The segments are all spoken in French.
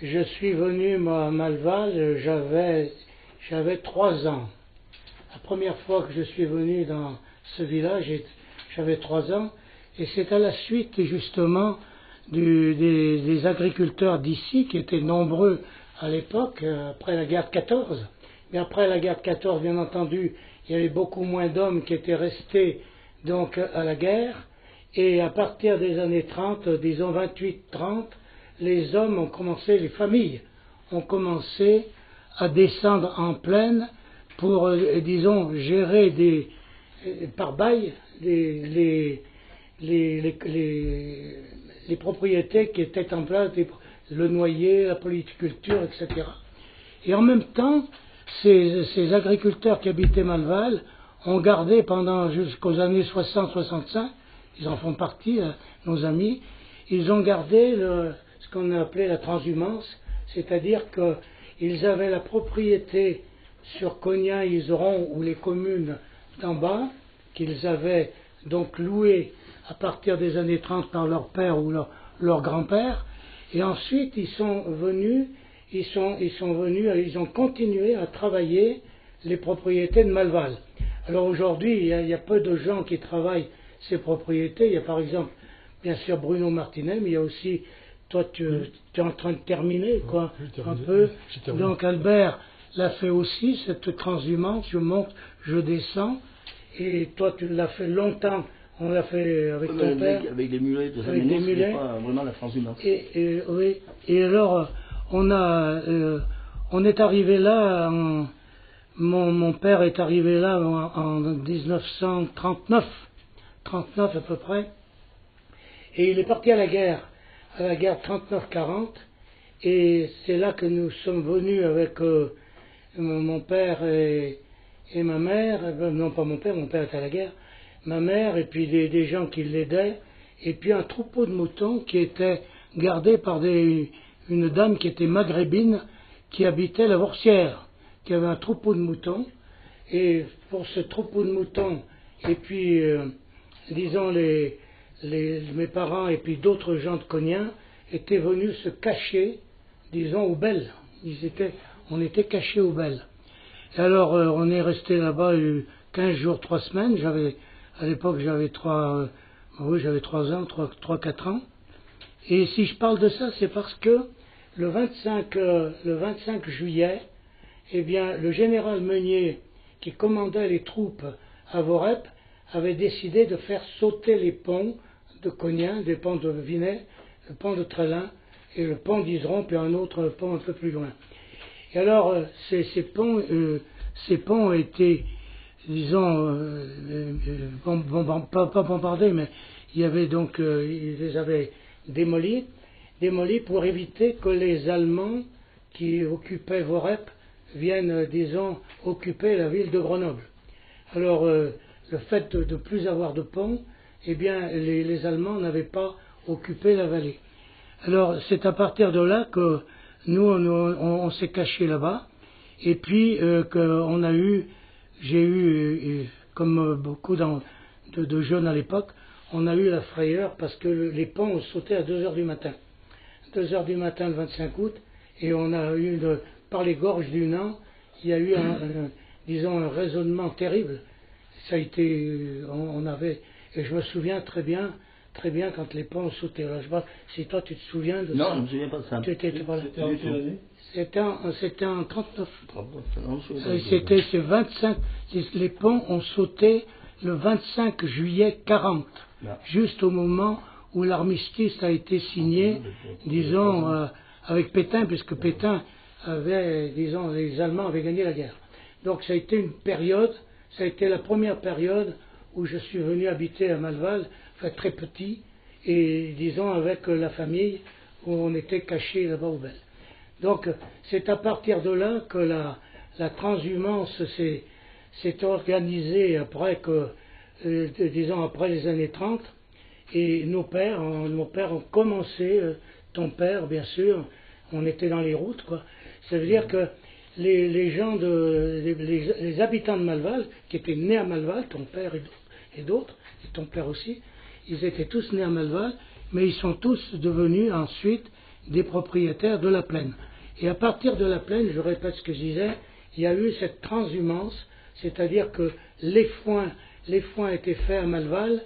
Je suis venu, moi, à Malval, j'avais 3 ans. La première fois que je suis venu dans ce village, j'avais 3 ans, et c'est à la suite, justement, des agriculteurs d'ici, qui étaient nombreux à l'époque, après la guerre de 14. Mais après la guerre de 14, bien entendu, il y avait beaucoup moins d'hommes qui étaient restés donc à la guerre, et à partir des années 30, disons 28-30, les hommes ont commencé, les familles ont commencé à descendre en plaine pour, disons, gérer par bail les propriétés qui étaient en place, le noyer, la polyculture, etc. Et en même temps, ces agriculteurs qui habitaient Malval ont gardé pendant jusqu'aux années 60-65, ils en font partie, nos amis, ils ont gardé ce qu'on a appelé la transhumance, c'est-à-dire qu'ils avaient la propriété sur Cognat-Iseron ou les communes d'en bas, qu'ils avaient donc louées à partir des années 30 par leur père ou leur grand-père, et ensuite ils ont continué à travailler les propriétés de Malval. Alors aujourd'hui, il y a peu de gens qui travaillent ces propriétés. Il y a par exemple, bien sûr, Bruno Martinet, mais il y a aussi, toi tu es en train de terminer, quoi, un peu. Donc Albert l'a fait aussi, cette transhumance, je monte, je descends, et toi tu l'as fait longtemps, on l'a fait avec ton père. Avec des mulets, avec des mulets. Pas vraiment la transhumance. Oui, et alors, on est arrivé là, mon père est arrivé là en 1939, 39 à peu près, et il est parti à la guerre 39-40, et c'est là que nous sommes venus avec mon père et ma mère, non pas mon père était à la guerre, ma mère et puis des gens qui l'aidaient, et puis un troupeau de moutons qui était gardé par une dame qui était maghrébine, qui habitait la Vorcière, qui avait un troupeau de moutons, et pour ce troupeau de moutons, et puis, disons, mes parents et puis d'autres gens de Cognat étaient venus se cacher, disons, aux Belles. On était cachés aux Belles. Et alors, on est resté là-bas 15 jours, 3 semaines. À l'époque, j'avais 3 ans, 3-4 ans. Et si je parle de ça, c'est parce que le 25 juillet, eh bien, le général Meunier, qui commandait les troupes à Vorep, avait décidé de faire sauter les ponts de Cognat, des ponts de Vinay, le pont de Trélin et le pont d'Iseron, puis un autre pont un peu plus loin. Et alors, ces ponts étaient, disons, pas bombardés, mais il y avait donc, ils les avaient démolis pour éviter que les Allemands qui occupaient Vorep viennent, disons, occuper la ville de Grenoble. Alors, le fait de ne plus avoir de pont, eh bien, les Allemands n'avaient pas occupé la vallée. Alors, c'est à partir de là que nous, on s'est cachés là-bas, et puis j'ai eu, comme beaucoup de jeunes à l'époque, on a eu la frayeur parce que les ponts ont sauté à 2 heures du matin. 2 heures du matin le 25 août, et on a eu, par les gorges du Nant, il y a eu disons, un résonnement terrible. Ça a été, et je me souviens très bien quand les ponts ont sauté. Alors, je sais pas si toi tu te souviens de ça. Non, je ne me souviens pas de ça. C'était en 39. C'était ce 25. Les ponts ont sauté le 25 juillet 40, juste au moment où l'armistice a été signé, disons, avec Pétain, puisque Pétain avait, disons, les Allemands avaient gagné la guerre. Donc ça a été ça a été la première période où je suis venu habiter à Malval, enfin très petit, et disons avec la famille, où on était cachés là-bas aux Belles. Donc c'est à partir de là que la transhumance s'est organisée après disons après les années 30, et nos pères ont commencé, ton père bien sûr, on était dans les routes, quoi. Ça veut dire que les gens les habitants de Malval, qui étaient nés à Malval, ton père et d'autres, et ton père aussi, ils étaient tous nés à Malval, mais ils sont tous devenus ensuite, des propriétaires de la plaine. Et à partir de la plaine, je répète ce que je disais, il y a eu cette transhumance, c'est-à-dire que les foins étaient faits à Malval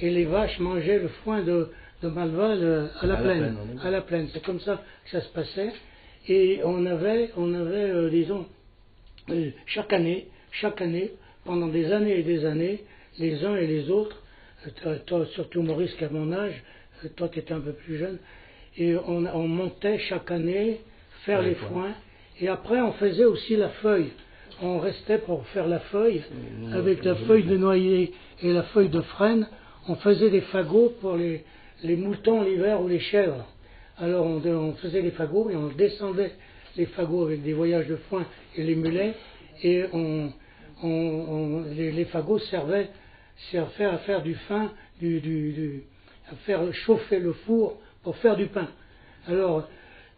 et les vaches mangeaient le foin de Malval à la plaine. À la plaine. C'est comme ça que ça se passait. Et on avait disons, chaque année, pendant des années et des années, les uns et les autres, toi surtout Maurice qui a mon âge, toi qui étais un peu plus jeune, et on montait chaque année faire les foins, et après on faisait aussi la feuille. On restait pour faire la feuille, avec la feuille de noyer et la feuille de frêne, on faisait des fagots pour les moutons l'hiver ou les chèvres. Alors on faisait les fagots et on descendait les fagots avec des voyages de foin et les mulets, et les fagots servaient à faire du pain, à faire chauffer le four pour faire du pain. Alors,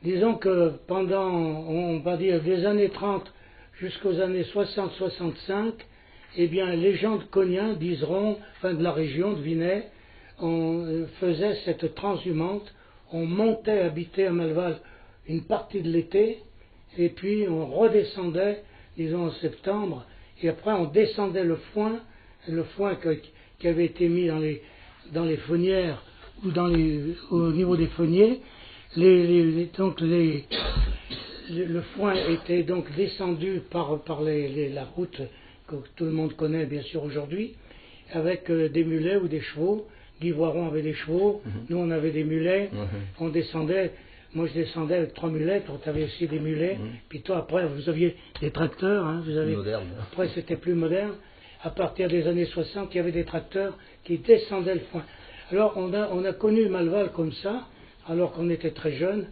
disons que pendant, on va dire, des années 30 jusqu'aux années 60-65, eh bien, les gens de Cognac, d'Iseron, enfin de la région, de Vinay, on faisait cette transhumance, on montait habiter à Malval une partie de l'été, et puis on redescendait, disons en septembre, et après on descendait le foin qui avait été mis dans les faunières ou au niveau des fauniers. Le foin était donc descendu par la route que tout le monde connaît bien sûr aujourd'hui, avec des mulets ou des chevaux. Guy Voiron avait des chevaux, nous on avait des mulets, on descendait. Moi, je descendais avec 3 mulets, toi, tu avais aussi des mulets. Puis toi, après, vous aviez des tracteurs. Hein, après, c'était plus moderne. À partir des années 60, il y avait des tracteurs qui descendaient le foin. Alors, on a connu Malval comme ça, alors qu'on était très jeunes.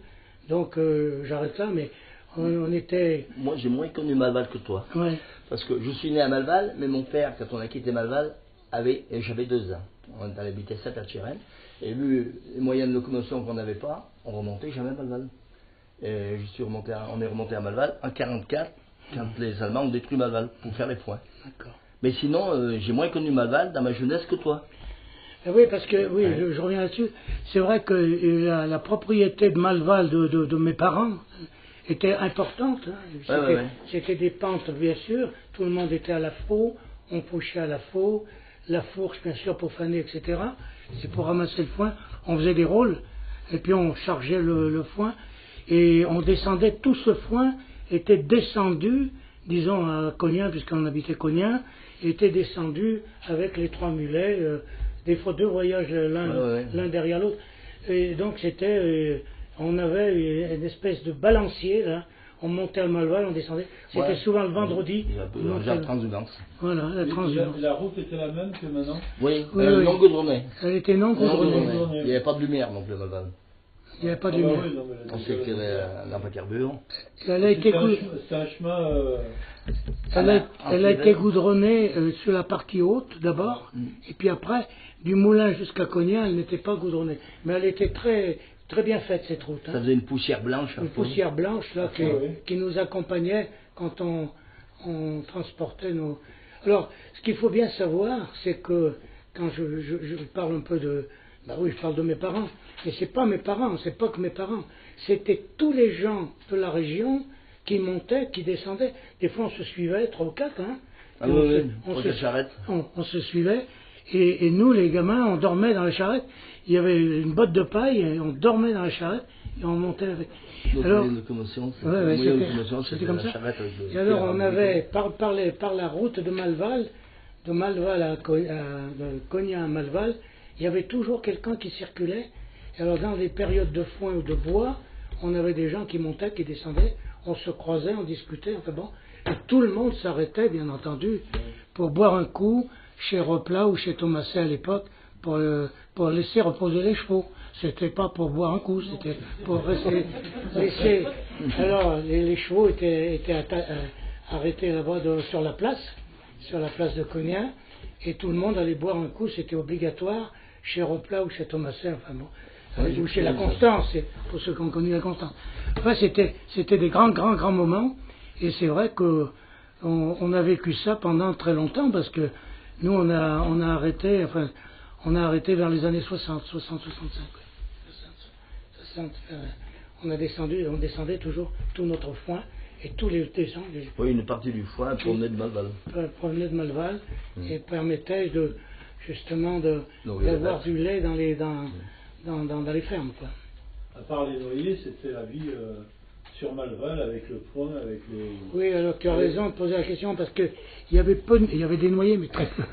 Donc, j'arrête là, mais on était... Moi, j'ai moins connu Malval que toi. Ouais. Parce que je suis né à Malval, mais mon père, quand on a quitté Malval, j'avais 2 ans. On habitait 7 à Chirène. Et vu les moyens de locomotion qu'on n'avait pas, on remontait jamais à Malval. Et on est remonté à Malval en 1944, quand les Allemands ont détruit Malval pour faire les foins. D'accord. Mais sinon, j'ai moins connu Malval dans ma jeunesse que toi. Oui, parce que, oui, je reviens là-dessus. C'est vrai que la propriété de Malval de mes parents était importante. Hein. C'était des pentes, bien sûr. Tout le monde était à la faux. On fauchait à la faux. La fourche, bien sûr, pour faner, etc. C'est pour ramasser le foin. On faisait des rôles, et puis on chargeait le foin, et on descendait, tout ce foin était descendu, disons à Cognac, puisqu'on habitait Cognac, était descendu avec les 3 mulets, des fois 2 voyages l'un derrière l'autre. Et donc on avait une espèce de balancier, là. On montait à Malval, on descendait. C'était souvent le vendredi. La transhumance. Voilà, la transhumance. La route était la même que maintenant? Oui, non goudronnée. Elle était non goudronnée. Il n'y avait pas de lumière non plus, Malval. Il n'y avait pas de lumière. On s'éclairait à lampe à carburant. Elle a été c'est un chemin... Elle a été goudronnée sur la partie haute d'abord, et puis après, du moulin jusqu'à Cognac, elle n'était pas goudronnée. Mais elle était très, très bien faite cette route. Hein. Ça faisait une poussière blanche. Une poussière blanche là, qui nous accompagnait quand on transportait nos... Alors, ce qu'il faut bien savoir, c'est que quand je parle un peu de... Ben oui, je parle de mes parents, mais c'est pas mes parents, c'est pas que mes parents. C'était tous les gens de la région qui montaient, qui descendaient. Des fois, on se suivait, 3 ou 4, hein. On se suivait, et nous, les gamins, on dormait dans la charrette. Il y avait une botte de paille, et on dormait dans la charrette, et on montait avec. Alors, c'était comme ça. Et alors, on avait, par la route de Malval de Cognac à Malval, il y avait toujours quelqu'un qui circulait. Et alors, dans les périodes de foin ou de bois, on avait des gens qui montaient, qui descendaient, on se croisait, on discutait, enfin bon. Et tout le monde s'arrêtait, bien entendu, pour boire un coup chez Replat ou chez Thomaset à l'époque, pour laisser reposer les chevaux. C'était pas pour boire un coup, c'était pour laisser. Alors, les chevaux étaient arrêtés là-bas sur la place de Cognac, et tout le monde allait boire un coup, c'était obligatoire, chez Replat ou chez Thomaset, enfin bon. Ou chez la Constance, pour ceux qui ont connu la Constance. Enfin, c'était des grands moments, et c'est vrai qu'on a vécu ça pendant très longtemps, parce que nous, on a arrêté vers les années 60, 65. on descendait toujours tout notre foin et tous les gens Oui, une partie du foin provenait de Malval. provenaient de Malval et permettaient justement Donc, les d'avoir vaches. du lait dans les fermes, quoi. À part les noyers, c'était la vie sur Malval avec le foin, avec les. Oui, alors tu as raison de poser la question parce que il y avait des noyers, mais très peu.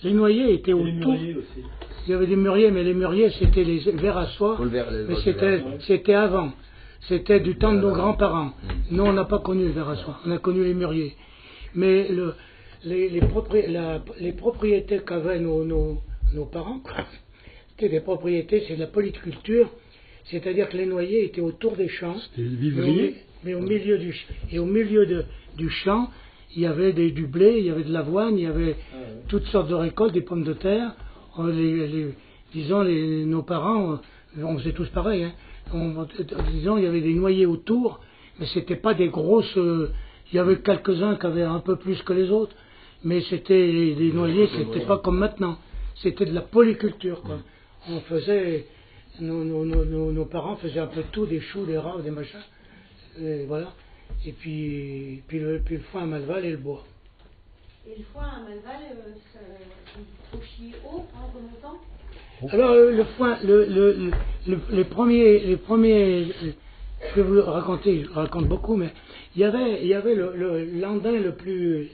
Les noyers étaient Et autour. les mûriers aussi. Il y avait des mûriers, mais les mûriers c'était les vers à soie. Mais c'était avant. C'était du temps de nos grands-parents. Nous, on n'a pas connu le ver à soie. On a connu les mûriers. Mais les propriétés qu'avaient nos parents, quoi, c'était des propriétés, c'est de la polyculture. C'est-à-dire que les noyers étaient autour des champs. C'était des vivriers. Mais au milieu du champ, il y avait du blé, il y avait de l'avoine, il y avait toutes sortes de récoltes, des pommes de terre. Disons, nos parents, on faisait tous pareil. Hein. Disons, il y avait des noyers autour, mais c'était pas des grosses. Il y avait quelques-uns qui avaient un peu plus que les autres, mais c'était des noyers, c'était pas comme maintenant. C'était de la polyculture, quoi. On faisait. Nos parents faisaient un peu de tout, des choux, des rats, des machins, et voilà. Et puis le foin à Malval et le bois. Et le foin à Malval, il faut chier haut en remontant. Alors le foin, les premiers, je vais vous le raconter, je raconte beaucoup, mais il y avait l'andin le plus,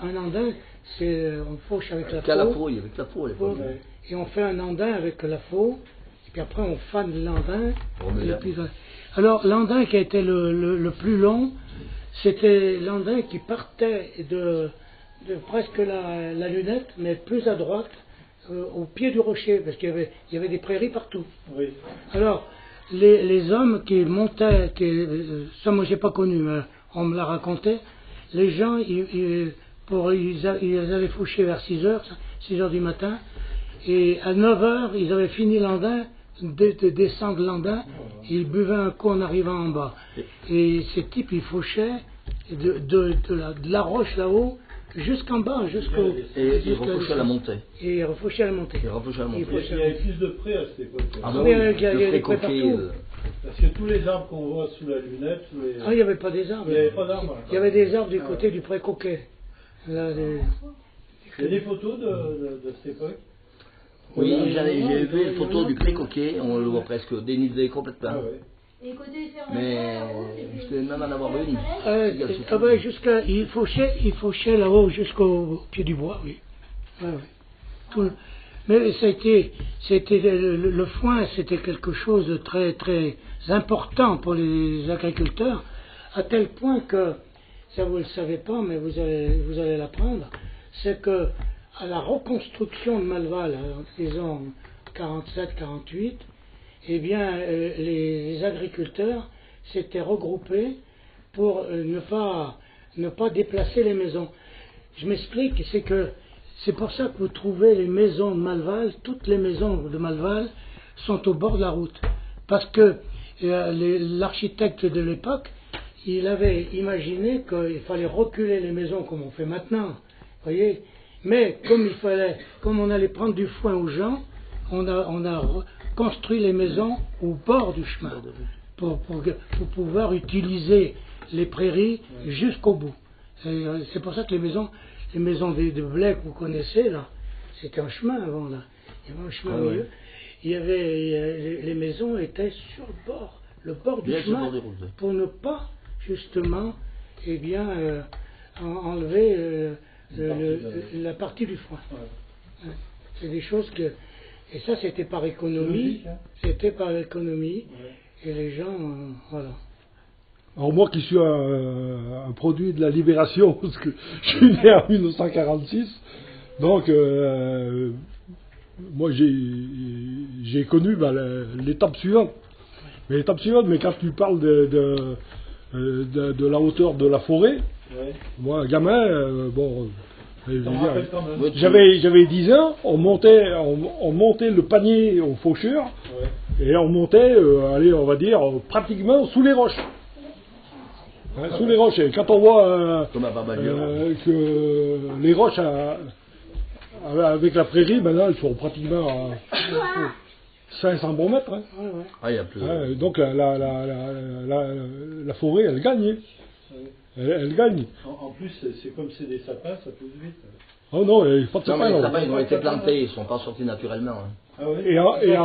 un andin, c'est on fauche avec la faux. Il y avait que la faux à l'époque. Et on fait un andin avec la faux. Et puis après, on fane l'andin. Alors, l'andin qui a été le plus long, c'était l'andin qui partait de presque la lunette, mais plus à droite, au pied du rocher, parce qu'il y avait des prairies partout. Oui. Alors, les hommes qui montaient, ça moi j'ai pas connu, mais on me l'a raconté, les gens, ils allaient faucher vers 6 heures du matin, et à 9 heures, ils avaient fini l'andin, de descendre l'andin, ils buvaient un coup en arrivant en bas. Et ces types, ils fauchaient de la roche là-haut jusqu'en bas, jusqu'au. Et ils refauchaient à la montée. Et ils refauchaient à la montée. Il y avait plus de prés à cette époque. Ah oui, bah il y avait des prés partout. Parce que tous les arbres qu'on voit sous la lunette. Ah, il n'y avait pas des arbres. Il n'y avait pas d'arbres. Il y avait des arbres du côté du pré coquet. Là, Il y a des photos de cette époque. Oui, j'ai vu une photo du pré coquet, on le voit presque dénivelé complètement. Ah ouais. Et côté Mais je vais même en avoir une. Il fauchait là-haut jusqu'au pied du bois, oui. Ouais, ouais. Mais c'était le foin, c'était quelque chose de très très important pour les agriculteurs, à tel point que, ça vous ne le savez pas, mais vous allez l'apprendre, c'est que à la reconstruction de Malval, disons 47-48, eh bien, les agriculteurs s'étaient regroupés pour ne pas déplacer les maisons. Je m'explique, c'est pour ça que vous trouvez les maisons de Malval, toutes les maisons de Malval sont au bord de la route. Parce que l'architecte de l'époque, il avait imaginé qu'il fallait reculer les maisons comme on fait maintenant, voyez. Mais comme on allait prendre du foin aux gens, on a construit les maisons au bord du chemin pour pouvoir utiliser les prairies jusqu'au bout. C'est pour ça que les maisons de blé que vous connaissez là, c'était un chemin avant là. Il y avait un chemin au milieu. Les maisons étaient sur le bord du chemin, pour ne pas justement, enlever la partie du foin. Ouais. C'est des choses que... Et ça, c'était par économie. C'était par économie. Ouais. Et les gens... voilà. Alors moi qui suis un produit de la libération, parce que je suis né en 1946, donc moi j'ai connu l'étape suivante. Mais l'étape suivante, mais quand tu parles de la hauteur de la forêt, moi gamin, j'avais 10 ans, on montait le panier au faucheur, et on montait, on va dire, pratiquement sous les roches. Sous les roches. Et quand on voit que les roches avec la prairie, maintenant elles sont pratiquement 500 bons mètres. Hein. Ouais, ouais. Ah, il y a plus. Donc la forêt, elle gagne. Elle gagne. En plus, c'est comme c'est des sapins, ça pousse vite. Oh non, il n'y a pas de Non, mais sapin. les non. sapins, ils ont été plantés, ils ne sont pas sortis naturellement. Hein. Ah ouais. Et en Ils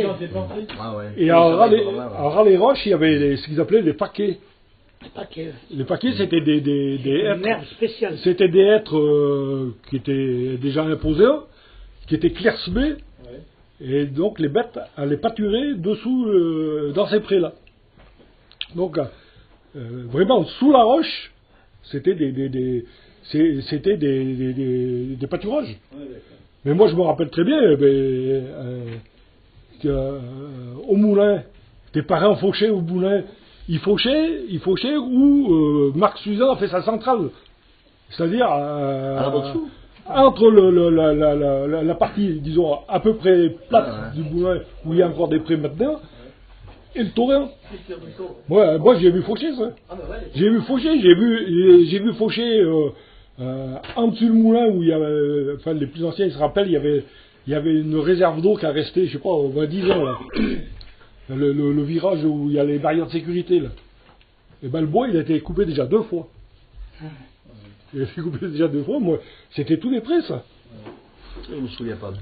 ont été plantés. Ah ouais. Et Les à sapins, ils sont vraiment, ouais. Raleigh-Roche, il y avait ce qu'ils appelaient les paquets. Les paquets. Les paquets, c'était des Une êtres. herbe spéciale. C'était des êtres qui étaient déjà imposés, qui étaient clairsemés. Ouais. Et donc les bêtes allaient pâturer dessous, dans ces prés-là. Donc vraiment sous la roche, c'était des pâturages. Ouais, d'accord. Mais moi je me rappelle très bien au moulin, tes parents fauchaient au moulin, ils fauchaient où Marc Suzanne a fait sa centrale. C'est-à-dire À la dessous. entre la partie, disons, à peu près plate du moulin, où il y a encore des prés maintenant, et le torrent. Moi j'ai vu faucher ça. J'ai vu faucher, j'ai vu faucher en dessous du moulin où il y avait, enfin les plus anciens ils se rappellent, il y avait une réserve d'eau qui a resté, je sais pas, 10 ans là. Le virage où il y a les barrières de sécurité là. Et ben le bois il a été coupé déjà 2 fois. Il a été coupé déjà 2 fois, moi c'était tous les prés ça. Je ne me souviens pas.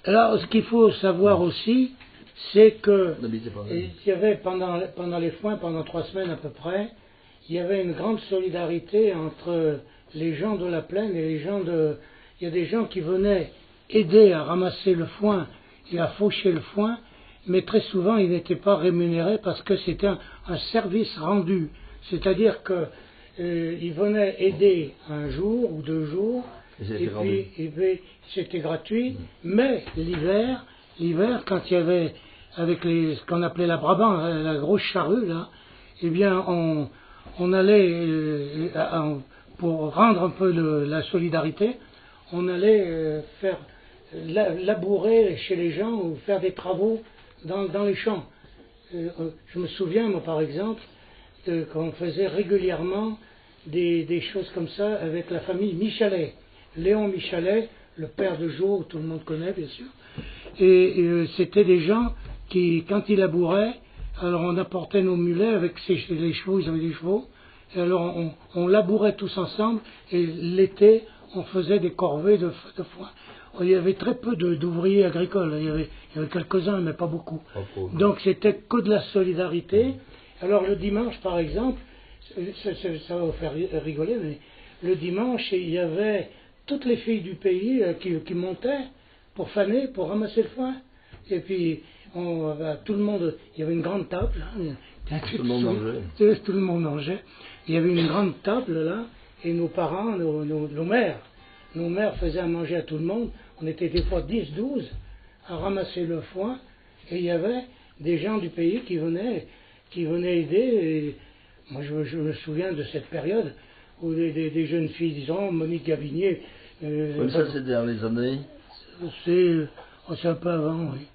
Alors, ce qu'il faut savoir aussi, c'est que N'habitez pas. il y avait pendant les foins, pendant 3 semaines à peu près, il y avait une grande solidarité entre les gens de la plaine et les gens de... Il y a des gens qui venaient aider à ramasser le foin et à faucher le foin, mais très souvent ils n'étaient pas rémunérés parce que c'était un service rendu. C'est-à-dire que ils venaient aider un jour ou 2 jours, et puis c'était gratuit, mais l'hiver, quand il y avait, avec ce qu'on appelait la Brabant, la grosse charrue, là, eh bien, on allait, pour rendre un peu la solidarité, on allait faire labourer chez les gens ou faire des travaux dans les champs. Je me souviens, moi, par exemple, qu'on faisait régulièrement des choses comme ça avec la famille Michalet. Léon Michalet, le père de Jo, tout le monde connaît bien sûr, et c'était des gens qui, quand ils labouraient, alors on apportait nos mulets avec les chevaux, ils avaient des chevaux, et alors on labourait tous ensemble, et l'été on faisait des corvées de foin. Il y avait très peu d'ouvriers agricoles, il y avait quelques-uns mais pas beaucoup. Donc c'était que de la solidarité. Alors le dimanche par exemple, ça va vous faire rigoler, mais le dimanche il y avait toutes les filles du pays qui montaient pour faner, pour ramasser le foin. Et puis, tout le monde, il y avait une grande table. Hein, tout le monde mangeait. Tout le monde mangeait. Il y avait une grande table là, et nos parents, nos mères faisaient à manger à tout le monde. On était des fois 10, 12 à ramasser le foin. Et il y avait des gens du pays qui venaient aider. Et moi, je me souviens de cette période où des jeunes filles, disons, Monique Gavinier. Ça, c'était dans les années. C'est un peu avant, oui.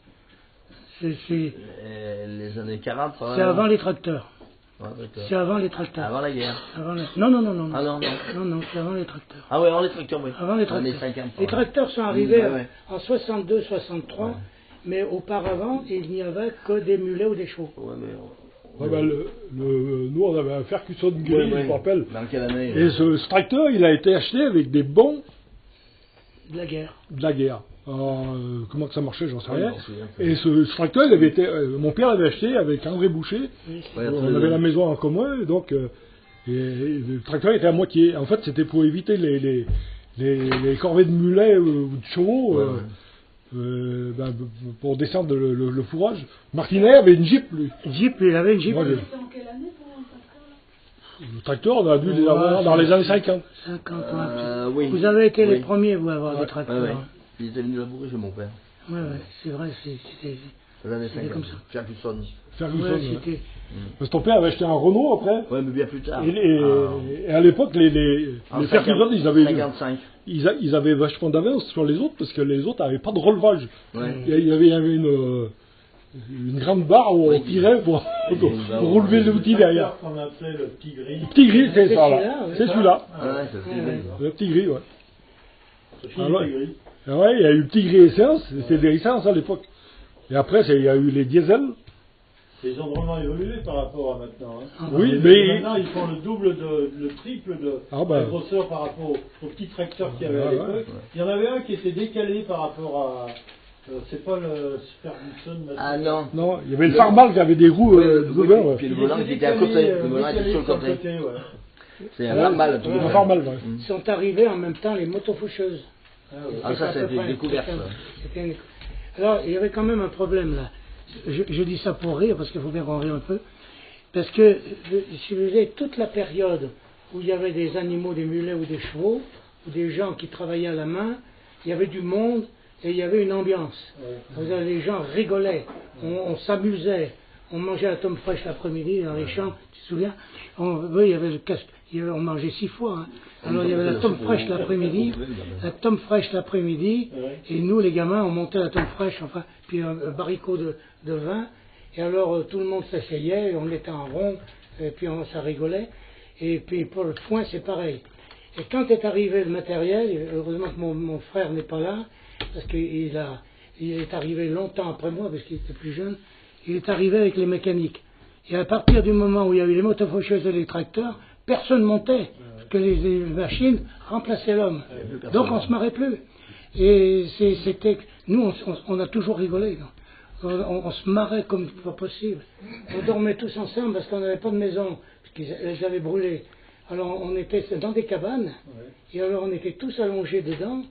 Les années 40. C'est avant les tracteurs. Ouais, c'est avant les tracteurs. Avant la guerre. Non. Ah non. Non, c'est avant les tracteurs. Ah oui, avant les tracteurs, oui. Avant les tracteurs. 50, les tracteurs sont arrivés ouais. En 62, 63, mais auparavant, il n'y avait que des mulets ou des chevaux. Ouais, mais... nous, on avait un Ferguson gris, je me rappelle. Dans quelle année Et ce tracteur, il a été acheté avec des bons de la guerre. Comment que ça marchait, j'en sais rien. Et ce tracteur, il avait été, mon père l'avait acheté avec André Boucher. On avait la maison en commun, et donc le tracteur était à moitié. En fait, c'était pour éviter les corvées de mulets ou de chevaux. Pour descendre le fourrage. Martinet avait une Jeep, lui. Il avait une Jeep. C'était en quelle année pour un tracteur là? Le tracteur, on a dû les avoir dans les années 50. Oui. Vous avez été les premiers, vous, à avoir des tracteurs. Il était venu labourer chez mon père. Oui, c'est vrai, c'était les années 50. comme ça. Ferguson. Parce que ton père avait acheté un Renault après. Oui, mais bien plus tard. Et à l'époque, les Ferguson, ils avaient vachement d'avance sur les autres parce que les autres n'avaient pas de relevage. Il y avait une grande barre où on tirait pour relever l'outil derrière. On appelait le petit gris. Le petit gris, c'est ça là. C'est celui-là. Le petit gris, ouais. Il y a eu le petit gris essence, c'était des essences à l'époque. Et après, il y a eu les diesels. Ils ont vraiment évolué par rapport à maintenant. Hein. Oui, mais... Maintenant, ils font le triple de la grosseur par rapport aux petits tracteurs qu'il y avait à l'époque. Il y en avait un qui était décalé par rapport à... c'est pas le Ferguson. Ah non. Non, il y avait le Farmal qui avait des roues devant. Puis le volant il était à côté. Le volant était sur le côté. C'est un Farmal. Un Farmal, ouais. Ils sont arrivés en même temps les motofaucheuses. Ah, ça, c'était une découverte. Alors, il y avait quand même un problème là. Je dis ça pour rire, parce qu'il faut bien qu'on rie un peu. Parce que, si vous voulez, toute la période où il y avait des animaux, des mulets ou des chevaux, ou des gens qui travaillaient à la main, il y avait du monde et il y avait une ambiance. Les gens rigolaient, on s'amusait, on mangeait la tome fraîche l'après-midi dans les champs, tu te souviens? Oui, il y avait le casque, on mangeait 6 fois. Hein. Alors il y avait la tome fraîche l'après-midi, et nous les gamins on montait la tome fraîche, enfin, puis un baricot de vin, et alors tout le monde s'asseyait, on était en rond, et puis ça rigolait, et puis pour le foin c'est pareil. Et quand est arrivé le matériel, et heureusement que mon frère n'est pas là, parce qu'il est arrivé longtemps après moi, parce qu'il était plus jeune, il est arrivé avec les mécaniques. Et à partir du moment où il y avait les motofaucheuses et les tracteurs, personne montait, parce que les machines remplaçaient l'homme. Donc on ne se marrait plus. Et c'était... Nous, on a toujours rigolé. On se marrait comme pas possible. On dormait tous ensemble parce qu'on n'avait pas de maison, parce qu'ils avaient brûlé. Alors on était dans des cabanes, et alors on était tous allongés dedans.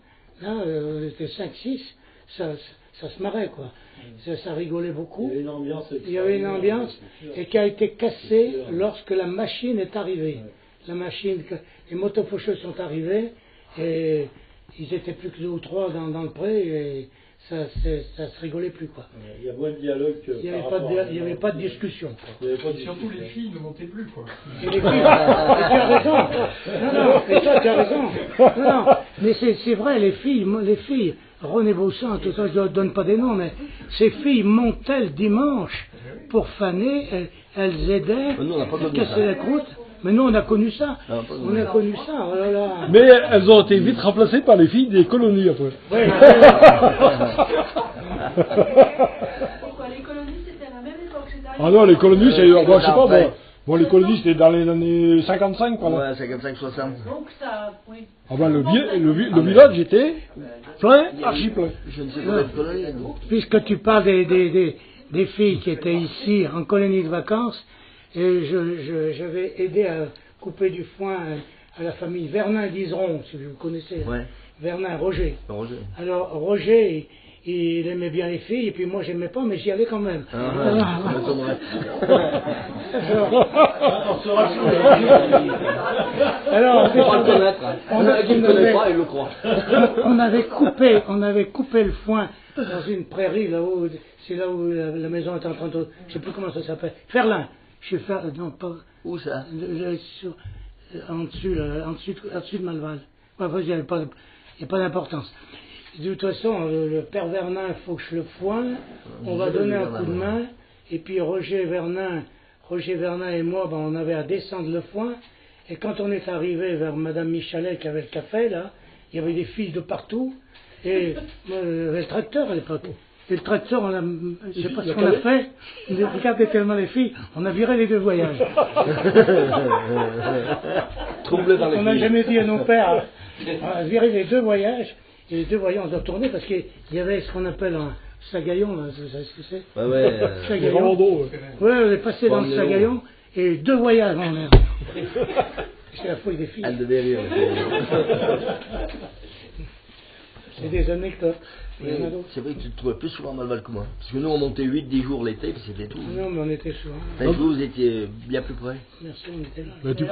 Là, on était 5-6, ça se marrait, quoi. Ça rigolait beaucoup. Il y avait une ambiance et qui a été cassée lorsque la machine est arrivée. La machine, les motofaucheuses sont arrivés et ils étaient plus que 2 ou 3 dans le pré et ça se rigolait plus, quoi. Il y a moins de dialogue que il n'y avait pas de discussion. Surtout les filles ne montaient plus, quoi. Et les filles, tu as raison. Non, et toi tu as raison. Non, mais c'est vrai, les filles, René Boussan, tout ça, je ne donne pas des noms, mais ces filles montaient le dimanche pour faner, elles aidaient, elles cassaient la croûte. Mais nous, on a connu ça. On a connu ça. Oh là là. Mais elles ont été vite remplacées par les filles des colonies après. Pourquoi les colonies, c'était à la même époque? Ah non, les colonies, c'est... Bon, je sais pas, bon, les colonies, c'était dans les années 55, quoi. Ouais, 55-60. Donc ça, oui. Ah ben, le village était plein, archi plein. Je ne sais pas de colonies. Puisque tu parles des filles qui étaient ici, en colonie de vacances, et j'avais aidé à couper du foin à la famille Vernin d'Iseron, si vous connaissez. Ouais. Vernin, Roger. Alors, Roger, il aimait bien les filles, et puis moi, j'aimais pas, mais j'y allais quand même. Alors, on avait coupé le foin dans une prairie, là-haut, c'est là où la maison est en train de... Je sais plus comment ça s'appelle. Ferlin. Non, pas... Où ça? En dessus de Malval. Enfin, il n'y a pas d'importance. De toute façon, le père Vernin fauche le foin, on va donner un coup de main, et puis Roger Vernin et moi, on avait à descendre le foin, et quand on est arrivé vers Madame Michalet qui avait le café, là, il y avait des filles de partout, et le tracteur à l'époque. Et le tracteur, je sais pas ce qu'on a fait, regardez tellement les filles, on a viré les 2 voyages. On n'a jamais dit à nos pères, on a viré les 2 voyages, et les 2 voyages, on doit tourner parce qu'il y avait ce qu'on appelle un sagaillon, là, vous savez ce que c'est? Ouais. Sagaillon. Ouais, on est passé dans le sagaillon, et 2 voyages en mer. C'est la fouille des filles. Elle devait rire. C'est des anecdotes. C'est vrai que tu te trouvais plus souvent à Malval que moi. Parce que nous, on montait 8-10 jours l'été, puis c'était tout. Non, mais on était souvent. Vous étiez bien plus près. Merci, on était là. Mais tu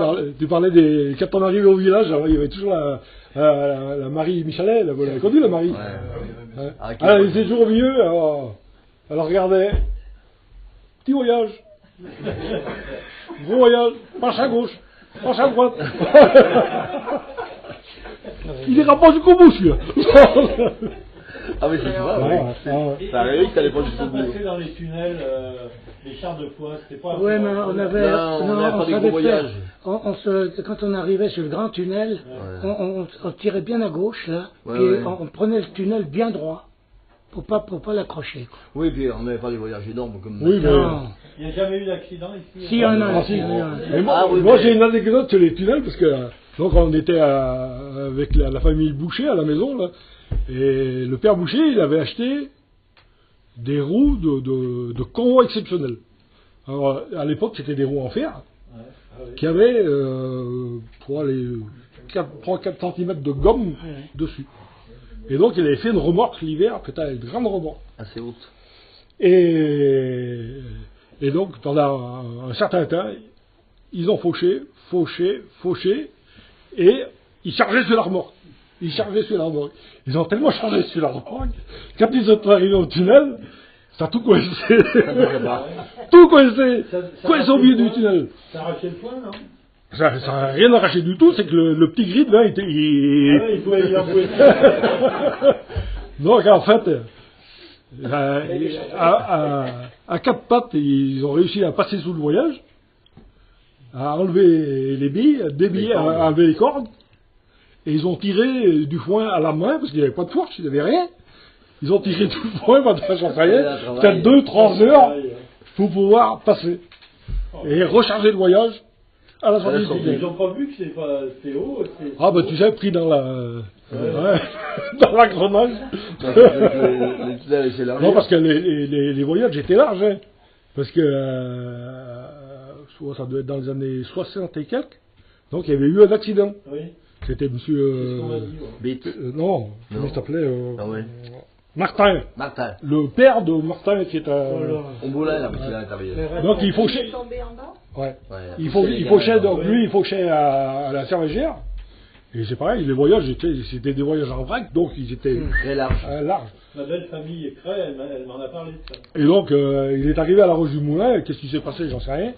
parlais des... Quand on arrivait au village, alors, il y avait toujours la Marie Michalet, vous l'avez connue, la Marie. Ouais. Elle était toujours au milieu, alors, elle regardait. Petit voyage. Gros voyage. Marche à gauche. Marche à droite. Il ira pas jusqu'au bout, celui-là. Ah oui, c'est ça, oui. Ça arrive que t'allais pas jusqu'au bout. Passer dans les tunnels, les chars de foin, c'était pas... Oui, mais on avait... Non, on n'avait pas des gros voyages. Quand on arrivait sur le grand tunnel, on tirait bien à gauche, là, puis on prenait le tunnel bien droit. pour pas l'accrocher. Oui, puis on n'avait pas des voyages énormes comme Oui, mais... Il n'y a jamais eu d'accident ici? Si, il y en a un. Mais moi j'ai une anecdote sur les tunnels, parce que donc on était avec la famille Boucher à la maison, là, et le père Boucher, il avait acheté des roues de convoi exceptionnels. Alors, à l'époque, c'était des roues en fer, qui avaient 3-4 cm de gomme dessus. Et donc, il avait fait une remorque l'hiver, une grande remorque. assez haute. Et donc, pendant un certain temps, ils ont fauché, et ils chargeaient sur la remorque. Ils ont tellement chargé sur la remorque, quand ils sont arrivés au tunnel, ça a tout coincé. Tout coincé. Coincé au milieu du tunnel. Ça arrachait le poing, non? Ça n'a rien arraché du tout, c'est que le petit grid, là, il pouvait y envoyer. Donc, en fait, à quatre pattes, ils ont réussi à passer sous le voyage, à enlever les billes, à enlever les cordes, et ils ont tiré du foin à la main, parce qu'il n'y avait pas de fourche, il n'y avait rien. Ils ont tiré du foin pendant peut-être 2-3 heures pour pouvoir passer. Et recharger le voyage à la sortie du tunnel. Ils n'ont pas vu que c'était haut. Ah bah tu sais, pris dans la... dans l'engrenage. Non, parce que les voyages étaient larges, hein. Parce que ça doit être dans les années 60 et quelques. Donc il y avait eu un accident. Oui. C'était monsieur... non, comment il s'appelait Martin. Le père de Martin qui est On boulait là, monsieur, à l'intérieur. Donc il fauchait. Ouais. Il fauchait, donc lui il fauchait à la Cervégère. Et c'est pareil, les voyages c'était des voyages en vrac, donc ils étaient très larges. Ma belle famille Cray, elle m'en a parlé de ça. Et donc il est arrivé à la Roche du Moulin, qu'est-ce qui s'est passé, j'en sais rien.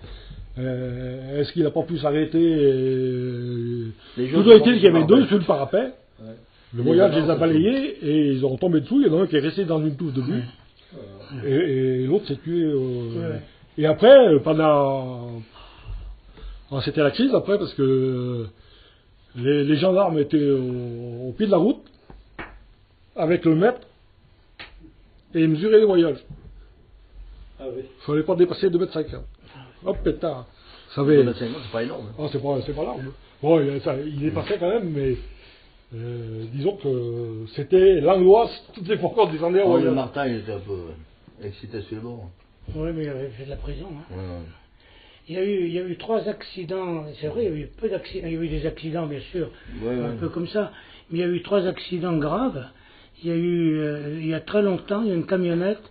Est-ce qu'il n'a pas pu s'arrêter Tout a été qu'il y avait deux sur le parapet. Ouais. Le voyage les a balayés et ils ont tombé dessous. Il y en a un qui est resté dans une touffe de buis et l'autre s'est tué. Et après, c'était la crise après parce que les gendarmes étaient au pied de la route avec le mètre et ils mesuraient les voyages. Ah oui. Il fallait pas dépasser 2,50 m. Hop, pétard. Ça avait... 2,50 m, c'est pas énorme. Ah, c'est pas large. Bon, il est passé quand même, mais disons que c'était l'angoisse toutes les fois qu'on descendait au voyage. Le Martin, il était un peu excité sur le bord. Oui, mais il avait fait de la prison. Hein. Ouais. Il y a eu 3 accidents, c'est vrai, il y a eu peu d'accidents, il y a eu des accidents bien sûr, un peu comme ça, mais il y a eu 3 accidents graves. Il y a eu, il y a très longtemps, il y a une camionnette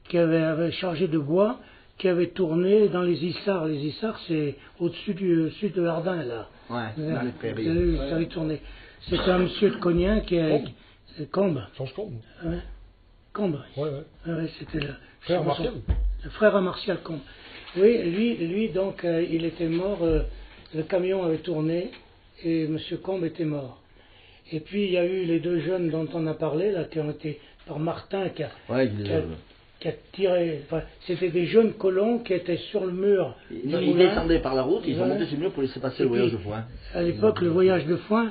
qui avait chargé de bois, qui avait tourné dans les Issards. Les Issards, c'est au-dessus sud de Lardin, là. Ouais, dans les prairies. Ça avait tourné. C'était un monsieur de Cognin qui est... Combe. Combe. Ouais. Combe. Ouais. C'était le frère Martial. Le frère à Martial Combe. Oui, lui donc, il était mort, le camion avait tourné et monsieur Combe était mort. Et puis il y a eu les 2 jeunes dont on a parlé, là, qui ont été par Martin, qui a tiré. Enfin, c'était des jeunes colons qui étaient sur le mur. Ils descendaient par la route, ils sont montés sur le mur pour laisser passer le voyage de foin. À l'époque, un voyage de foin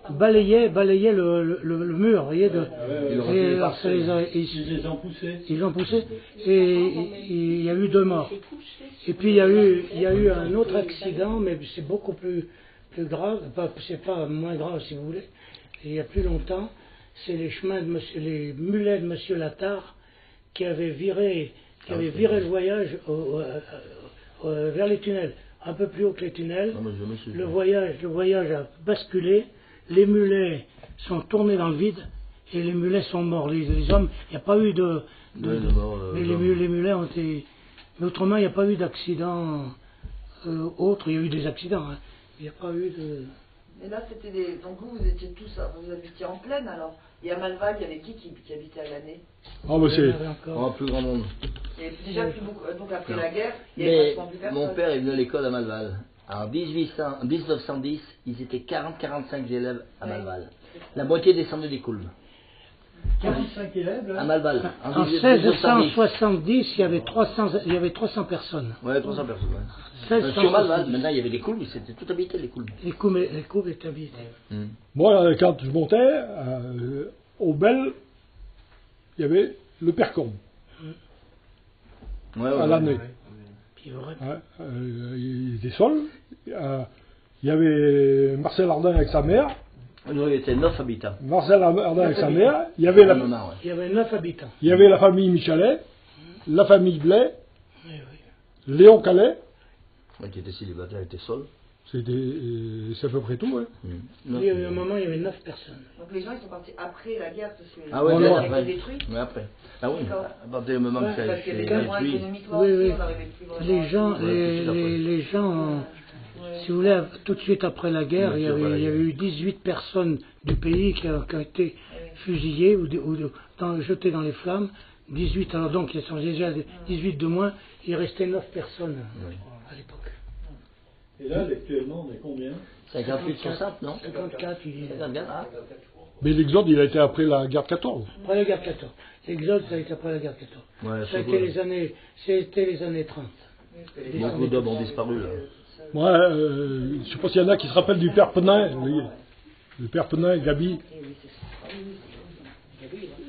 balayait le mur, vous voyez. Ils les ont poussés. Ils l'ont poussé et il y a eu 2 morts. Et puis il y a eu un autre accident, mais c'est beaucoup plus grave, c'est pas moins grave si vous voulez. Il y a plus longtemps, c'est les mulets de monsieur Lattard qui avaient viré le voyage vers les tunnels, un peu plus haut que les tunnels. Le voyage a basculé, les mulets sont tournés dans le vide et les mulets sont morts. Les hommes, il n'y a pas eu de mais les mulets ont été. Mais autrement, il n'y a pas eu d'accident autre. Il y a eu des accidents. Hein. Il n'y a pas eu de... Mais là, c'était des... Donc vous étiez tous... Vous habitiez en plaine, alors. Et à Malval, il y avait qui habitait à l'année? Ah, bah c'est... plus grand monde. Et déjà plus beaucoup... Donc après la guerre, il y avait pratiquement plus personne. Mon père est venu à l'école à Malval. En 1910, ils étaient 40-45 élèves à Malval. La moitié descendait des Coulmes. 45 élèves là. À Malval. En 1670, il y avait 300 personnes. Ouais, 300 personnes. Sur Malval, maintenant il y avait des Coulmes, c'était tout habité les Coulmes. Les Coulmes étaient habités. Moi, quand je montais au Bel, il y avait le père Combe. À l'année. Il était seul. Il y avait Marcel Ardin avec sa mère. Nous, il était 9 habitants. Marcel Ardin avec sa mère. Il y avait 9 habitants. Il y avait la famille Michalet, la famille Blais, Léon Calais. Qui était célibataire, était seul. C'est à peu près tout, hein. Il y avait un moment, il y avait 9 personnes. Donc les gens, ils sont partis après la guerre, parce que ah ouais, la guerre a été détruite. Mais après. Ah oui, à partir du moment que ça a été détruit. Les gens, si vous voulez, tout de suite après la guerre, il y avait eu 18 personnes du pays qui ont été fusillées ou jetées dans les flammes. 18, alors donc, ils sont déjà 18 de moins, il restait 9 personnes à l'époque. Et là, actuellement, on est combien? 58 sur 5, non? 54, il est. Mais l'exode, il a été après la guerre de 14. Après la guerre de 14. L'exode, ça a été après la guerre de 14. Ouais, c'était les années 30. Beaucoup d'hommes ont disparu, là. Je ne sais pas s'il y en a qui se rappellent du père Penin. Le père Penin, Gabi.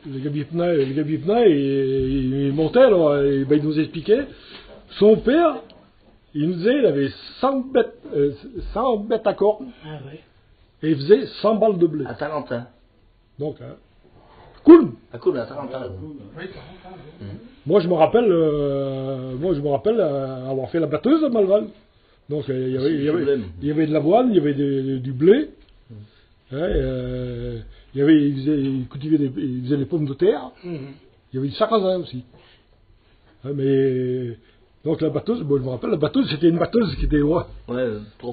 Le Gabi Penin, il montait, alors, et, il nous expliquait. Son père, il nous disait, il avait 100 bêtes à cornes. Ah oui. Et il faisait 100 balles de blé. À Tarentin. Donc, cool. À cool, à Tarentin. Moi, je me rappelle avoir fait la batteuse à Malval. Donc, il y avait de l'avoine, il y avait du blé. Il cultivait il faisait des pommes de terre. Il y avait du sarrasin aussi. Mais donc la batteuse, je me rappelle, la batteuse c'était une batteuse qui était trop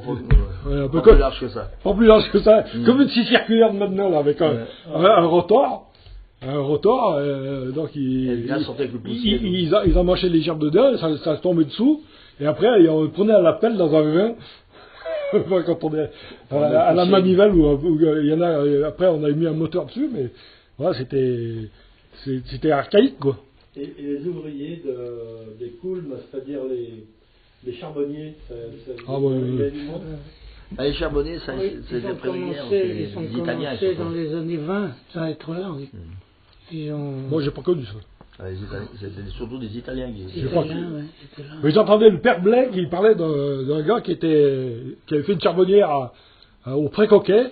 pas plus large que ça. Pas plus large que ça, comme une scie circulaire de maintenant là, avec un rotor. Donc ils emmanchaient les gerbes dedans, ça tombait dessous, et après on prenait à la pelle dans un vin. Quand on est à la manivelle où il y en a, après on a mis un moteur dessus, mais voilà, c'était archaïque quoi. Et les ouvriers des coulmes, c'est-à-dire les charbonniers, les charbonniers, c'est la première, ils ont commencé dans les années 20, ça va être là, oui. Moi j'ai pas connu ça. C'était surtout des Italiens qui étaient là. Mais j'entendais le père Blais qui parlait d'un gars qui avait fait une charbonnière au Pré-Coquet.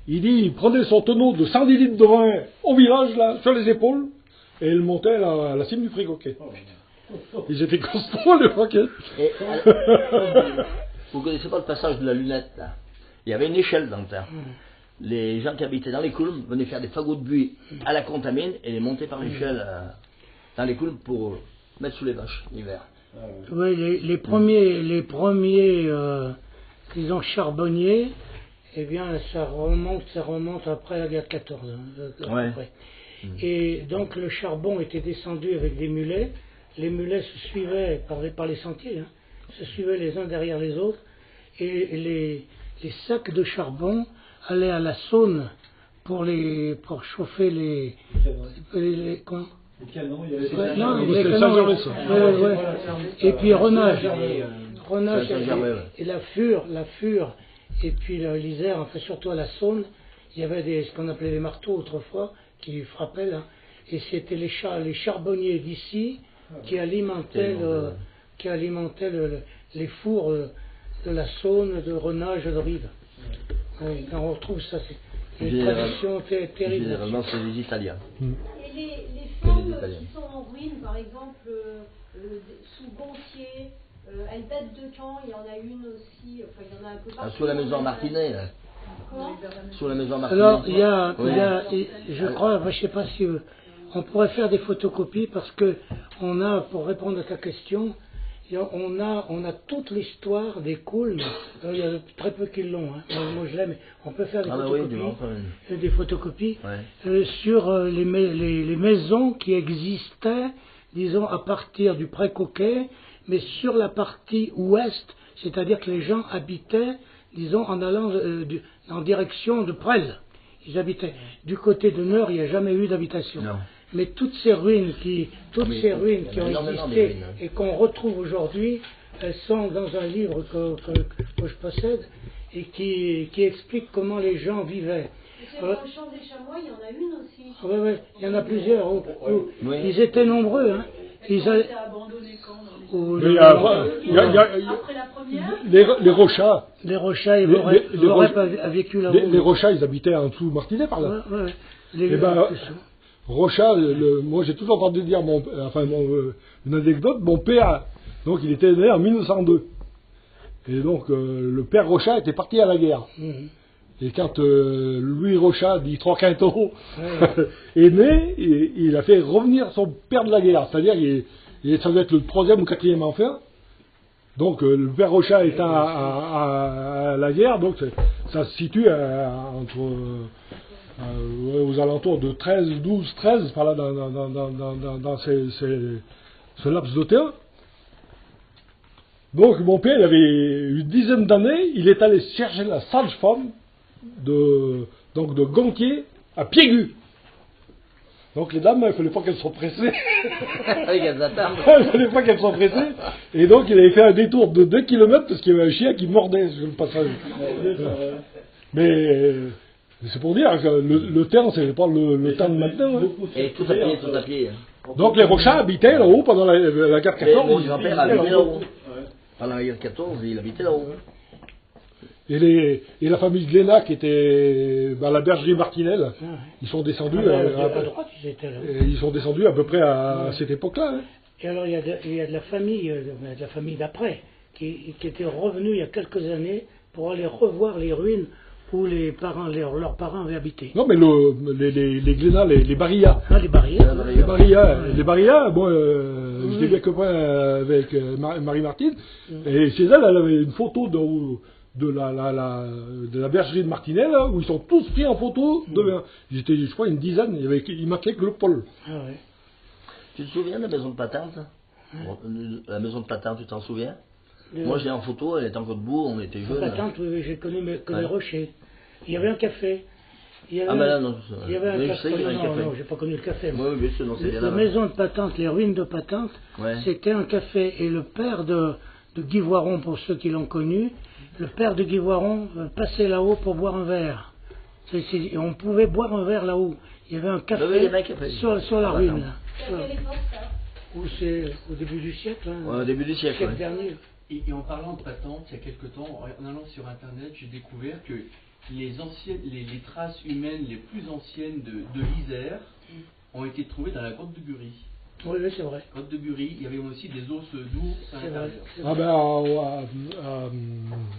Il dit, il prenait son tonneau de 110 litres de vin au village, là, sur les épaules, et il montait à la cime du Pré-Coquet. Ils étaient constants, les Coquets. Vous connaissez pas le passage de la lunette, là? Il y avait une échelle dans le terre. Les gens qui habitaient dans les coulmes venaient faire des fagots de buis à la contamine et les monter par l'échelle dans les coulmes pour mettre sous les vaches l'hiver. Oui, les premiers disons charbonniers, eh bien ça remonte après la guerre de 14. Après. Et donc le charbon était descendu avec des mulets. Les mulets se suivaient par les sentiers, se suivaient les uns derrière les autres, et les sacs de charbon allaient à la Saône pour chauffer les quoi? Les canons, il y avait les canons. Et puis Renage et la Fure, et puis l'Isère, enfin surtout à la Saône, il y avait ce qu'on appelait les marteaux autrefois qui frappaient là, et c'était les charbonniers d'ici qui alimentaient les fours de la Saône, de Renage, de Rive. Quand on retrouve ça, c'est une tradition terrible. Généralement, c'est les Italiens. Et les fermes qui sont en ruine, par exemple, sous Gontier, elles datent de quand? Il y en a une aussi, enfin il y en a un peu partout. Sous la maison Martinet, là. Sous la maison Martinet. Alors, il y a, je crois, je ne sais pas si on pourrait faire des photocopies parce que on a, pour répondre à ta question, on a toute l'histoire des coulmes. Il y a très peu qui l'ont. Moi je l'aime, mais on peut faire des photocopies sur les maisons qui existaient, disons, à partir du Pré-Coquet, mais sur la partie ouest, c'est-à-dire que les gens habitaient, disons, en allant en direction de Presles. Ils habitaient. Du côté de Nord, il n'y a jamais eu d'habitation. Mais toutes ces ruines qui ont existé et qu'on retrouve aujourd'hui, elles sont dans un livre que je possède et qui explique comment les gens vivaient. C'est dans le champ des chamois, il y en a une aussi. Oui, oui, il y en a plusieurs. Oui. Ils étaient nombreux. Hein. Ils ont été abandonnés quand Après la première. Les Rochas. Les Rochas, ils auraient vécu là-haut. Les Rochas, ils habitaient en dessous Martinet par là. Ouais. Rochas, moi j'ai toujours entendu dire une anecdote. Mon père, donc il était né en 1902. Et donc le père Rochat était parti à la guerre. Et quand Louis Rochat, dit Trois Quintaux, est né, il a fait revenir son père de la guerre. C'est-à-dire ça doit être le 3e ou 4e enfant. Donc le père Rochat est à la guerre, donc ça se situe aux alentours de 12, 13, par là dans ce laps de temps. Donc mon père, il avait une dizaine d'années, il est allé chercher la sage-femme de Gontier à Piégu. Donc les dames, il ne fallait pas qu'elles soient pressées. Il ne fallait pas qu'elles soient pressées. Et donc il avait fait un détour de 2 km parce qu'il y avait un chien qui mordait sur le passage. Mais c'est pour dire que le temps, c'est pas le temps de maintenant. Hein. Et tout à pied. Donc les Rochats habitaient là-haut pendant la guerre 14. Mon grand-père habitait là-haut. Pendant la guerre 14, il habitait là-haut. Et la famille Glénat qui était à la bergerie Martinel, ils sont descendus ils sont descendus à peu près à cette époque-là. Hein. Et alors il y a de la famille d'après qui était revenue il y a quelques années pour aller revoir les ruines où leurs parents avaient habité. Non mais les Glénat, les Barilla. Ah, les Barilla. Les Barilla, bon, j'étais bien copain avec Marie-Martine, et chez elle avait une photo de la bergerie de Martinel, où ils sont tous pris en photo. Ils étaient, je crois, une dizaine, il manquait que le Paul. Ah ouais. Tu te souviens de la maison de Patente? La maison de Patente, tu t'en souviens? Moi, je l'ai en photo, elle était encore debout, on était jeunes. Patente, oui, j'ai connu les rochers. Il y avait un café. Il y avait un café. Non, j'ai pas connu le café. Oui, bien sûr, non, c'est bien la maison de Patente, les ruines de Patente, c'était un café. Et le père de Guy Voiron, pour ceux qui l'ont connu, le père de Guy Voiron passait là-haut pour boire un verre. On pouvait boire un verre là-haut. Il y avait un café sur la ruine. Là. Ou c'est au début du siècle. Hein, au début du siècle dernier. Et en parlant de Patente, il y a quelque temps, en allant sur Internet, j'ai découvert que les traces humaines les plus anciennes de l'Isère ont été trouvées dans la grotte de Bury. Oui, c'est vrai. Grotte de Bury, il y avait aussi des os d'ours à l'intérieur.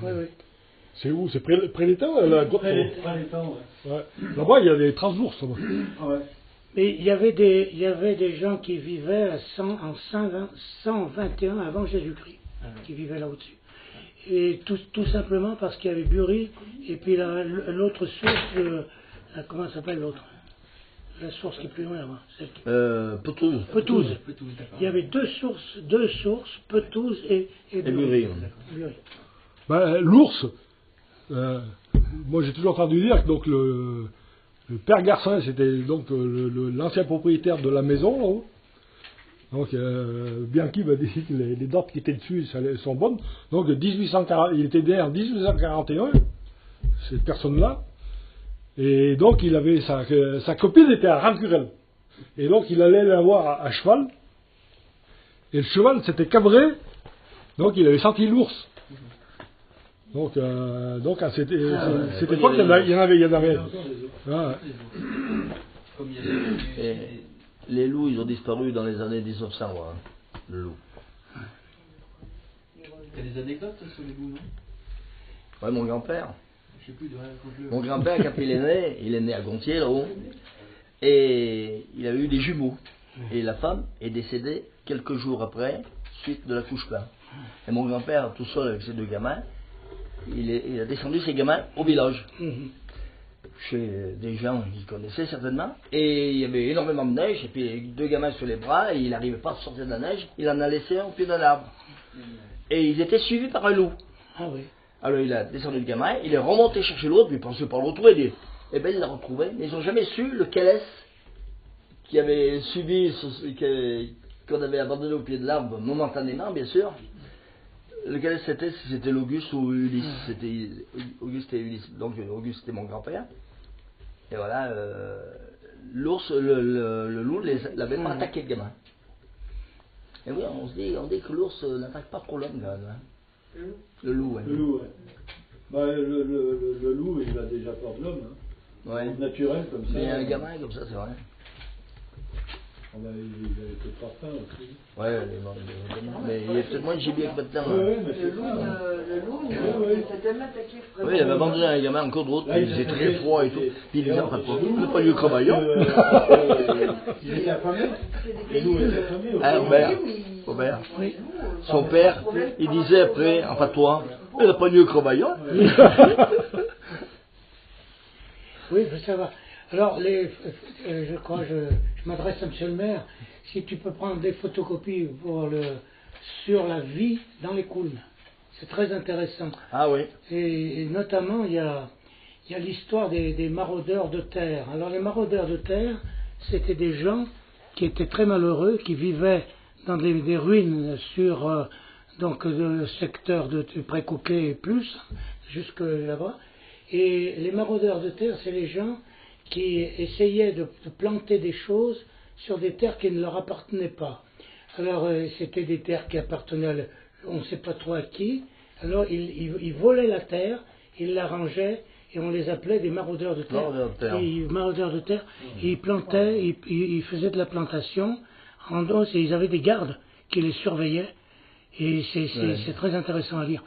Oui. C'est où? C'est près l'étang, la grotte? Près l'étang, ouais. Là-bas, il y a des traces d'ours. Ouais. Mais il y avait des gens qui vivaient en 121 avant Jésus-Christ, qui vivaient là au-dessus. Et tout simplement parce qu'il y avait Bury, et puis l'autre source, comment s'appelle l'autre? La source qui est plus loin là-bas. Petouze. Il y avait deux sources, Petouze et Bury. L'ours, moi j'ai toujours entendu dire que donc le père Garcin, c'était donc l'ancien propriétaire de la maison là-haut. Donc Bianchi m'a dit que les dates qui étaient dessus sont bonnes. Donc il était né en 1841, cette personne-là. Et donc il avait sa copine était à Rancurel. Et donc il allait la voir à cheval. Et le cheval s'était cabré. Donc il avait senti l'ours. Donc à cette époque, il y en avait. Les loups, ils ont disparu dans les années 1900, le loup. Il y a des anecdotes sur les loups, non? Ouais, mon grand-père. Je sais plus de rien. Mon grand-père, quand il est né à Gontier, là-haut, et il a eu des jumeaux. Et la femme est décédée quelques jours après, suite de l'accouchement. Et mon grand-père, tout seul avec ses deux gamins, il a descendu ses gamins au village. Chez des gens qu'il connaissait certainement. Et il y avait énormément de neige, et puis avec deux gamins sur les bras, et il n'arrivait pas à sortir de la neige, il en a laissé un au pied d'un arbre. Et ils étaient suivis par un loup. Ah oui. Alors il a descendu le gamin, il est remonté chercher l'autre, puis il pensait pas le retrouver. Et bien il l'a retrouvé, mais ils n'ont jamais su lequel est-ce qui avait subi, qu'on avait abandonné au pied de l'arbre, momentanément bien sûr. Lequel c'était, si c'était l'Auguste ou Ulysse. C'était Auguste et Ulysse. Donc Auguste c'était mon grand-père. Et voilà, l'ours, le loup l'avait pas attaqué le gamin. Et oui, on dit que l'ours n'attaque pas trop l'homme, quand même. Hein. Le loup, ouais. Le loup, ouais. Bah, le loup, il a déjà peur de l'homme. Hein. Ouais. Naturel, comme ça. Mais un gamin comme ça, c'est vrai. Ah bah, il avait peut-être pas faim aussi. Ouais, il est mort. Mais il y a peut-être moins de gibier que maintenant. Ouais, mais Le loup, il s'est tellement attaqué. Oui, il avait abandonné un gamin en cours de route, il faisait très froid et tout. Puis il les attrape pas. Il n'a pas eu le crabaillon. Il était affamé. Le loup était affamé. Ah, Robert. Oui. Son père, il disait après, en patois, il n'a pas eu le crabaillon. Oui, il faut savoir. Alors, je crois, je m'adresse à monsieur le maire, si tu peux prendre des photocopies sur la vie dans les coulmes. C'est très intéressant. Ah oui. Et notamment, il y a l'histoire des maraudeurs de terre. Alors, les maraudeurs de terre, c'était des gens qui étaient très malheureux, qui vivaient dans des ruines sur donc le secteur de Pré-Coquet et plus, jusque là-bas. Et les maraudeurs de terre, c'est les gens qui essayaient de planter des choses sur des terres qui ne leur appartenaient pas. Alors, c'était des terres qui appartenaient on ne sait pas trop à qui. Alors, ils volaient la terre, ils la rangeaient, et on les appelait des maraudeurs de terre. Maraudeurs de terre. Ils plantaient, ils faisaient de la plantation. En dos, ils avaient des gardes qui les surveillaient. Et c'est très intéressant à lire.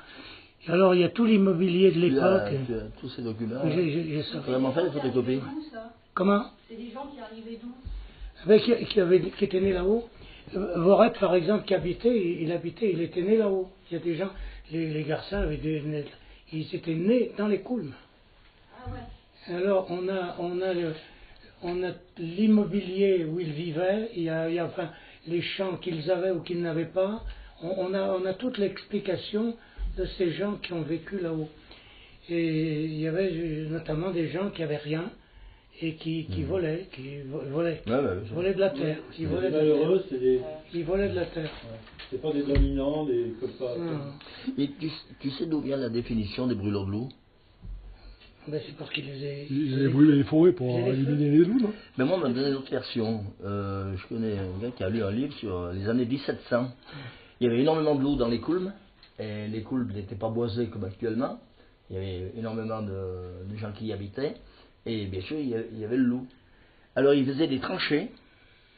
Et alors, il y a tout l'immobilier de l'époque. Tu as tous ces documents. J'ai ça. Vraiment fait des photocopies. Comment? C'est des gens qui arrivaient d'où? Qui étaient nés là-haut. Voret, par exemple, qui habitait, il était né là-haut. Il y a des gens, les garçons ils étaient nés dans les coulmes. Ah ouais. Alors, on a l'immobilier où ils vivaient, il y a enfin les champs qu'ils avaient ou qu'ils n'avaient pas. On a toute l'explication de ces gens qui ont vécu là-haut. Et il y avait notamment des gens qui n'avaient rien et qui volaient volaient de la terre. Ils volaient de la terre. Ouais. C'est pas des dominants, des copains. Et tu sais d'où vient la définition des brûleurs de loups? Ben, c'est parce qu'ils Ils avaient brûlé les forêts pour éliminer les loups, non? Mais moi, on m'a donné d'autres versions. Je connais un gars qui a lu un livre sur les années 1700. Il y avait énormément de loups dans les coulmes. Et les coulmes n'étaient pas boisées comme actuellement. Il y avait énormément de gens qui y habitaient. Et bien sûr, il y avait le loup. Alors, ils faisaient des tranchées,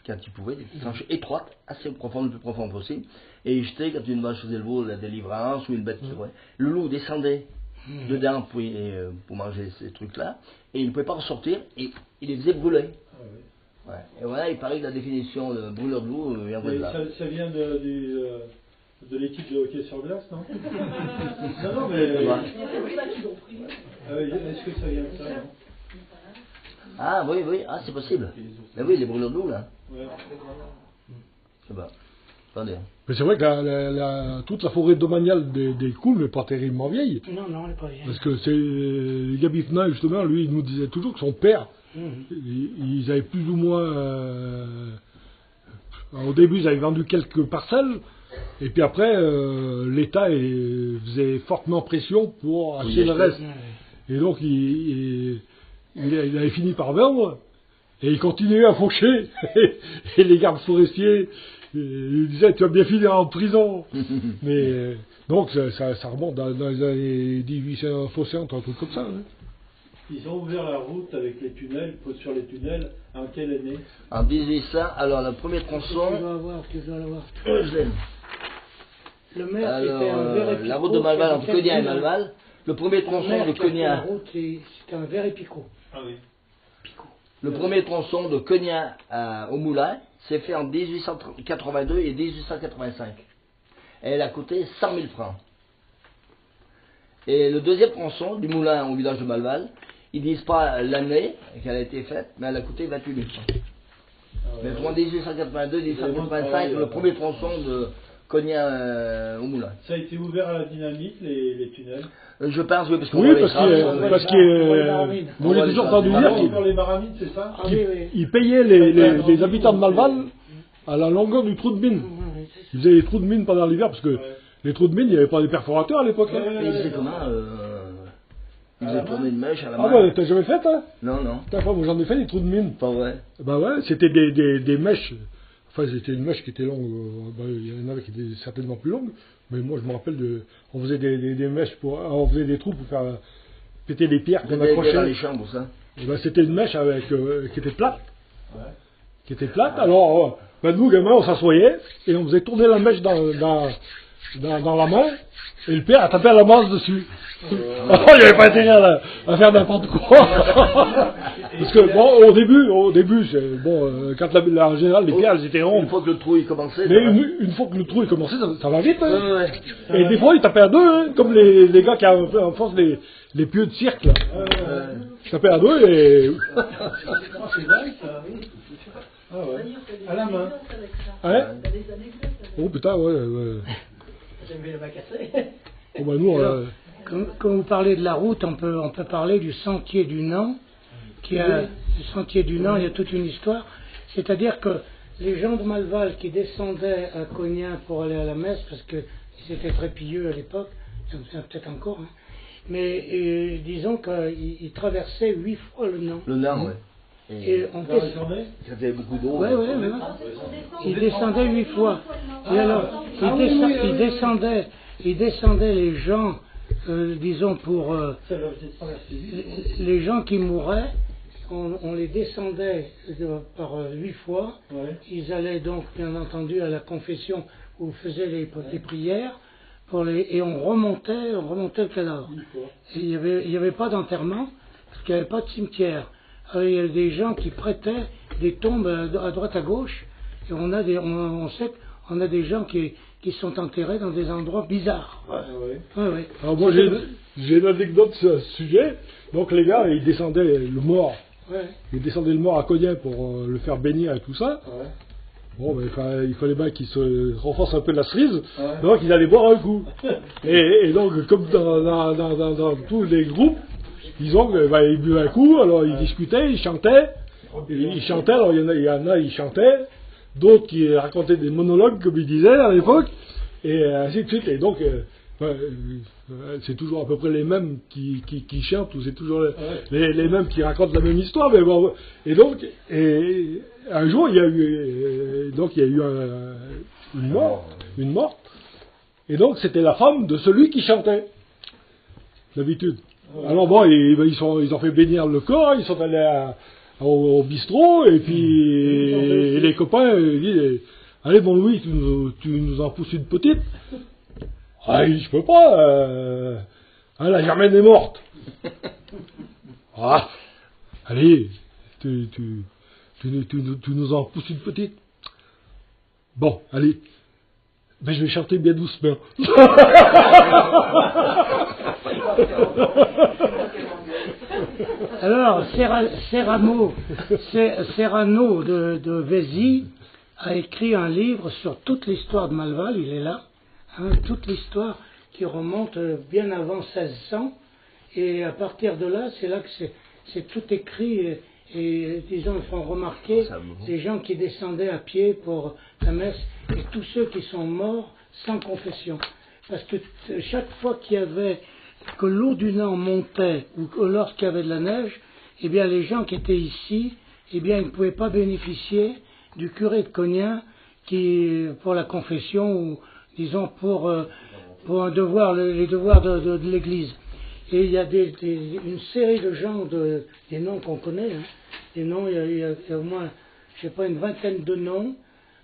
quand ils pouvaient, des tranchées étroites, assez profondes, le plus profond possible. Et ils jetaient, quand une vache faisait le veau, la délivrance, ou une bête qui courait. Le loup descendait dedans pour manger ces trucs-là. Et il ne pouvait pas ressortir. Et il les faisait brûler. Ouais. Et voilà, il paraît que la définition de brûleur de loup viendrait de là. Ça vient de l'équipe de hockey sur glace, non? Non, mais... Est-ce que ça vient de ça, non? Ah oui, c'est possible. Mais oui, les brûleurs de loup, là. Ouais. Je sais pas. Attendez. Mais c'est vrai que toute la forêt domaniale des coulmes n'est pas terriblement vieille. Non, elle n'est pas vieille. Parce que c'est Gabitna, justement, lui, il nous disait toujours que son père, ils avaient plus ou moins... au début, ils avaient vendu quelques parcelles, et puis après, l'État faisait fortement pression pour acheter le reste. Et donc, il avait fini par vendre, et il continuait à faucher, et les gardes forestiers lui disaient, tu vas bien finir en prison. Mais donc ça remonte dans les années 1860, un truc comme ça. Hein. Ils ont ouvert la route avec les tunnels, sur les tunnels, en quelle année? En 1800, alors le premier tronçon... Tu dois l'avoir. Je l'aime. Le maire, c'était un verre la route de Malval, entre Cognac et Malval, le premier tronçon de Cognac... C'était un verre et picot. Ah oui. Le premier tronçon de Cognac au Moulin s'est fait en 1882 et 1885. Et elle a coûté 100 000 francs. Et le deuxième tronçon du Moulin au village de Malval, ils disent pas l'année qu'elle a été faite, mais elle a coûté 28 000 francs. Mais entre 1882 et 1885, le premier tronçon de Cognac au Moulin. Ça a été ouvert à la dynamite, les tunnels? Je pense, oui, parce qu'on parce qu'on a toujours entendu dire pour les maramites, c'est ça? qu'ils payaient les habitants de Malval à la longueur du trou de mine. Ils faisaient les trous de mine pendant l'hiver, parce que les trous de mine, il n'y avait pas des perforateurs à l'époque. Mais c'est comment Ils faisaient tourner une mèche à la main. Ah ouais, t'as jamais fait, hein? Non, non. Moi j'en ai fait des trous de mine. Pas vrai. Bah ouais, c'était des mèches. Enfin, c'était une mèche qui était longue. Il y en avait qui étaient certainement plus longues. Mais moi, je me rappelle on faisait des mèches on faisait des trous pour faire péter les pierres qu'on accrochait. Dans les chambres, ça. Et ben, c'était une mèche qui était plate. Ouais. Qui était plate. Alors, nous, gamins, on s'assoyait et on faisait tourner la mèche dans la main. Et le père a tapé à la masse dessus. Il n'y avait pas intérêt à faire n'importe quoi. Parce que, bon, au début, quand en général, les pierres, elles étaient rondes. Une fois que le trou, il commençait. Mais une fois que le trou, il commençait, ça va vite, hein. Ouais. Et des fois, ils tapaient à deux, hein, comme les gars qui ont un peu en force les pieux de cirque, là. Ils tapaient à deux et... C'est dingue, ça. Ah ouais. À la main. Ouais. Oh putain, ouais. J'avais le bac à casser. Oh bah nous, quand vous parlez de la route, on peut parler du sentier du Nant. Le sentier du Nant, il y a toute une histoire. C'est-à-dire que les gens de Malval qui descendaient à Cognin pour aller à la messe, parce qu'ils étaient très pieux à l'époque, peut-être encore, hein, mais disons qu'ils traversaient 8 fois le Nant. Le Nant, ouais. Et on descendait. Ça faisait beaucoup d'eau. Oui, mais ils descendaient 8 fois. Et alors, ils descendaient les gens, disons pour les gens qui mouraient, on les descendait par 8 fois. Ouais. Ils allaient donc, bien entendu, à la confession où faisaient les prières, et on remontait le cadavre. Et il n'y avait pas d'enterrement, parce qu'il n'y avait pas de cimetière. Alors, il y a des gens qui prêtaient des tombes à droite à gauche, et on sait qu'on a des gens qui sont enterrés dans des endroits bizarres. Ouais. Alors moi j'ai une anecdote sur ce sujet. Donc les gars, ils descendaient le mort. Ouais. Ils descendaient le mort à Cognin pour le faire bénir et tout ça. Ouais. Bon, il fallait bien qu'ils se renforcent un peu de la cerise. Ouais. Donc ils allaient boire un coup. et donc comme dans tous les groupes, ils buvaient un coup, alors ils discutaient, ils chantaient. Alors il y en a, ils chantaient. D'autres qui racontaient des monologues, comme ils disaient à l'époque, et ainsi de suite. Et donc, c'est toujours à peu près les mêmes qui chantent, ou c'est toujours les mêmes qui racontent la même histoire. Mais bon, et donc, un jour, il y a eu une morte, et donc c'était la femme de celui qui chantait, d'habitude. Alors bon, ils ont fait bénir le corps, ils sont allés au bistrot, et puis les copains disent allez bon Louis, tu nous en pousses une petite. Ah, je peux pas, la Germaine est morte. Ah, allez, tu nous en pousses une petite. Bon, allez, ben je vais chanter bien doucement. Alors, Serrano de Vézy a écrit un livre sur toute l'histoire de Malval, il est là, hein, toute l'histoire qui remonte bien avant 1600, et à partir de là, c'est là que c'est tout écrit, et disons, ils font remarquer les gens qui descendaient à pied pour la messe, et tous ceux qui sont morts sans confession. Parce que chaque fois que l'eau du Nant montait, ou que lorsqu'il y avait de la neige, eh bien les gens qui étaient ici, eh bien ils ne pouvaient pas bénéficier du curé de Cognin pour la confession, ou disons pour les devoirs de l'Église. Et il y a une série de gens, des noms qu'on connaît, hein, des noms, il y a au moins, je sais pas, une vingtaine de noms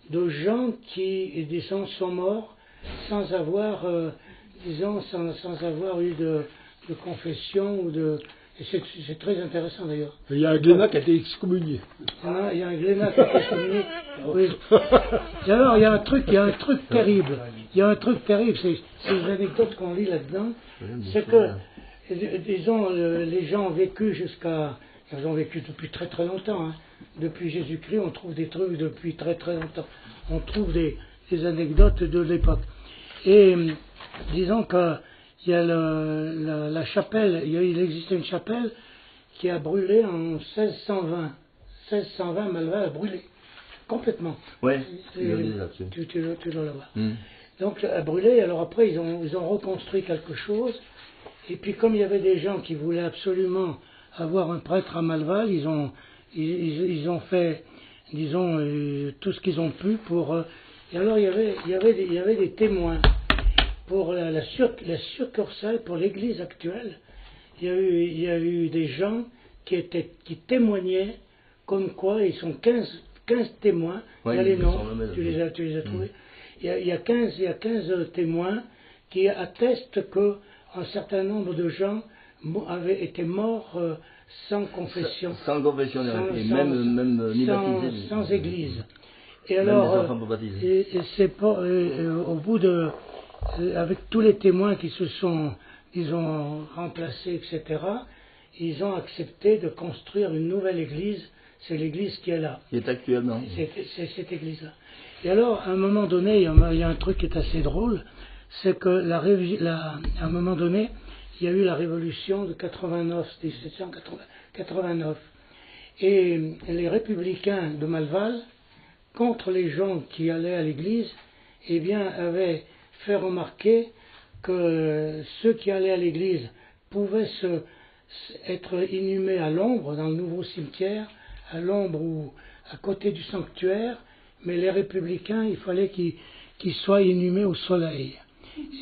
de gens qui, disons, sont morts sans avoir sans avoir eu de confession ou de... Et c'est très intéressant d'ailleurs. Il y a un Glénat qui a été excommunié. Il y a un Glénat qui a été excommunié. Oui. Et alors il y a un truc terrible. C'est les anecdotes qu'on lit là-dedans. C'est que, disons, les gens ont vécu ils ont vécu depuis très très longtemps. Hein. Depuis Jésus-Christ, on trouve des trucs depuis très très longtemps. On trouve des anecdotes de l'époque. Et disons qu'il y a la chapelle, il existait une chapelle qui a brûlé en 1620. 1620, Malval a brûlé complètement. Oui, tu dois l'avoir. Donc a brûlé, alors après ils ont reconstruit quelque chose, Et puis comme il y avait des gens qui voulaient absolument avoir un prêtre à Malval, ils ont fait, disons, tout ce qu'ils ont pu pour... et alors il y avait des témoins pour la succursale, pour l'église actuelle. Il y a eu des gens qui témoignaient comme quoi, ils sont 15 témoins, il y a les noms, tu les as trouvés. Il y a 15 témoins qui attestent qu'un certain nombre de gens avaient été morts sans confession. Sans confession, même ni baptisés. Sans église. Et alors, c'est pas, au bout de... avec tous les témoins qui se sont, disons, remplacés, etc., ils ont accepté de construire une nouvelle église. C'est l'église qui est là. Qui est actuellement. C'est cette église-là. Et alors, à un moment donné, il y a un truc qui est assez drôle, c'est que à un moment donné, il y a eu la révolution de 1789. Et les républicains de Malval, contre les gens qui allaient à l'église, eh bien, avaient fait remarquer que ceux qui allaient à l'église pouvaient être inhumés à l'ombre, dans le nouveau cimetière, à l'ombre ou à côté du sanctuaire, mais les républicains, il fallait qu'ils soient inhumés au soleil.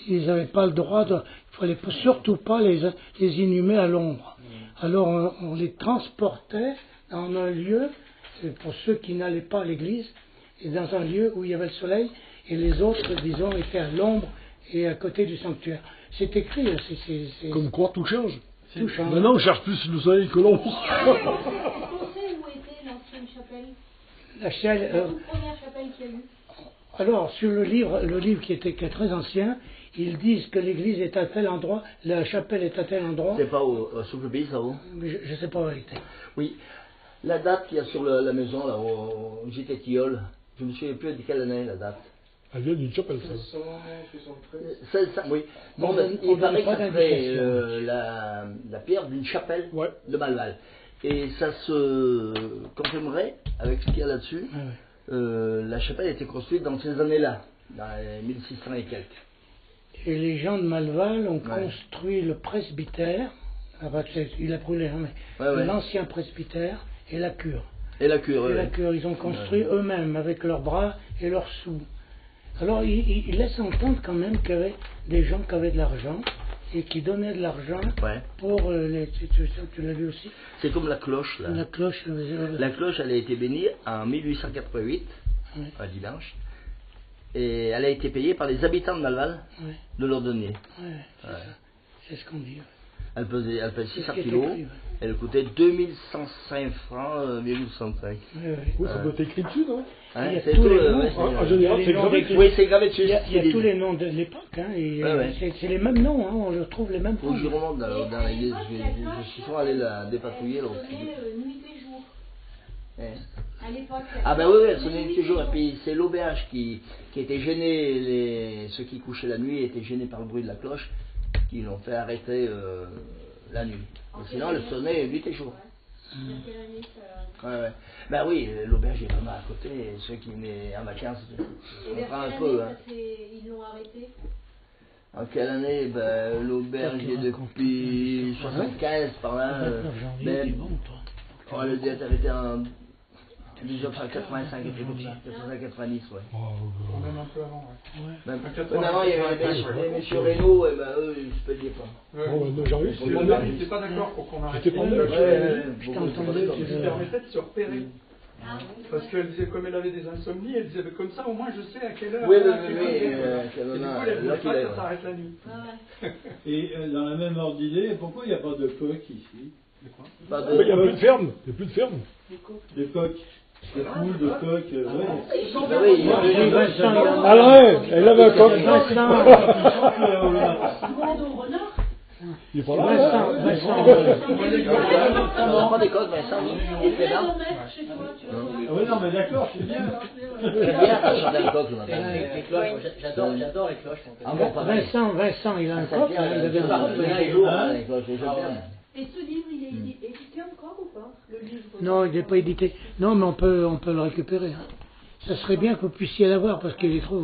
Ils n'avaient pas le droit il ne fallait surtout pas les inhumer à l'ombre. Alors on les transportait dans un lieu, pour ceux qui n'allaient pas à l'église, et dans un lieu où il y avait le soleil, et les autres, disons, étaient à l'ombre et à côté du sanctuaire. C'est écrit. Comme quoi tout change. Tout change. Maintenant on cherche plus le soleil que l'ombre. La toute première chapelle qu'il y a eu. Alors, sur le livre qui est très ancien, ils disent que l'église est à tel endroit, la chapelle est à tel endroit. C'est pas au Souflebi, ça va? Je ne sais pas en vérité. Oui. La date qu'il y a sur la maison, là, au JT Tilleul, je ne me souviens plus de quelle année, la date. Elle vient d'une chapelle, ça. 1673. Oui. Bon, il paraît que ça serait la pierre d'une chapelle de Malval. Et ça se confirmerait avec ce qu'il y a là-dessus. La chapelle a été construite dans ces années-là, dans les 1600 et quelques. Et les gens de Malval ont construit le presbytère, il a brûlé, hein, mais l'ancien presbytère et la cure. La cure, ils ont construit eux-mêmes avec leurs bras et leurs sous. Alors il laisse entendre quand même qu'il y avait des gens qui avaient de l'argent et qui donnaient de l'argent pour tu l'as vu aussi. C'est comme la cloche là. La cloche, elle a été bénie en 1888, un dimanche, et elle a été payée par les habitants de Malval de leur donner. C'est ce qu'on dit. Elle pesait 600 kilos. Elle coûtait 2105 francs, 1965. Oui, ça doit être écrit dessus, non? Il y a tous les noms. En général, c'est gravé. Oui, c'est gravé dessus. Il y a tous les noms de l'époque. C'est les mêmes noms, on retrouve les mêmes noms. Je remonte dans l'église. Je suis souvent allé la dépatouiller. Nuit et jour. À l'époque. Ah ben oui, elle sonnait nuit et jour. Et puis c'est l'auberge qui était gêné. Ceux qui couchaient la nuit étaient gênés par le bruit de la cloche, qui l'ont fait arrêter la nuit. Sinon, elle sonnait nuit et jour. Ben oui, l'auberge est vraiment à côté. Et ceux qui venaient en vacances, on prend un peu. Ils l'ont arrêté. En quelle année? Ben, l'auberge est depuis 75 par là. On a été arrêté en 1985, 1990, Même un peu avant, Même avant, il y avait les messieurs Reynaud, et ben eux, ils se payaient pas. J'étais pas d'accord pour qu'on arrête. J'étais pas Ils se permettaient de se repérer. Parce qu'elle disait, comme elle avait des insomnies, elle disait, comme ça, au moins, je sais à quelle heure. Oui, et du coup, elle voulait pas que ça s'arrête la nuit. Et dans la même ordre d'idée, pourquoi il n'y a pas de coq ici? Il n'y a plus de ferme. Il n'y a plus de ferme. Des coqs. Des poules, de coqs. Alors, elle avait un coq. Il est pas là. On prend des coques, Vincent. Il était là. Oui, non, mais d'accord, c'est bien. C'est bien de chanter un coq, J'adore les cloches. Vincent, il a un coq. Et ce livre, il est édité encore ou pas? Le livre? Non, il n'est pas édité. Non, mais on peut le récupérer. Ça serait bien que vous puissiez l'avoir parce qu'il est trop.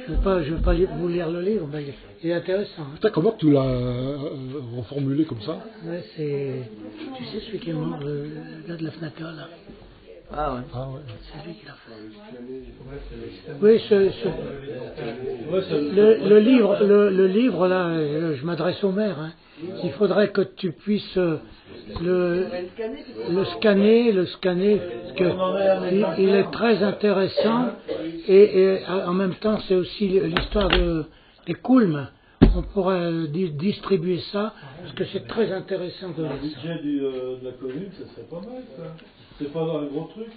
Je veux pas vous lire le livre, mais il est intéressant. Hein. Putain, comment tu l'as reformulé comme ça? Ouais, c'est... Tu sais celui qui est mort, le gars de la FNACA, là. Ah ouais. C'est lui qui l'a fait. Oui, le livre là, je m'adresse au maire. Hein. Il faudrait que tu puisses le scanner, parce que il est très intéressant et en même temps c'est aussi l'histoire des Coulmes. On pourrait distribuer ça parce que c'est très intéressant de lire ça. Le budget de la commune, ça serait pas mal, ça. C'est pas un gros truc.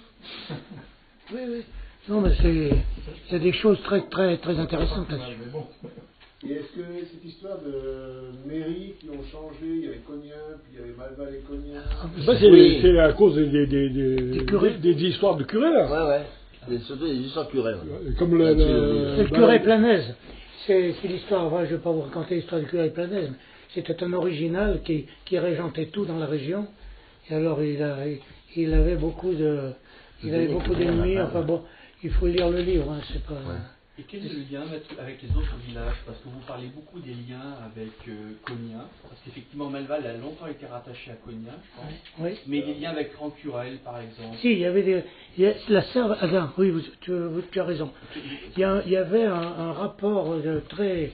Oui. Non, mais il y a des choses très intéressantes là-dessus. Et est-ce que cette histoire de mairies qui ont changé, il y avait Cognien, puis il y avait Malval et Cognien. Ça, c'est à cause des histoires de curés, là. Ouais. C'est surtout des histoires de curés. Ouais. Comme c'est le curé Planaise. C'est l'histoire, enfin, je ne vais pas vous raconter l'histoire du curé Planaise, mais c'était un original qui régentait tout dans la région. Et alors il avait beaucoup d'ennemis. Enfin bon, il faut lire le livre, hein, c'est pas. Ouais. Et quel est le lien avec les autres villages? Parce que vous parlez beaucoup des liens avec Cognien, parce qu'effectivement Malval a longtemps été rattaché à Cognien, je pense. Oui. Mais des liens avec Rancurel, par exemple. Si, il y avait la Serve. Ah, oui, tu as raison. Il y avait un rapport très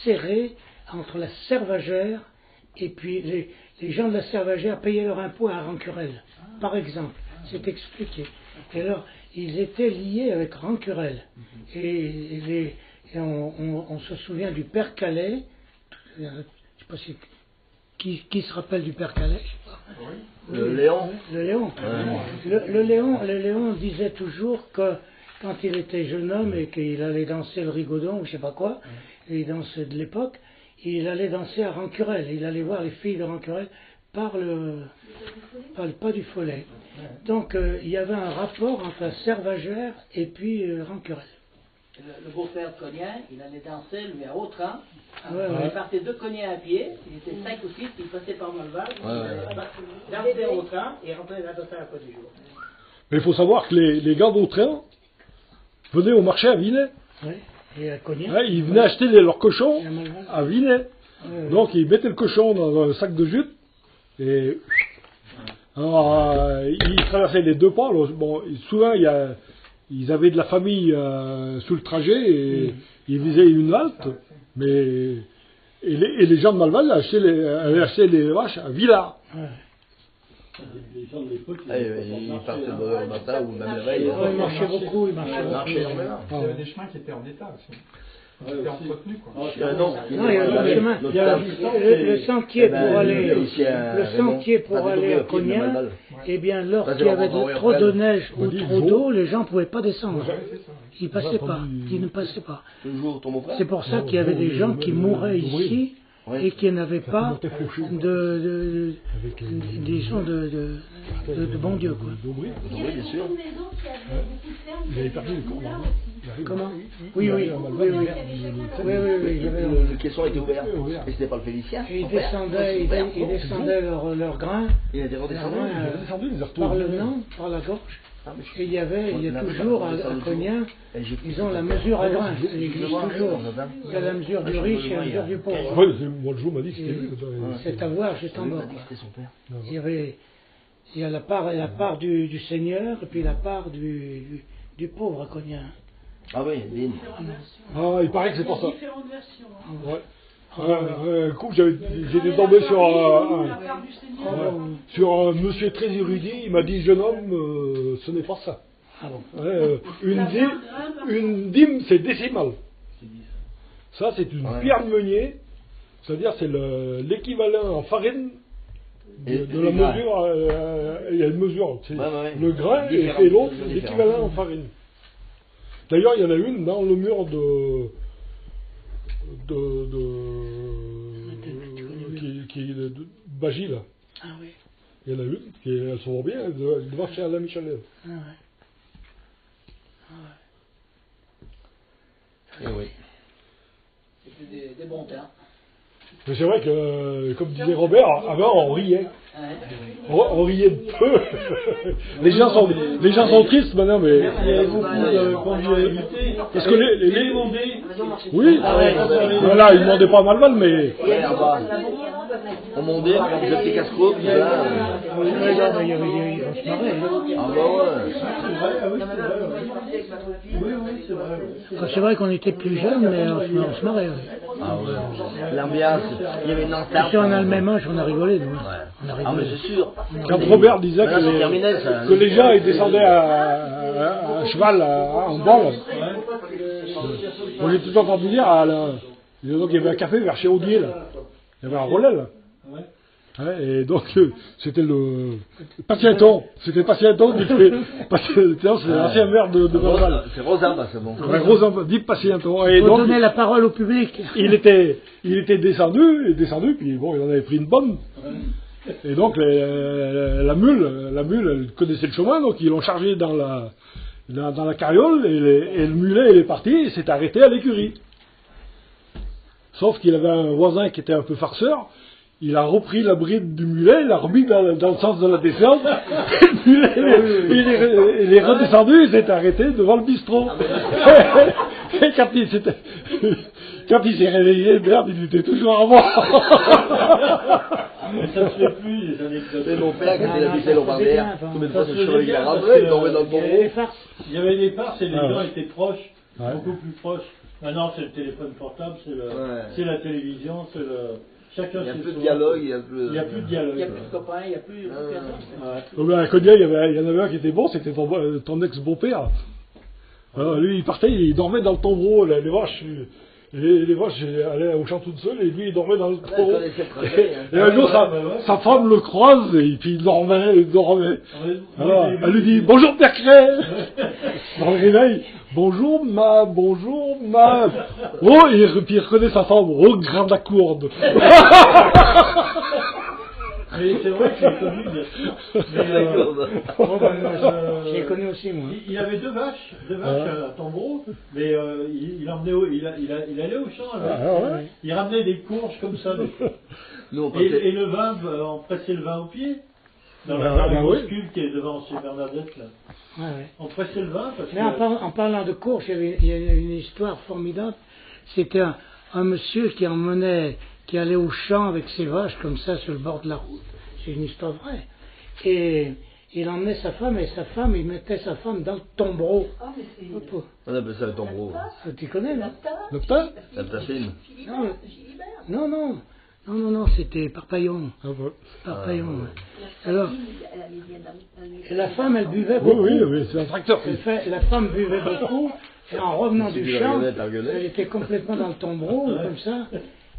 serré entre la Servagère et puis les gens de la Servagère payaient leur impôt à Rancurel, par exemple. C'est expliqué. Et alors, ils étaient liés avec Rancurel. Et on se souvient du père Calais. Je ne sais pas si... Qui se rappelle du père Calais? Le Léon. Le Léon. Le Léon disait toujours que quand il était jeune homme et qu'il allait danser le rigodon ou je ne sais pas quoi, les danses de l'époque, il allait danser à Rancurel. Il allait voir les filles de Rancurel par le pas du Follet. Donc il y avait un rapport entre la Servagère et puis Rancurel. Le beau-père de Cognien, il allait danser lui à Autran. Il partait de Cognien à pied, il était 5 ou 6, il passait par Malval, dansait à Autran et rentrait dans l'hôtel à Côte du Jour. Mais il faut savoir que les gars d'Autran venaient au marché à Vinay. Oui, et à Cognien. Ouais, ils venaient acheter leurs cochons à Vinay. Donc ils mettaient le cochon dans un sac de jute et alors, ils traversaient les deux pas. Alors, bon, souvent ils avaient de la famille sous le trajet et ils faisaient une halte. Mais les gens de Malval allaient acheter les vaches à Villars. Les gens de l'époque, ils partaient le matin ou même la veille. Ils marchaient beaucoup, ils marchaient beaucoup. Il y avait des chemins qui étaient en état aussi. Qui étaient entretenus, quoi. Non, il y a le chemin. Le sentier pour aller à Cognien, eh bien, lorsqu'il y avait trop de neige ou trop d'eau, les gens ne pouvaient pas descendre. Ils ne passaient pas. C'est pour ça qu'il y avait des gens qui mouraient ici et qui n'avaient pas de bon Dieu, quoi. Oui, bien sûr. Ils avaient perdu les cours. Comment? Oui. Le caisson était ouvert. Et c'était pas le Félicien. Ils descendaient leur grain. Il était redescendu. Par le nez, par la gorge. Et il y a toujours à Cognien, ils ont la mesure à grain. Elle existe toujours. Il y a la mesure du riche et la mesure du pauvre. Oui, moi le jour m'a dit que c'était lui. C'est à voir, juste en bas. Il y a la part du Seigneur et puis la part du pauvre à Cognien. Ah oui, Lynn. Ah, il paraît que c'est pour ça. Différentes versions. Ouais. Un coup, j'étais tombé sur un monsieur très érudit. Il m'a dit, jeune homme, ce n'est pas ça. Ah bon. Une dîme, c'est décimal. Ça, c'est une pierre de meunier. C'est-à-dire, c'est l'équivalent en farine de la mesure. Il y a une mesure. Le grain et l'autre, l'équivalent en farine. D'ailleurs, il y en a une dans le mur de Bagy, là. Ah oui. Il y en a une elle se voit bien, elle va chez Alain Michelet. Ah ouais. Et oui. C'était des bons temps. Mais c'est vrai que, comme disait Robert, avant on riait. On riait de peu. Les gens sont tristes maintenant, mais. Il y avait beaucoup de convivialité. Parce que les demandés. Oui, voilà, ils ne demandaient pas à Malval, mais. On montait, on faisait des petits casse-croûtes, tout ça. Il y avait on se marrait. Ah bah ouais. C'est vrai qu'on était plus jeunes, mais on se marrait. Ah ouais. L'ambiance, il y avait une entente. Si on a le même âge, on a rigolé, nous. Ouais. On a Ah rigolé. mais c'est sûr. Quand Robert disait que les gens ils descendaient à cheval en balle, on est tout entendu dire, donc il y avait un café vers chez Audier, là. Il y avait un relais, là. Ouais, et donc c'était le Patienton, c'était Patienton qui fait Patienton, c'est l'ancien maire de Malval. C'est Rosa, c'est bon. Ouais, Rosa dit Patienton. Et il faut donc donner la parole au public. Il était descendu, puis bon, il en avait pris une bonne. Et donc la mule, elle connaissait le chemin, donc ils l'ont chargé dans la carriole et le mulet il est parti, et s'est arrêté à l'écurie. Sauf qu'il avait un voisin qui était un peu farceur. Il a repris la bride du mulet, il l'a remis dans le sens de la descente. Le mulet, il est redescendu, il s'est arrêté devant le bistrot. Et quand il s'est réveillé, merde, il était toujours à voir. Mais ça ne se fait plus, les anecdotes. C'est mon père qui était habité au Barbère. Combien de fois ce cheval il a rentré, il tombait dans le tombeau. Il y avait des farces et les gens étaient proches, beaucoup plus proches. Maintenant, c'est le téléphone portable, c'est la télévision, c'est le. Chacun il n'y a plus de dialogue, il n'y a plus de dialogue. Il n'y a plus de copains, il n'y a plus personne. À Cognac, il y en avait un qui était bon, c'était ton ex-beau-père. Alors, lui, il partait, il dormait dans le tombeau, les vaches. Les vaches allaient au champ toute seule et lui il dormait dans le tombeau. Et un jour sa femme le croise et puis il dormait. Alors elle lui dit bonjour Père Cré. Dans le réveil, bonjour ma. Oh, et puis il reconnaît sa femme, oh grande la courde. Mais c'est vrai que j'ai connu, bien sûr. J'ai connu aussi, moi. Il avait deux vaches à Tombreau, mais il allait au champ avec. Il ramenait des courges comme ça. Et le vin, on pressait le vin au pied. Dans la grosse cuve qui est devant chez Bernadette, là. On pressait le vin parce que. En parlant de courges, il y a une histoire formidable. C'était un monsieur qui allait au champ avec ses vaches comme ça sur le bord de la route. C'est une histoire vraie. Et il emmenait sa femme et il mettait sa femme dans le tombereau. On appelle ça le tombereau. Tu connais, non? Le p'tin? La p'tacine. Non, c'était Parpaillon. Parpaillon. Alors, et la femme, elle buvait beaucoup. Oui, c'est un tracteur. La femme buvait beaucoup. Et en revenant du champ, elle était complètement dans le tombereau, comme ça.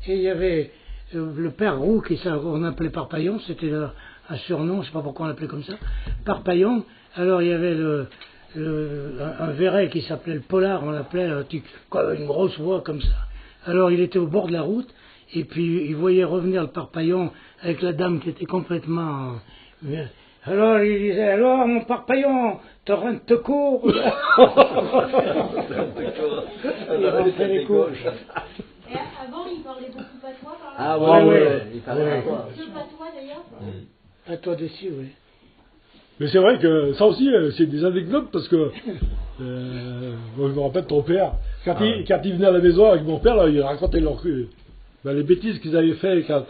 Et il y avait le père Roux, qu'on appelait Parpaillon, c'était un surnom, je ne sais pas pourquoi on l'appelait comme ça, Parpaillon. Alors il y avait un véret qui s'appelait le Pollard, on l'appelait, une grosse voix comme ça. Alors il était au bord de la route, et puis il voyait revenir le Parpaillon avec la dame qui était complètement... Alors il disait, alors mon Parpaillon, t'as rien de te court. Il rentrait les courges. Et avant, il parlait beaucoup patois, par là. Ah ouais, il parlait patois. Ce patois, d'ailleurs. Patois dessus, oui. Mais c'est vrai que ça aussi, c'est des anecdotes parce que moi, je me rappelle ton père, quand il venait à la maison avec mon père, là, il racontait les bêtises qu'ils avaient fait quand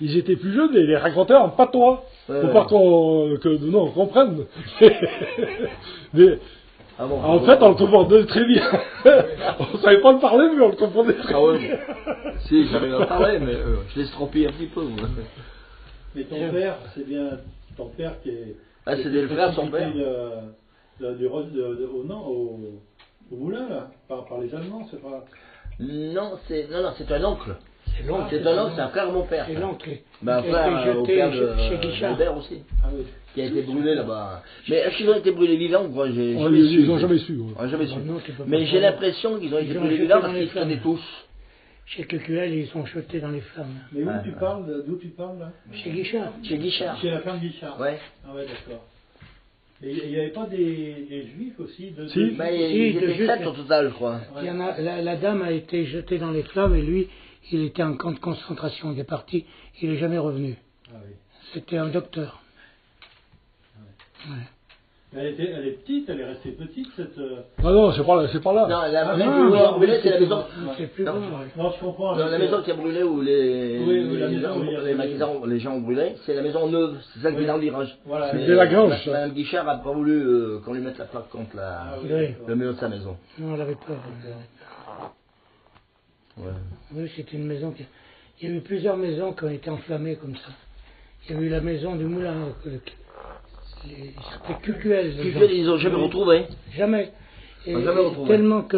ils étaient plus jeunes, et ils les racontaient en patois. Pour pas qu'on comprenne. Mais en fait, on le comprenait très bien. On savait pas le parler, mais on le comprenait très bien. Si, j'arrive à le parler, mais je l'ai estrompé un petit peu. Mais ton père, c'est bien ton père qui est... Ah, c'était le frère de son père. Au moulin, là, par les Allemands, c'est pas... Non, c'est un oncle. C'est l'oncle. C'est un frère de mon père. C'est l'oncle. Un frère au père de Albert aussi. Ah oui. Qui a été brûlé là-bas. Mais est-ce qu'ils ont été brûlés vivants? Moi, ils n'ont jamais su. Mais j'ai l'impression qu'ils ont été brûlés vivants parce qu'ils se tenaient tous. Chez Cucuel, ils sont jetés dans les flammes. Mais d'où tu parles là? Chez Guichard. Chez la ferme Guichard. Ouais. Ah ouais, d'accord. Et il n'y avait pas des juifs aussi Si, il y était 7 au total, je crois. Il y en a, la dame a été jetée dans les flammes et lui, il était en camp de concentration. Il est parti, il n'est jamais revenu. Ah oui. C'était un docteur. Ouais. Elle est petite, elle est restée petite cette. Ah non, c'est pas là. Non, la maison qui a brûlé, c'est la maison. C'est plus grand. Non, je comprends. Non, la maison qui a brûlé où les gens ont brûlé, c'est la maison neuve, c'est ça qui est dans le virage. Voilà. C'était la grange. Mme Guichard n'a pas voulu qu'on lui mette la plaque contre le mur de sa maison. Non, elle avait peur. Ouais. Oui, c'était une maison qui. Il y a eu plusieurs maisons qui ont été enflammées comme ça. Il y a eu la maison du moulin. C'était QQL. QQL, ils n'ont jamais retrouvé. Jamais. Et jamais retrouvé. Tellement que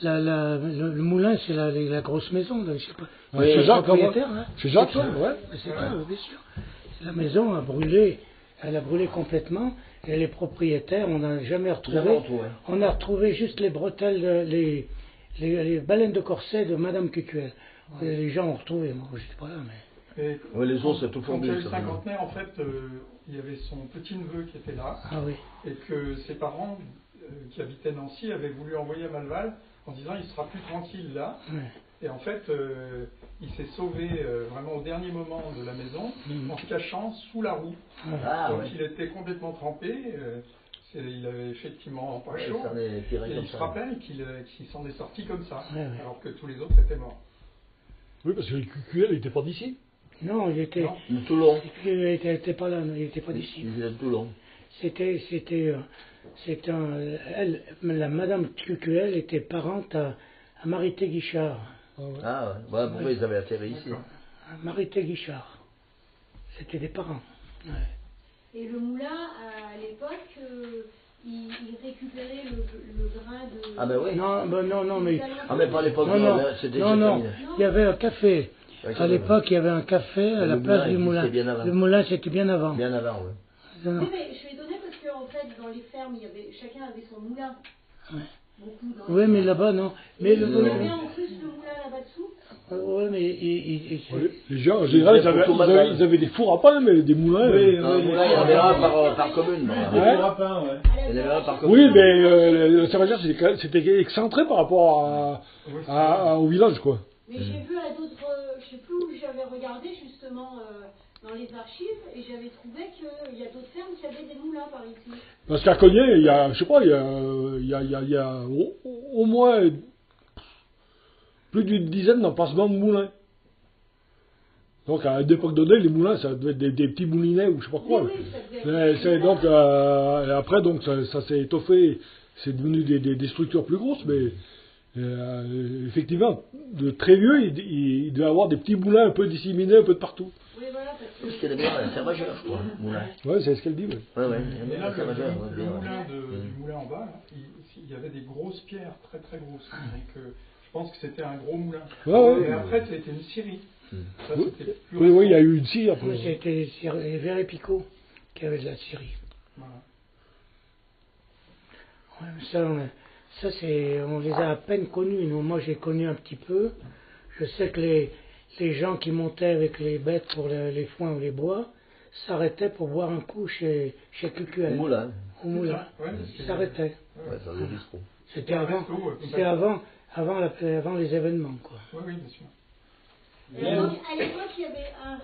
le moulin, c'est la grosse maison. Là, je sais pas. Oui, c'est Jacques, hein. C'est Jacques, ouais. C'est ça, bien sûr. La maison a brûlé. Elle a brûlé complètement. Et les propriétaires, on n'a jamais retrouvé. On a retrouvé juste les bretelles, les baleines de corset de Madame QQL. Les gens ont retrouvé. Moi, je n'étais pas là, mais. Oui, les os, c'est tout Quand fondu. il y a eu le cinquantenaire, en fait, il y avait son petit-neveu qui était là, et que ses parents, qui habitaient Nancy, avaient voulu envoyer à Malval en disant il sera plus tranquille là. Et en fait, il s'est sauvé vraiment au dernier moment de la maison en se cachant sous la roue. Donc il était complètement trempé. Il avait effectivement pas chaud. Et il se rappelle qu'il s'en est sorti comme ça, alors que tous les autres étaient morts. Oui, parce que le QQL n'était pas d'ici. Non, il était. De Toulon. Il n'était pas là, il n'était pas d'ici. Il était de Toulon. La Madame QQL était parente à Marité Guichard. Ah ouais, pourquoi ils avaient atterri ici? Marité Guichard. C'était des parents. Ouais. Et le moulin, à l'époque, il récupérait le grain de. Ah ben oui. Non, mais. Ah mais pas à l'époque. Non. Il y avait un café. À l'époque, il y avait un café à la place du moulin. Le moulin, c'était bien avant. Bien avant, oui. Oui, mais je suis étonnée parce qu'en fait, dans les fermes, chacun avait son moulin. Oui, mais là-bas, non. Mais il y avait en plus le moulin là-bas-dessous. Oui, mais les gens, en général, ils avaient des fours à pain, mais des moulins. Oui, il y en avait un par commune. Des fours à pain, ouais. Il y en avait un par commune. Oui, mais le Saint-Roger, c'était excentré par rapport au village, quoi. Mais j'ai vu à d'autres, je sais plus où j'avais regardé justement dans les archives, et j'avais trouvé qu'il y a d'autres fermes qui avaient des moulins par ici. Parce qu'à Cognac, il y a, je sais pas, il y a au moins plus d'une dizaine d'emplacements de moulins. Donc à une époque donnée, les moulins, ça devait être des petits moulinets ou je sais pas quoi. Donc après, donc ça s'est étoffé, c'est devenu des structures plus grosses, mais effectivement, de très vieux, il devait y avoir des petits moulins un peu disséminés un peu de partout. Oui, voilà, parce que. C'était bien un Saint-Roger, je crois, moulin. Ouais, c'est ce qu'elle dit, oui. Ouais. Et là, le moulin du moulin en bas, là, il y avait des grosses pierres, très très grosses. Donc je pense que c'était un gros moulin. Et après, c'était une scierie. Ça, oui, il y a eu une scierie après. Oui, c'était Véry Picot qui avait de la scierie. Voilà. Ouais, ça on les a à peine connus. Nous, moi, j'ai connu un petit peu. Je sais que les gens qui montaient avec les bêtes pour les foins ou les bois s'arrêtaient pour boire un coup chez QQL. Au moulin. Au moulin. Ils s'arrêtaient. Ouais, ça le bistrot. C'était avant les événements, quoi. Oui, bien sûr. Et donc, à l'époque, il y avait un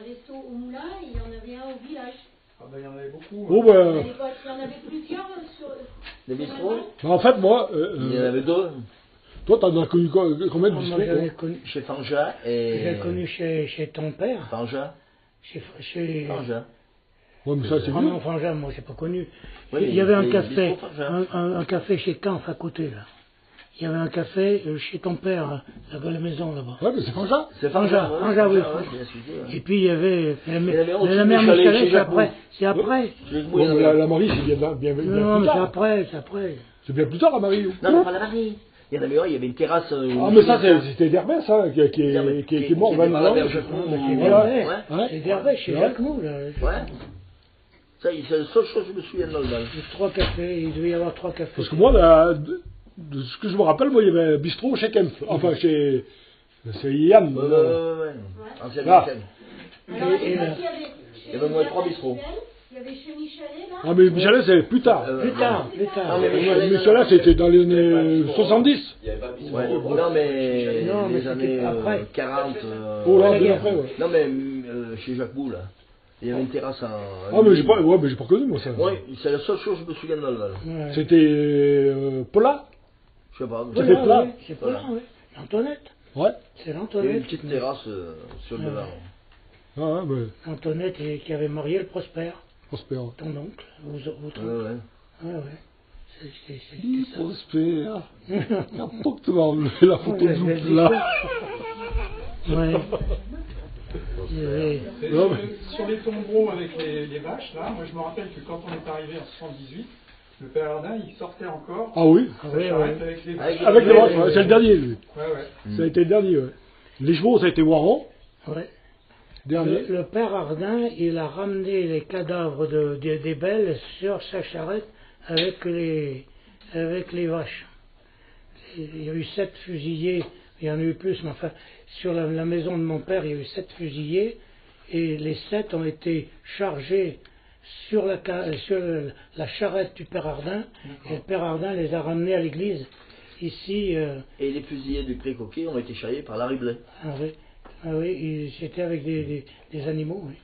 resto au moulin et il y en avait un au village. Ah ben, il y en avait beaucoup. À l'époque, il y en avait plusieurs sur. Des bistrots? En fait, moi. Il y en avait deux. Toi, t'en as connu combien de bistrots? Chez Fanja et. J'ai connu chez ton père. Fanja. Chez Fanja. Ouais, mais ça, c'est bien. Non, Fanja, moi, j'ai pas connu. Oui, il y avait un café, un café chez Canf à côté, là. Il y avait un café chez ton père, là-bas, la maison, là-bas. Ouais, mais c'est Fanja. C'est Fanja, oui. Et puis, il y avait la mère Michelet, c'est après. La Marie, c'est bien plus tard. Non, mais c'est après. C'est bien plus tard, la Marie. Non, mais pas la Marie. Il y en avait un, il y avait une terrasse. Ah, mais ça, c'était Derbès, hein, qui est mort 20 ans. C'est Derbès, chez Jacquemot, là. Ouais. Ça, c'est la seule chose que je me souviens de l'Allemagne. Il devait y avoir 3 cafés. Parce que moi, de ce que je me rappelle, moi, il y avait un bistrot chez Kempf. Enfin, c'est Yann. Ouais. Anciennement Kempf. Alors, il y avait au moins 3 bistrots. Il y avait chez Michelet, là. Ah, mais Michelet, c'est plus tard. Plus tard. Michelet, c'était dans les années 70. Ouais. Non, mais les années après. 40. Oh là, bien après, ouais. Non, mais chez Jacques Bou, là. Il y avait une terrasse en. Ah, mais j'ai pas connu, moi, ça. Oui, c'est la seule chose que je me souviens de Malval. Ouais. C'était Paula. Je sais pas. C'est Paula, oui. L'Antoinette. Ouais. C'est Il y avait l'Antoinette. une petite terrasse sur le devant. Ah, ouais, ben. L'Antoinette qui avait marié le Prosper. Prosper. Ton oncle. Votre oncle. Ouais. Ouais, ouais. C'était ça. Prosper. Attends que tu vas enlever la photo de Zouk, là. Ouais. Sur les tombereaux avec les vaches, là, moi je me rappelle que quand on est arrivé en 78, le père Ardin, il sortait encore. Ah oui. Avec les vaches. Avec les vaches, ouais, c'est le dernier, lui. Ouais. Ça a été le dernier, ouais. Les chevaux, ça a été Waron. Ouais. Dernier. Le père Ardin, il a ramené les cadavres des belles sur sa charrette avec les vaches. Il y a eu 7 fusillés, il y en a eu plus, mais enfin, sur la maison de mon père, il y a eu 7 fusillés, et les 7 ont été chargés sur la charrette du père Ardin, et le père Ardin les a ramenés à l'église, ici. Et les fusillés du Pré-Coquet ont été charriés par Larry Blais. Ah oui, c'était avec des animaux, oui.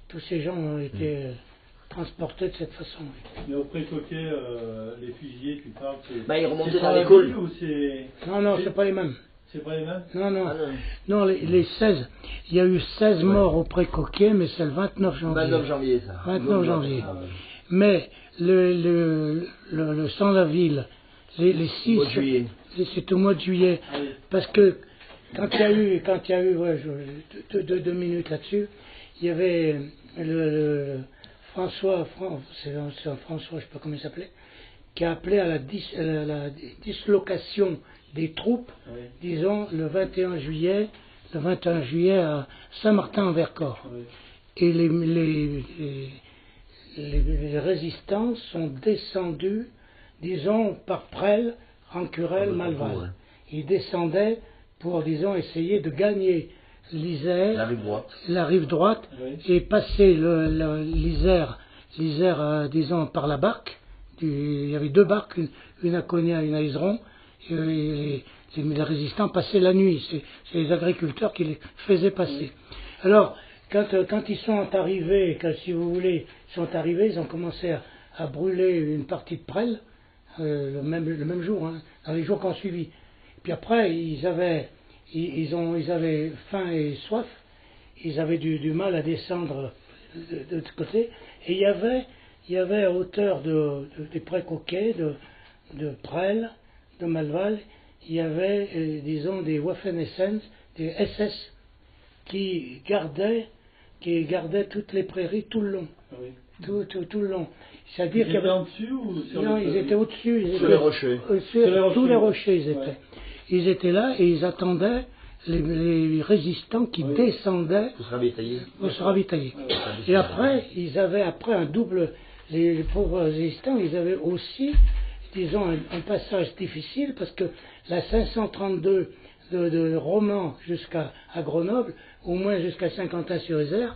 Tous ces gens ont été transportés de cette façon. Oui. Mais au Pré-Coquet, les fusillés, tu parles, ils remontaient dans l'école. Non, c'est pas les mêmes. C'est pas les mêmes? Non, les 16. Il y a eu 16 morts au Pré-Coquet, mais c'est le 29 janvier. 29 janvier, ça. 29 janvier. Mais le sans-la-ville, les 6, c'est au mois de juillet. Parce que quand il y a eu, deux minutes là-dessus, il y avait le François, c'est un François, je sais pas comment il s'appelait, qui a appelé à la dislocation des troupes, disons, le 21 juillet à Saint-Martin-en-Vercors. Et les résistants sont descendus, disons, par Presles, Rancurel, Malval. Ils descendaient pour, disons, essayer de gagner l'Isère, la rive droite, et passer l'Isère, disons, par la barque. Il y avait 2 barques, une à Cognac et une à Iseron, et les résistants passaient la nuit. C'est les agriculteurs qui les faisaient passer. Alors, quand ils sont arrivés, si vous voulez, ils ont commencé à brûler une partie de Presles, le même jour, hein, dans les jours qui ont suivi. Puis après, ils avaient faim et soif, ils avaient du mal à descendre de ce côté, et il y avait à hauteur des Pré-Coquets, de Presles, de Malval, il y avait, disons, des Waffen-SS, des SS, qui gardaient toutes les prairies tout le long. Tout le long. C'est-à-dire ils étaient en dessus ou sur non, ils étaient au-dessus. Sur les rochers. Sur tous les rochers, ils étaient. Ils étaient là et ils attendaient les résistants qui descendaient pour se ravitailler. Et après, ils avaient un double. Les pauvres résistants, ils avaient aussi, disons, un passage difficile parce que la 532 de Romans jusqu'à Grenoble, au moins jusqu'à Saint-Quentin-sur-Isère,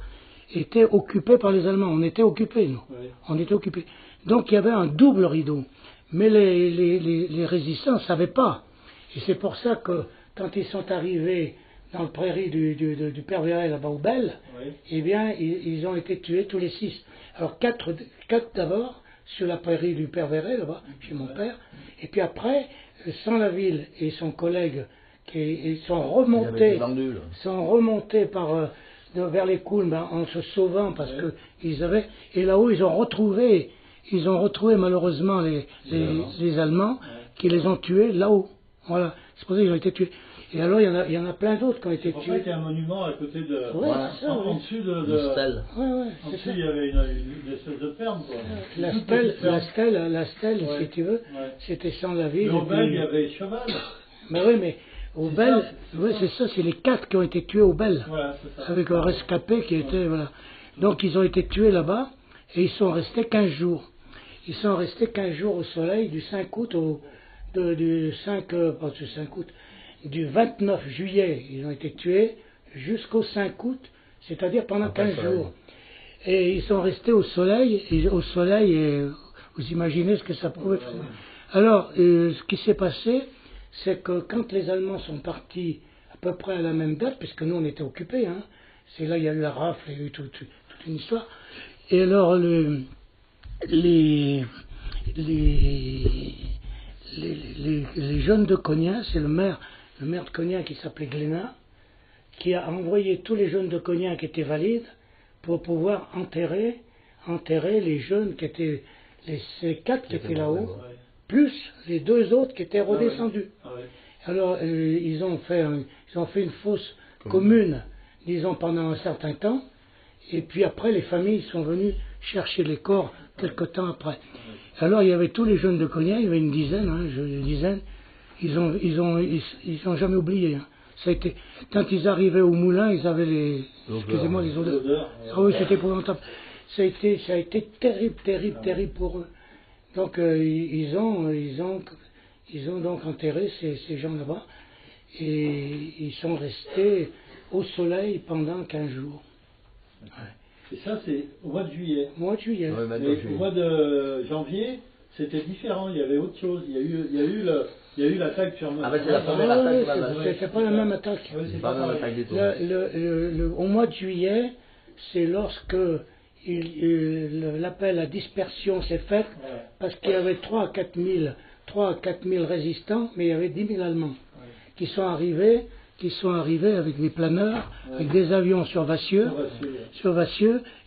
était occupée par les Allemands. On était occupés, nous. On était occupés. Donc il y avait un double rideau. Mais les résistants ne savaient pas. Et c'est pour ça que quand ils sont arrivés dans le prairie du Père Véret, là-bas au Bel, eh bien, ils ont été tués tous les 6. Alors 4 d'abord sur la prairie du Père Véret, là-bas, chez mon père. Et puis après, Sans-la-Ville et son collègue ils sont remontés vers les Coulmes en se sauvant parce que ils avaient. Et là-haut, ils ont retrouvé malheureusement les Allemands qui les ont tués là-haut. Voilà, c'est pour ça qu'ils ont été tués. Et alors, il y en a plein d'autres qui ont été tués. C'est pour ça qu'il y a un monument à côté de. En dessus de stèle. En dessus, il y avait une espèce de ferme, quoi. La stèle, si tu veux, c'était Sans-la-Ville. Mais au Bel, il y avait cheval. Mais oui, mais au Bel, c'est ça, c'est les 4 qui ont été tués au Bel. Voilà, c'est ça. Avec un rescapé qui était. Voilà. Donc, ils ont été tués là-bas et ils sont restés 15 jours. Ils sont restés 15 jours au soleil, du 5 août du 29 juillet, ils ont été tués jusqu'au 5 août, c'est-à-dire pendant 15 jours. Et ils sont restés au soleil, et vous imaginez ce que ça pouvait faire. Alors, ce qui s'est passé, c'est que quand les Allemands sont partis à peu près à la même date, puisque nous on était occupés, hein, c'est là il y a eu la rafle, il y a eu toute une histoire. Et alors, les jeunes de Cognac, c'est le maire de Cognac qui s'appelait Glénat, qui a envoyé tous les jeunes de Cognac qui étaient valides pour pouvoir enterrer les jeunes qui étaient, ces 4 qui étaient là-haut, plus les 2 autres qui étaient redescendus. Alors ils ont fait une fosse commune, disons, pendant un certain temps, et puis après les familles sont venues chercher les corps quelque temps après. Alors il y avait tous les jeunes de Cognac, il y avait une dizaine, ils ont jamais oublié. Hein. Ça a été, quand ils arrivaient au moulin, ils avaient les odeurs. Ah oui, c'était épouvantable. Ça a été terrible pour eux. Donc ils ont donc enterré ces gens là-bas et ils sont restés au soleil pendant 15 jours. Ouais. Et ça, c'est au mois de juillet. Au mois de juillet. Ouais, au mois de janvier, c'était différent. Il y avait autre chose. Il y a eu l'attaque sur notre... Ah ben c'est la première attaque. C'est pas la même attaque. C'est pas la même attaque du tout. Au mois de juillet, c'est lorsque l'appel à dispersion s'est fait, parce qu'il y avait 3 à 4 000 résistants, mais il y avait 10 000 Allemands qui sont arrivés avec des planeurs, avec des avions sur Vassieux.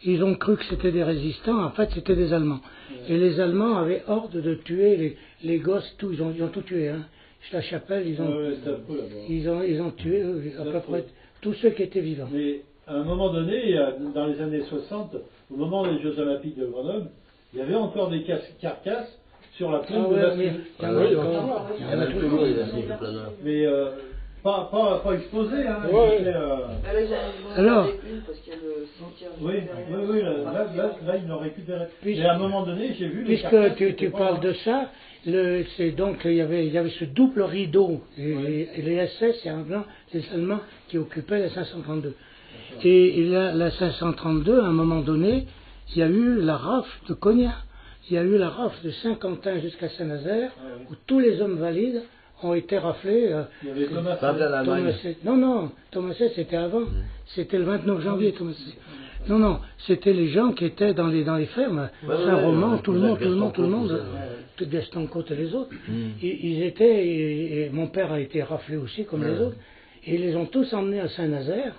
Ils ont cru que c'était des résistants, en fait c'était des Allemands. Et les Allemands avaient ordre de tuer les gosses, ils ont tout tué. Hein. La chapelle, ils ont tué à peu près tous ceux qui étaient vivants. Mais à un moment donné, dans les années 60, au moment des Jeux Olympiques de Grenoble, il y avait encore des carcasses sur la plaine de Vassieux. Il y en a toujours des planeurs. Mais pas exposé, hein. Alors, oui, là, ils l'ont récupéré. Mais à un moment donné, j'ai vu les puisque tu parles de ça, donc il y avait ce double rideau, et les SS, c'est les Allemands qui occupaient la 532. Et la 532, à un moment donné, il y a eu la rafle de Cognac, il y a eu la rafle de Saint-Quentin jusqu'à Saint-Nazaire, où tous les hommes valides ont été raflés. Il y avait Thomas c'était avant. C'était le 29 janvier, Thomas. Non, c'était les gens qui étaient dans les fermes. Saint-Romain, tout le monde, Gaston-Côte et les autres. Ils étaient, et mon père a été raflé aussi, comme les autres, et ils les ont tous emmenés à Saint-Nazaire.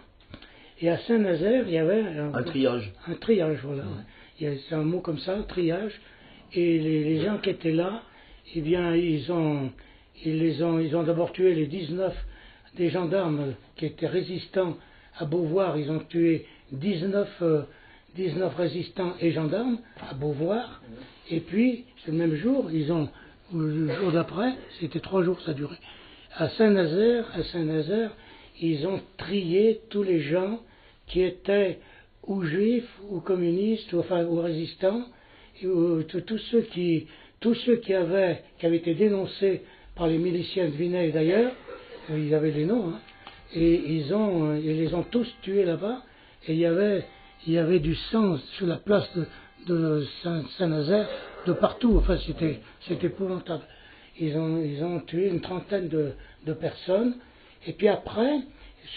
Et à Saint-Nazaire, il y avait un triage. Un triage, voilà. C'est un mot comme ça, un triage. Et les gens qui étaient là, eh bien, ils ont d'abord tué les 19 des gendarmes qui étaient résistants à Beauvoir. Ils ont tué 19 résistants et gendarmes à Beauvoir. Et puis, ce même jour, le jour d'après, c'était 3 jours ça durait, à Saint-Nazaire, ils ont trié tous les gens qui étaient ou juifs, ou communistes, ou résistants, tous ceux qui avaient été dénoncés par les miliciens de Vinay d'ailleurs, ils avaient les noms, hein, et ils les ont tous tués là-bas, et il y avait du sang sur la place de Saint-Nazaire de partout, enfin c'était épouvantable. Ils ont tué une trentaine de personnes, et puis après,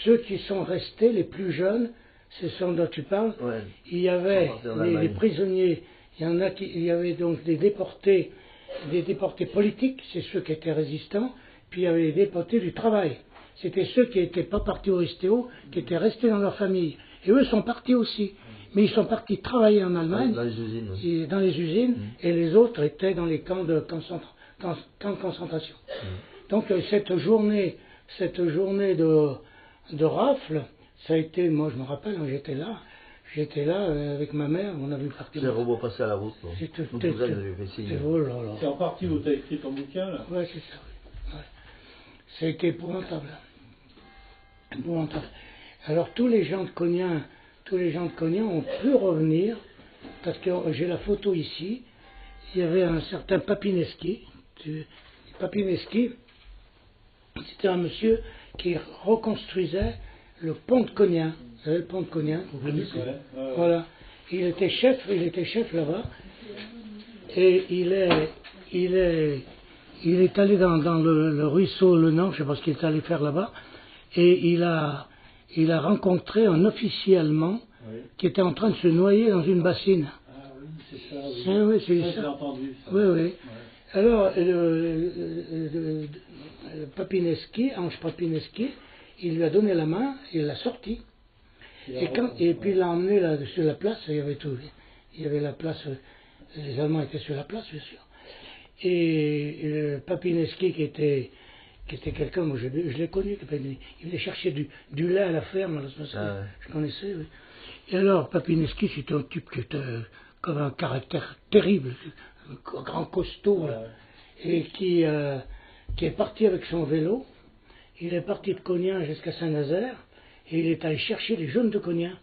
ceux qui sont restés, les plus jeunes, c'est ceux dont tu parles, il y avait les prisonniers, il y avait donc des déportés politiques, c'est ceux qui étaient résistants, puis il y avait les déportés du travail. C'était ceux qui n'étaient pas partis au Restéo, qui étaient restés dans leur famille. Et eux sont partis aussi. Mais ils sont partis travailler en Allemagne, dans les usines, et les autres étaient dans les camps de concentration. Donc cette journée de rafle, ça a été, moi je me rappelle, j'étais là avec ma mère, on a vu partir. C'est un robot passé à la route. C'est en partie où tu as écrit ton bouquin là. Oui, c'est ça. Ouais. Ça a été épouvantable. Alors tous les gens de Cognac ont pu revenir, parce que j'ai la photo ici. Il y avait un certain Papineski. Papineski, c'était un monsieur qui reconstruisait le pont de Cognac. Vous savez le pont de Cognac, vous connaissez. Voilà. il était chef là-bas, et il est allé dans le ruisseau Le Nord, je ne sais pas ce qu'il est allé faire là-bas, et il a rencontré un officier allemand qui était en train de se noyer dans une bassine. Ah oui, c'est ça. Oui, oui, c'est ça. J'ai entendu ça. Oui, oui. Alors, Papineski, Ange Papineski, il lui a donné la main, il l'a sorti. Et puis il l'a emmené là, sur la place, il y avait tout. Il y avait la place, les Allemands étaient sur la place, bien sûr. Et Papineski, qui était quelqu'un, moi je l'ai connu, il venait chercher du lait à la ferme, je connaissais. Oui. Et alors, Papineski, c'était un type qui était comme un caractère terrible, un grand costaud, là, et qui est parti avec son vélo. Il est parti de Cognac jusqu'à Saint-Nazaire, et il est allé chercher les jeunes de Cognac.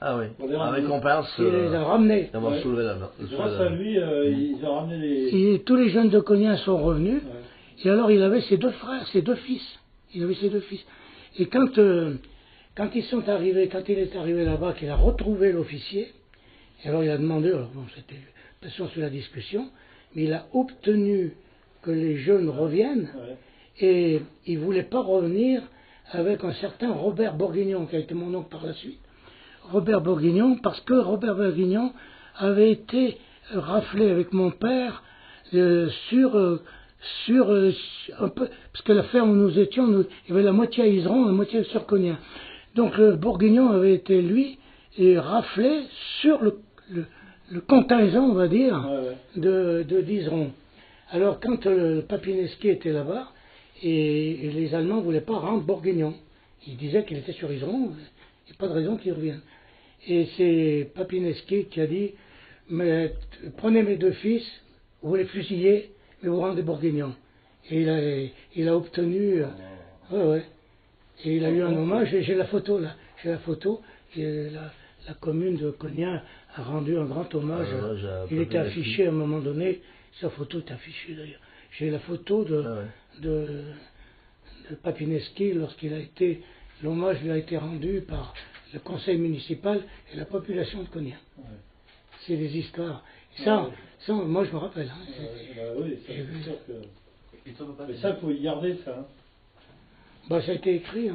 Ah oui, en récompense. Il les a ramenés. D'avoir soulevé la main. Grâce à lui, ils ont ramené les... Et tous les jeunes de Cognac sont revenus, et alors il avait ses deux frères, ses deux fils. Il avait ses deux fils. Et quand ils sont arrivés, quand il est arrivé là-bas, qu'il a retrouvé l'officier, et alors il a demandé, alors bon, c'était de toute façon sur la discussion, mais il a obtenu que les jeunes reviennent, et il ne voulait pas revenir avec un certain Robert Bourguignon, qui a été mon oncle par la suite. Robert Bourguignon, parce que Robert Bourguignon avait été raflé avec mon père sur un peu, parce que la ferme où nous étions, il y avait la moitié à Iseron, la moitié sur Cognac. Donc le Bourguignon avait été, lui, raflé sur le contingent, on va dire, d'Iseron. Alors quand le Papineski était là-bas, et les Allemands ne voulaient pas rendre Bourguignon. Ils disaient qu'il était sur Iseron, il n'y a pas de raison qu'il revienne. Et c'est Papineski qui a dit, mais prenez mes deux fils, vous les fusillez, mais vous rendez Bourguignon. Et il a obtenu... Et il a eu un hommage, et j'ai la photo là, et la commune de Cognac a rendu un grand hommage. Il était affiché à un moment donné, sa photo est affichée d'ailleurs. J'ai la photo de Papineski lorsqu'il a été... L'hommage lui a été rendu par le conseil municipal et la population de Cognac. C'est des histoires. Ça, moi je me rappelle. Oui, c'est sûr que... Mais ça, il faut y garder ça. Bah, ça a été écrit.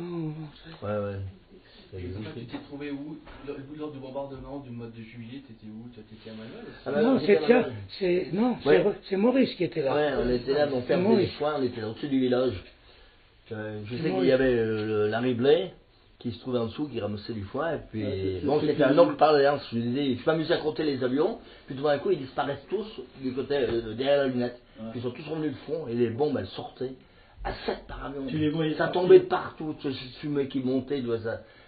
Tu t'es trouvé où lors du bombardement du mois de juillet? T'étais où? T'étais à Malval? C'est Maurice qui était là. Ouais, on était là, mon père faisait des soins, on était au-dessus du village. Je sais qu'il y avait Larry Blais qui se trouvait en dessous, qui ramassait du foin, et puis bon, c'était un oncle par l'alliance. Je disais, je m'amusais à compter les avions, puis tout d'un coup ils disparaissent tous du côté derrière la lunette. Puis ils sont tous revenus de front, et les bombes elles sortaient à 7 par avion. Ça tombait de partout, cette fumée qui montait,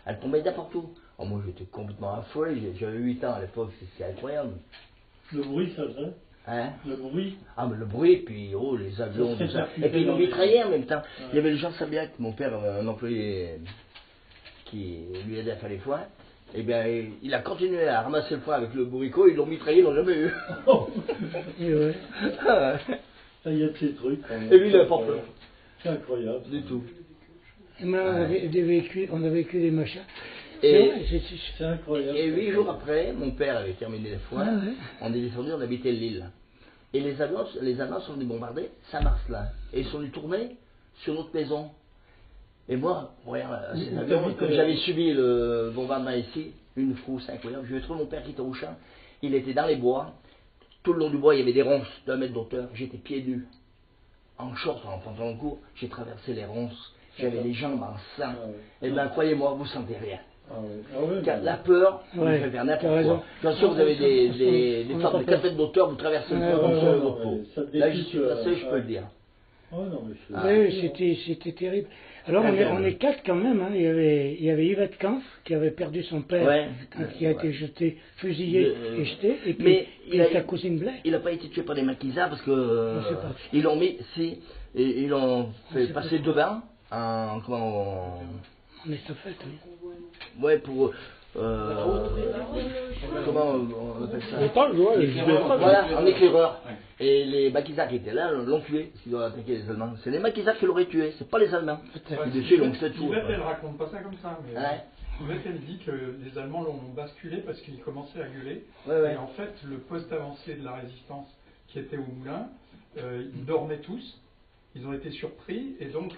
elle tombait n'importe où. Oh, moi j'étais complètement affolé, j'avais 8 ans à l'époque, c'était incroyable. Le bruit, ça faisait? Hein? Le bruit. Ah, mais le bruit, puis les avions, tout ça. Et puis ils nous mitraillaient en même temps. Il y avait le Jean Sabiac, mon père avait un employé qui lui aidait à faire les foins. Eh bien, il a continué à ramasser le foin avec le bourricot, ils l'ont mitraillé, ils l'ont jamais eu. Ça y a de ces trucs. Et lui, il a pas peur. C'est incroyable. Du tout. Et on a vécu des machins. C'est incroyable. Et 8 jours après, mon père avait terminé les foins. On est descendu, on habitait l'île. Et les Allemands sont venus bombarder Saint-Mars-là. Et ils sont venus tourner sur notre maison. Et moi, ces avions, comme j'avais subi le bombardement ici, une frousse incroyable, je vais trouver mon père qui était au champ. Il était dans les bois. Tout le long du bois, il y avait des ronces d'1 mètre d'auteur. J'étais pieds nus, en short, en pantalon court. J'ai traversé les ronces. J'avais les jambes en sang. Et bien, croyez-moi, vous sentez rien. Car la peur, vous fait faire n'importe quoi. Bien sûr, vous avez des sortes de 4 mètres d'auteur, vous traversez le feu comme ça, votre peau. Là, j'y suis passé, je peux le dire. Oui, c'était terrible. Alors, on est 4 quand même. Hein. Il y avait Yvette Kampf, qui avait perdu son père, qui a été jeté, fusillé et jeté. Et puis, sa cousine Blaise. Il n'a pas été tué par des maquisards parce que ils l'ont mis, ils l'ont fait passer devant en estafette, oui. Ouais, pour... comment on appelle ça? Voilà, en éclaireur. Et les maquisards qui étaient là l'ont tué, parce qu'ils ont attaqué les Allemands. C'est les maquisards qui l'auraient tué, c'est pas les Allemands. Et dessus, ils l'ont fait tout. Elle raconte pas ça comme ça. Mais... Elle dit que les Allemands l'ont basculé parce qu'ils commençaient à gueuler. Et en fait, le poste avancé de la résistance qui était au moulin, ils dormaient tous. Ils ont été surpris. Et donc,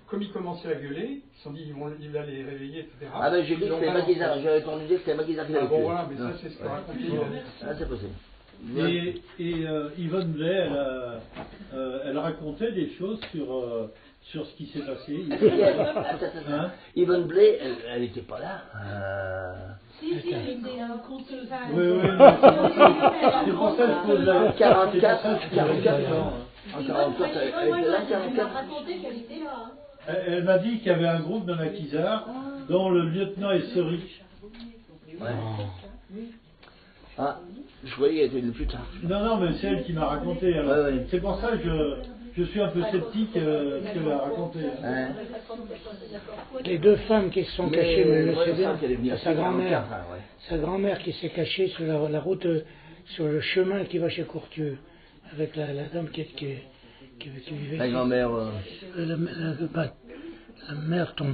comme ils commençaient à gueuler, ils se sont dit il va les réveiller, etc. Ah ben j'ai dit que c'était Maguizard. J'avais entendu dire que c'était Maguizard qui l'avait tué. Bon voilà, mais ça c'est ce que racontait. Ah c'est possible. Et Yvonne Blais, elle racontait des choses sur ce qui s'est passé. Hein? Yvonne Blais, elle n'était pas là. Si, elle était conteuse. Oui, c'est pour ça que je pose la 44 ans. En 44, elle était là, 44. raconté qu'elle était là. Elle m'a dit qu'il y avait un groupe de maquisards dont le lieutenant Esserich. Ouais. Ah, je voyais qu'elle était venue plus tard. Non, mais c'est elle qui m'a raconté. Alors. Ouais. C'est pour ça que je suis un peu sceptique ce qu'elle a raconté. Ouais. Les deux femmes qui se sont cachées, mais c'est bien, sa grand-mère. Ouais. Sa grand-mère qui s'est cachée sur la route, sur le chemin qui va chez Courtieu, avec la dame qui vivait. La grand-mère. La mère, ton.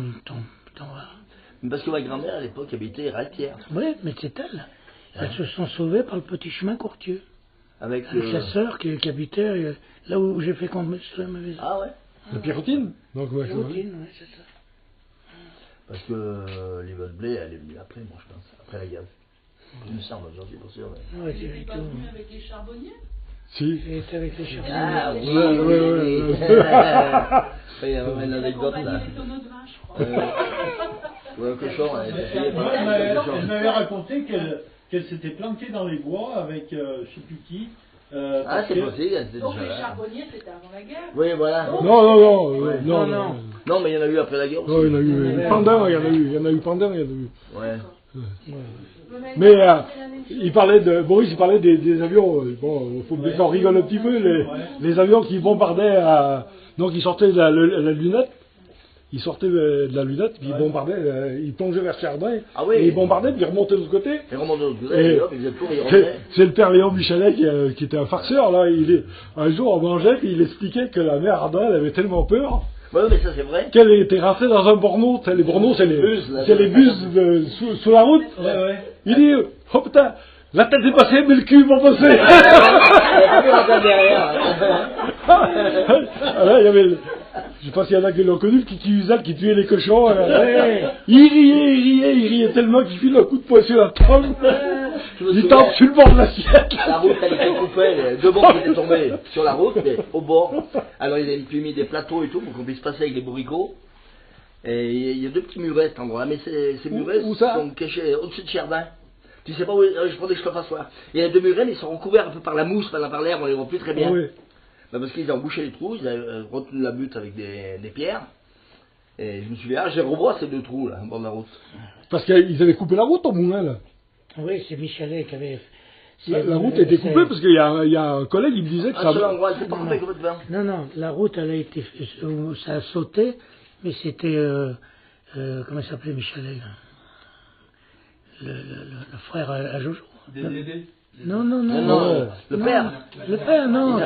Parce que ma grand-mère à l'époque habitait Ralpierre. Oui, mais c'est elle. Elles se sont sauvées par le petit chemin Courtieu. Avec sa sœur qui habitait là où j'ai fait construire ma maison. Ah ouais. La Pierrotine. Donc, ouais, Pierrotine, oui, c'est ça. Parce que l'Yvonne Blais, elle est venue après, moi je pense, après la gaz. Il me semble, j'en suis pas sûr. Mais... Ouais, c'est pas venu avec les charbonniers? Si. Elle était avec les charbonniers. Ah oui, il y a une anecdote là. Ouais, un cochon, elle m'avait raconté qu'elle s'était planquée dans les bois avec je sais plus qui. Ah, c'est possible, elle était Donc déjà les là. charbonniers, c'était avant la guerre. Oui, voilà. Non. Non, mais il y en a eu après la guerre aussi. Non, il y en a eu. Pendant, il y en a eu pendant, il y en a eu. Ouais. Mais Boris, il parlait des avions. Bon, il faut bien qu'on rigole un petit peu. Les avions qui bombardaient, donc ils sortaient de la lunette. Ils sortaient de la lunette, puis ils bombardaient, ils plongeaient vers Chardin, et ils bombardaient, puis ils remontaient de l'autre côté. Ils remontaient de l'autre côté, et hop, ils faisaient le tour, ils revenaient. C'est le père Léon Michelet qui était un farceur, là. Un jour, on mangeait, puis il expliquait que la mère Ardin, elle avait tellement peur. Ouais, mais ça c'est vrai. Qu'elle était rentrée dans un borneau. Les borneaux, c'est les bus sous la route. Ouais. Il dit, oh putain, la tête est passée, mais le cul est pas passé. Alors, il y avait, je sais pas s'il y en a qui l'ont connu, qui tuait les cochons. Il riait tellement qu'il file un coup de poing sur la table. Il tombe sur le bord de l'assiette. La route, elle était coupée, deux bords qui étaient tombés sur la route, mais au bord. Alors, ils avaient mis des plateaux et tout pour qu'on puisse passer avec les bourricots. Et il y a deux petits murets à cet endroit-là, mais ces murets sont cachés au-dessus de Chardin. Tu sais pas où, je pensais que je te fasse voir. Il y a deux murets, mais ils sont recouverts un peu par la mousse, par l'air, on les voit plus très bien. Oui. Ben parce qu'ils ont bouché les trous, ils avaient retenu la butte avec des pierres. Et je me suis dit, j'ai rebois ces deux trous là, au bord de la route. Parce qu'ils avaient coupé la route au moulin là. Oui, c'est Michelet qui avait. La route était coupée parce qu'il y a un collègue qui me disait que ça. Endroit, c'est pas coupé comme votre vin. Non, la route elle a été. Ça a sauté, mais c'était. Comment il s'appelait Michelet là? Le frère à Jojo. Non. Le père. Le père, non.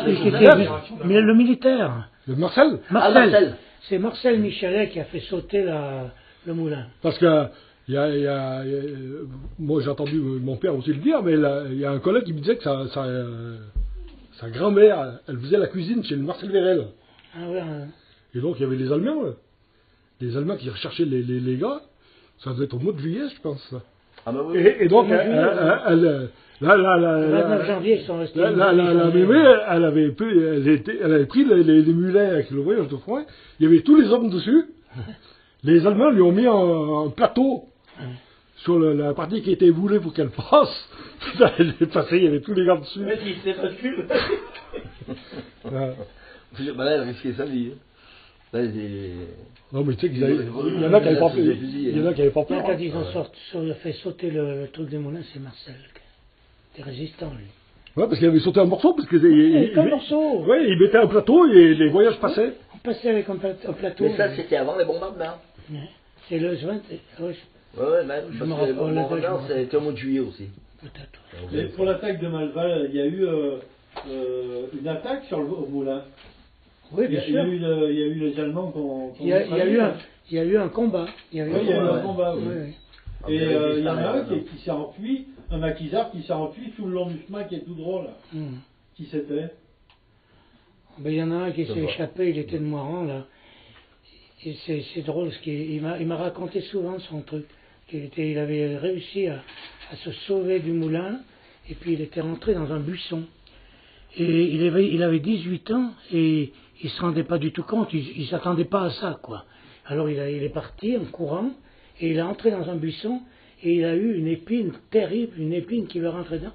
Mais le militaire. Le Marcel. Marcel. C'est Marcel Michelet qui a fait sauter le moulin. Parce que moi j'ai entendu mon père aussi le dire, mais il y a un collègue qui me disait que sa grand-mère, elle faisait la cuisine chez le Marcel Vérel. Ah ouais. Et donc il y avait les Allemands, là. Les Allemands qui recherchaient les gars. Ça devait être au mois de juillet, je pense. Ah bah oui. Et donc le 29 janvier, ils sont restés. La mémé, elle avait pris les mulets avec le voyage de foin. Il y avait tous les hommes dessus. Les Allemands lui ont mis un plateau sur la partie qui était voulée pour qu'elle passe. Elle est passée, il y avait tous les gars dessus. Mais il s'est battu. Bah là, elle risquait sa vie. Là, non, mais tu sais qu'il y en a qui n'avaient pas peur. Il y en a qui n'avaient pas peur. Quand ils ont fait sauter le truc des moulins, c'est Marcel. T'es résistant, lui. Ouais, parce qu'il avait sauté un morceau, parce que un morceau. Ouais, il mettait un plateau et les voyages passaient. On passait avec un plateau. Mais ça, c'était avant les bombardements. C'est le 20. Ouais, même. Parce que les bombardements, c'était au mois de juillet aussi. Peut-être. Et pour l'attaque de Malval, il y a eu une attaque sur le moulin. Oui, bien sûr. Il y a eu les Allemands qui ont. Il y a eu un combat. Il y a eu un combat, oui. Et il y en a un qui s'est enfui, un maquisard qui s'est enfui tout le long du chemin qui est tout droit là. Qui c'était? Ben, il y en a un qui s'est échappé, il était de Moiran là. Et c'est drôle, parce qu'il m'a raconté souvent son truc. Il avait réussi à se sauver du moulin, et puis il était rentré dans un buisson. Et il avait 18 ans, et il se rendait pas du tout compte, il s'attendait pas à ça, quoi. Alors il est parti en courant, et il est entré dans un buisson, et il a eu une épine terrible, une épine qui va rentrer dedans.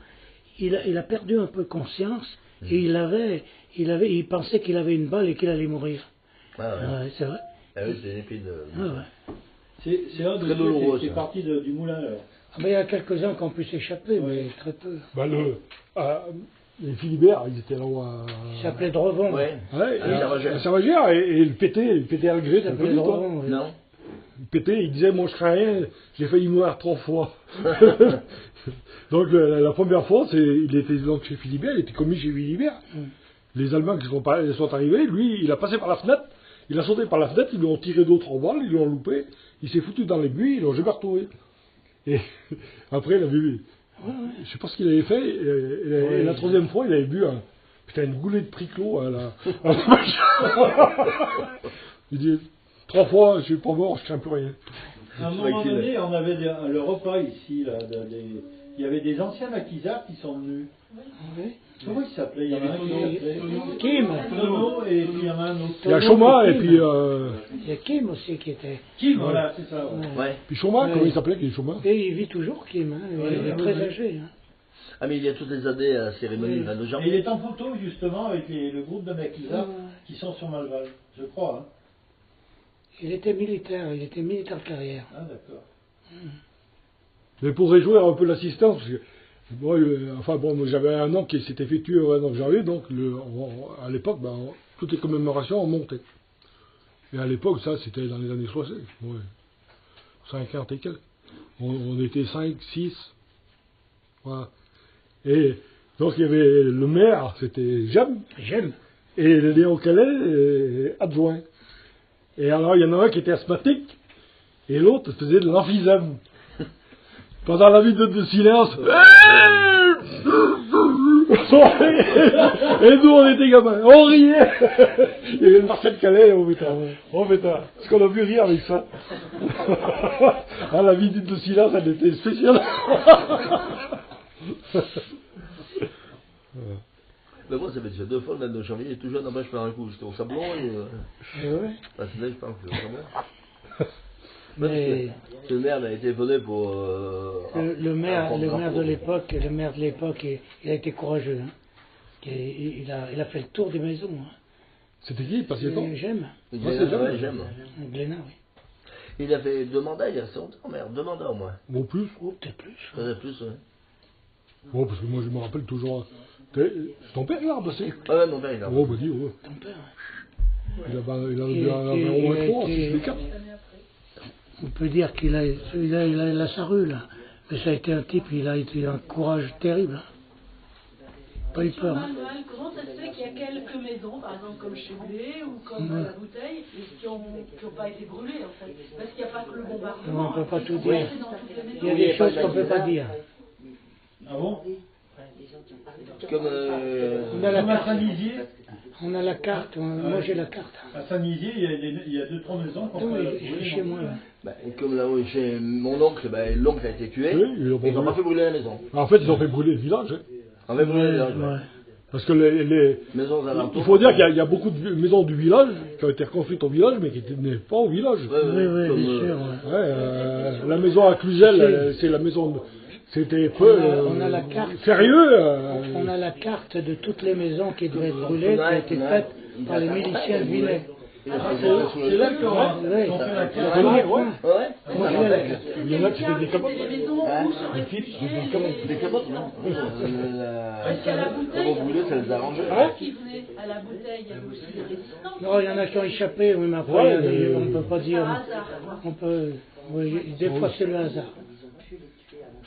Il a perdu un peu conscience, et il pensait qu'il avait une balle et qu'il allait mourir. Ah ouais. C'est vrai. Ah oui, c'est une épine. C'est un de ceux qui est parti du moulin là. Ah ben, il y a quelques-uns qui ont pu s'échapper, mais très peu. Bah, les Philibert, ils étaient là-haut à... Il s'appelait Drevon. Ouais, à Saint-Vagère, et il pétait à gré, il s'appelait Drevon. Oui. Non. Il pétait, il disait, moi je crains rien, j'ai failli mourir 3 fois. Donc la première fois, il était donc chez Philibert, il était commis chez Philibert. Les Allemands qui sont arrivés, lui, il a passé par la fenêtre, il a sauté par la fenêtre, ils lui ont tiré d'autres en balles, ils l'ont loupé, il s'est foutu dans les buis, ils l'ont jamais retrouvé. Et après, il a vu, je sais pas ce qu'il avait fait, et la troisième fois, il avait bu une goulée de priclot à la il dit, 3 fois, je suis pas mort, je crains plus rien. À un moment donné, on avait le repas ici, là, il y avait des anciens maquisards qui sont venus. Oui. Comment il s'appelait? Il y en a un qui s'appelait Kim. Tono, et puis il y en a un autre. Il y a Choma, et puis... Il y a Kim aussi qui était... Kim, voilà, c'est ça. Ouais. Puis Choma, comment il s'appelait, qui est Choma? Et il vit toujours, Kim, hein. Il est très âgé. Hein. Ah, mais il y a toutes les années à la cérémonie de Val de Jambier. Et il est en photo, justement, avec le groupe de maquisards qui sont sur Malval, je crois. Hein. Il était militaire de carrière. Ah, d'accord. Mais pour réjouir un peu l'assistance, parce que moi, moi j'avais un an qui s'était fait tuer au 29 janvier, donc à l'époque, toutes les commémorations ont monté. Et à l'époque, ça c'était dans les années 60, 50 et quelques. On était 5, 6, voilà. Et donc il y avait le maire, c'était Jem, et Léon Calais, adjoint. Et alors il y en a un qui était asthmatique, et l'autre faisait de l'emphysème. Pendant la minute de silence, et nous on était gamins, on riait. Il y avait Marcel Calais, oh putain, ce qu'on a vu rire avec ça. Ah, la minute de silence, elle était spéciale. Mais moi, ça fait déjà 2 fois le 29 janvier, et tout jeune, je fais un coup, j'étais au Sablon, et... Bah, c'est là, je pense que c'est au Sablon. Mais... Le maire a été volé pour... le maire de l'époque, il a été courageux. Hein. Il a fait le tour des maisons. Hein. C'était qui, pas si longtemps? J'aime. J'aime. Glénat, oui. Il a fait 2 mandats, il y a assez longtemps, maire. 2 mandats au moins. Ou plus. Peut-être plus. Peut-être plus, oui. Bon, parce que moi je me rappelle toujours... C'est ton père, là, bossé? Ah ouais, mon père, il a... Oh, bah dis, ouais. Ton père, Il avait au moins 3, 6, 4. On peut dire qu'il a sa rue, là. Mais ça a été un type, il a été un courage terrible. Pas eu peur. Hein. Comment ça se fait qu'il y a quelques maisons, par exemple comme chez Blé ou comme la Bouteille, qui n'ont pas été brûlées, en fait? Parce qu'il n'y a pas que le bombardement. On ne peut pas tout dire. Il y a des choses qu'on ne peut pas dire. Ah bon? Comme on a la carte. Saint-Nizier. On a la carte, moi j'ai la carte. À Saint-Nizier, il y a 2-3 maisons qu'on peut brûler. Chez moi, là. Comme là où chez mon oncle, l'oncle a été tué, ils n'ont pas fait brûler la maison. En fait, ils ont fait brûler le village. Hein. On fait brûler le village, parce que les maisons alentours, il faut dire qu'il y a beaucoup de maisons du village qui ont été reconstruites au village, mais qui n'étaient pas au village. Oui, bien sûr. La maison à Cluzel, c'est la maison... C'était peu on a la carte, sérieux. On a la carte de toutes les maisons qui devaient être brûlées, qui a été faite par les miliciens de Vinay. C'est là qu'on fait la carte. Il y en a qui faisaient des capotes. Des capotes, non. Parce qu'à la bouteille, on brûlait, ça les arrangeait. qui venait à la bouteille, il y a aussi des résistants. Non, il y en a qui ont échappé, oui, mais après, on ne peut pas dire. On peut, des fois, c'est le hasard.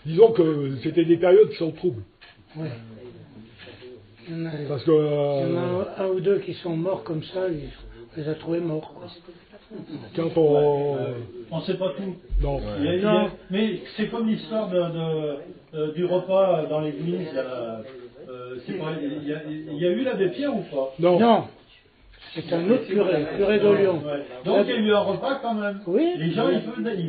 Disons que c'était des périodes qui sont troubles. Oui. Il y en parce que, a un ou deux qui sont morts comme ça, on les a trouvés morts. Quoi. Quand on... On ne sait pas tout. Non. Mais c'est comme l'histoire du repas dans l'église. Il y a eu l'abbé Pierre ou pas? Non. C'est un autre curé de Lyon. Ouais. Donc il y a eu un repas quand même. Oui. Les gens ils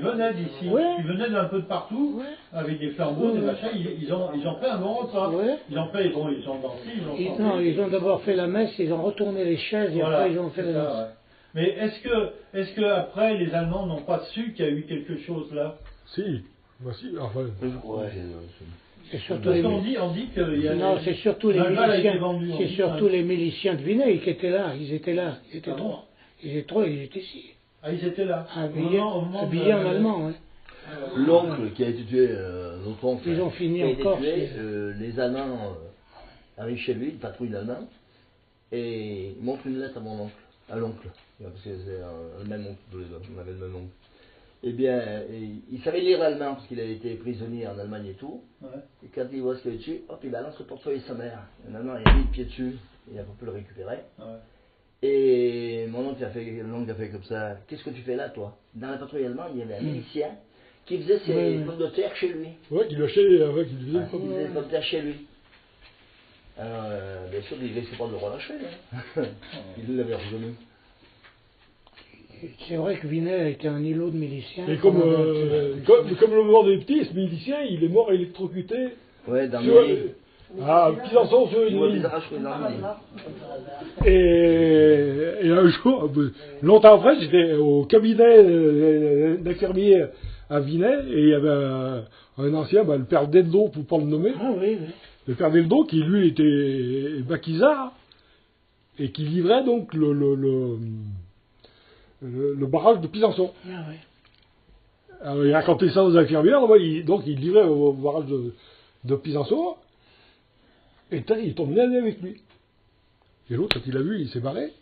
venaient d'ici. Oui. Ils venaient d'un peu de partout, avec des flambeaux, des machins. Ils ont fait un bon repas. Oui. Ils ont fait, bon, ils ont dansé, ils ont chanté. Non, ils ont d'abord fait la messe, ils ont retourné les chaises et après ils ont fait la messe. Ouais. Mais est-ce que après les Allemands n'ont pas su qu'il y a eu quelque chose là? Si. Bah si, enfin... C'est surtout Parce qu'on dit qu'il y a... Non, c'est surtout les miliciens. C'est surtout les miliciens de Vinay qui étaient là. Ils étaient là. Ils étaient trois. Ils étaient ici. Ah, ils étaient là. Habillés en allemand, oui. L'oncle qui a été tué, notre oncle, ils ont fini qui a en été Corse. Tué, les Allemands arrivent chez lui, une patrouille d'Allemands, et ils montrent une lettre à mon oncle, à l'oncle, parce que c'est le même oncle, tous les deux, on avait le même oncle. Eh bien, il savait lire l'allemand parce qu'il avait été prisonnier en Allemagne et tout. Ouais. Et quand il voit ce qu'il y a dessus, hop, il balance le portefeuille de sa mère. Et maintenant, il a mis le pied dessus, il n'a pas pu le récupérer. Ouais. Et mon oncle a fait comme ça. Qu'est-ce que tu fais là, toi? Dans la patrouille allemande, il y avait un milicien qui faisait ses pommes de terre chez lui. Ouais, qui lui achetait avec, il faisait des pommes de terre chez lui. Alors, bien sûr, il ne laissait pas de le relâcher. Hein. Il l'avait reconnu. C'est vrai que Vinay était un îlot de miliciens. Et comme le mort des petits, ce milicien, il est mort électrocuté. Ouais, dans Pisançon sur une ligne. Et un jour, longtemps après, j'étais au cabinet d'infirmier à Vinay, et il y avait un ancien, le père Deldo, pour ne pas le nommer. Ah oui, oui. Le père Deldo, qui lui était maquisard, et qui livrait donc le barrage de Pisançon. Ah, oui. Alors, il racontait ça aux infirmières, donc il livrait au barrage de Pisançon, et il tombe nez avec lui. Et l'autre, quand il l'a vu, il s'est barré.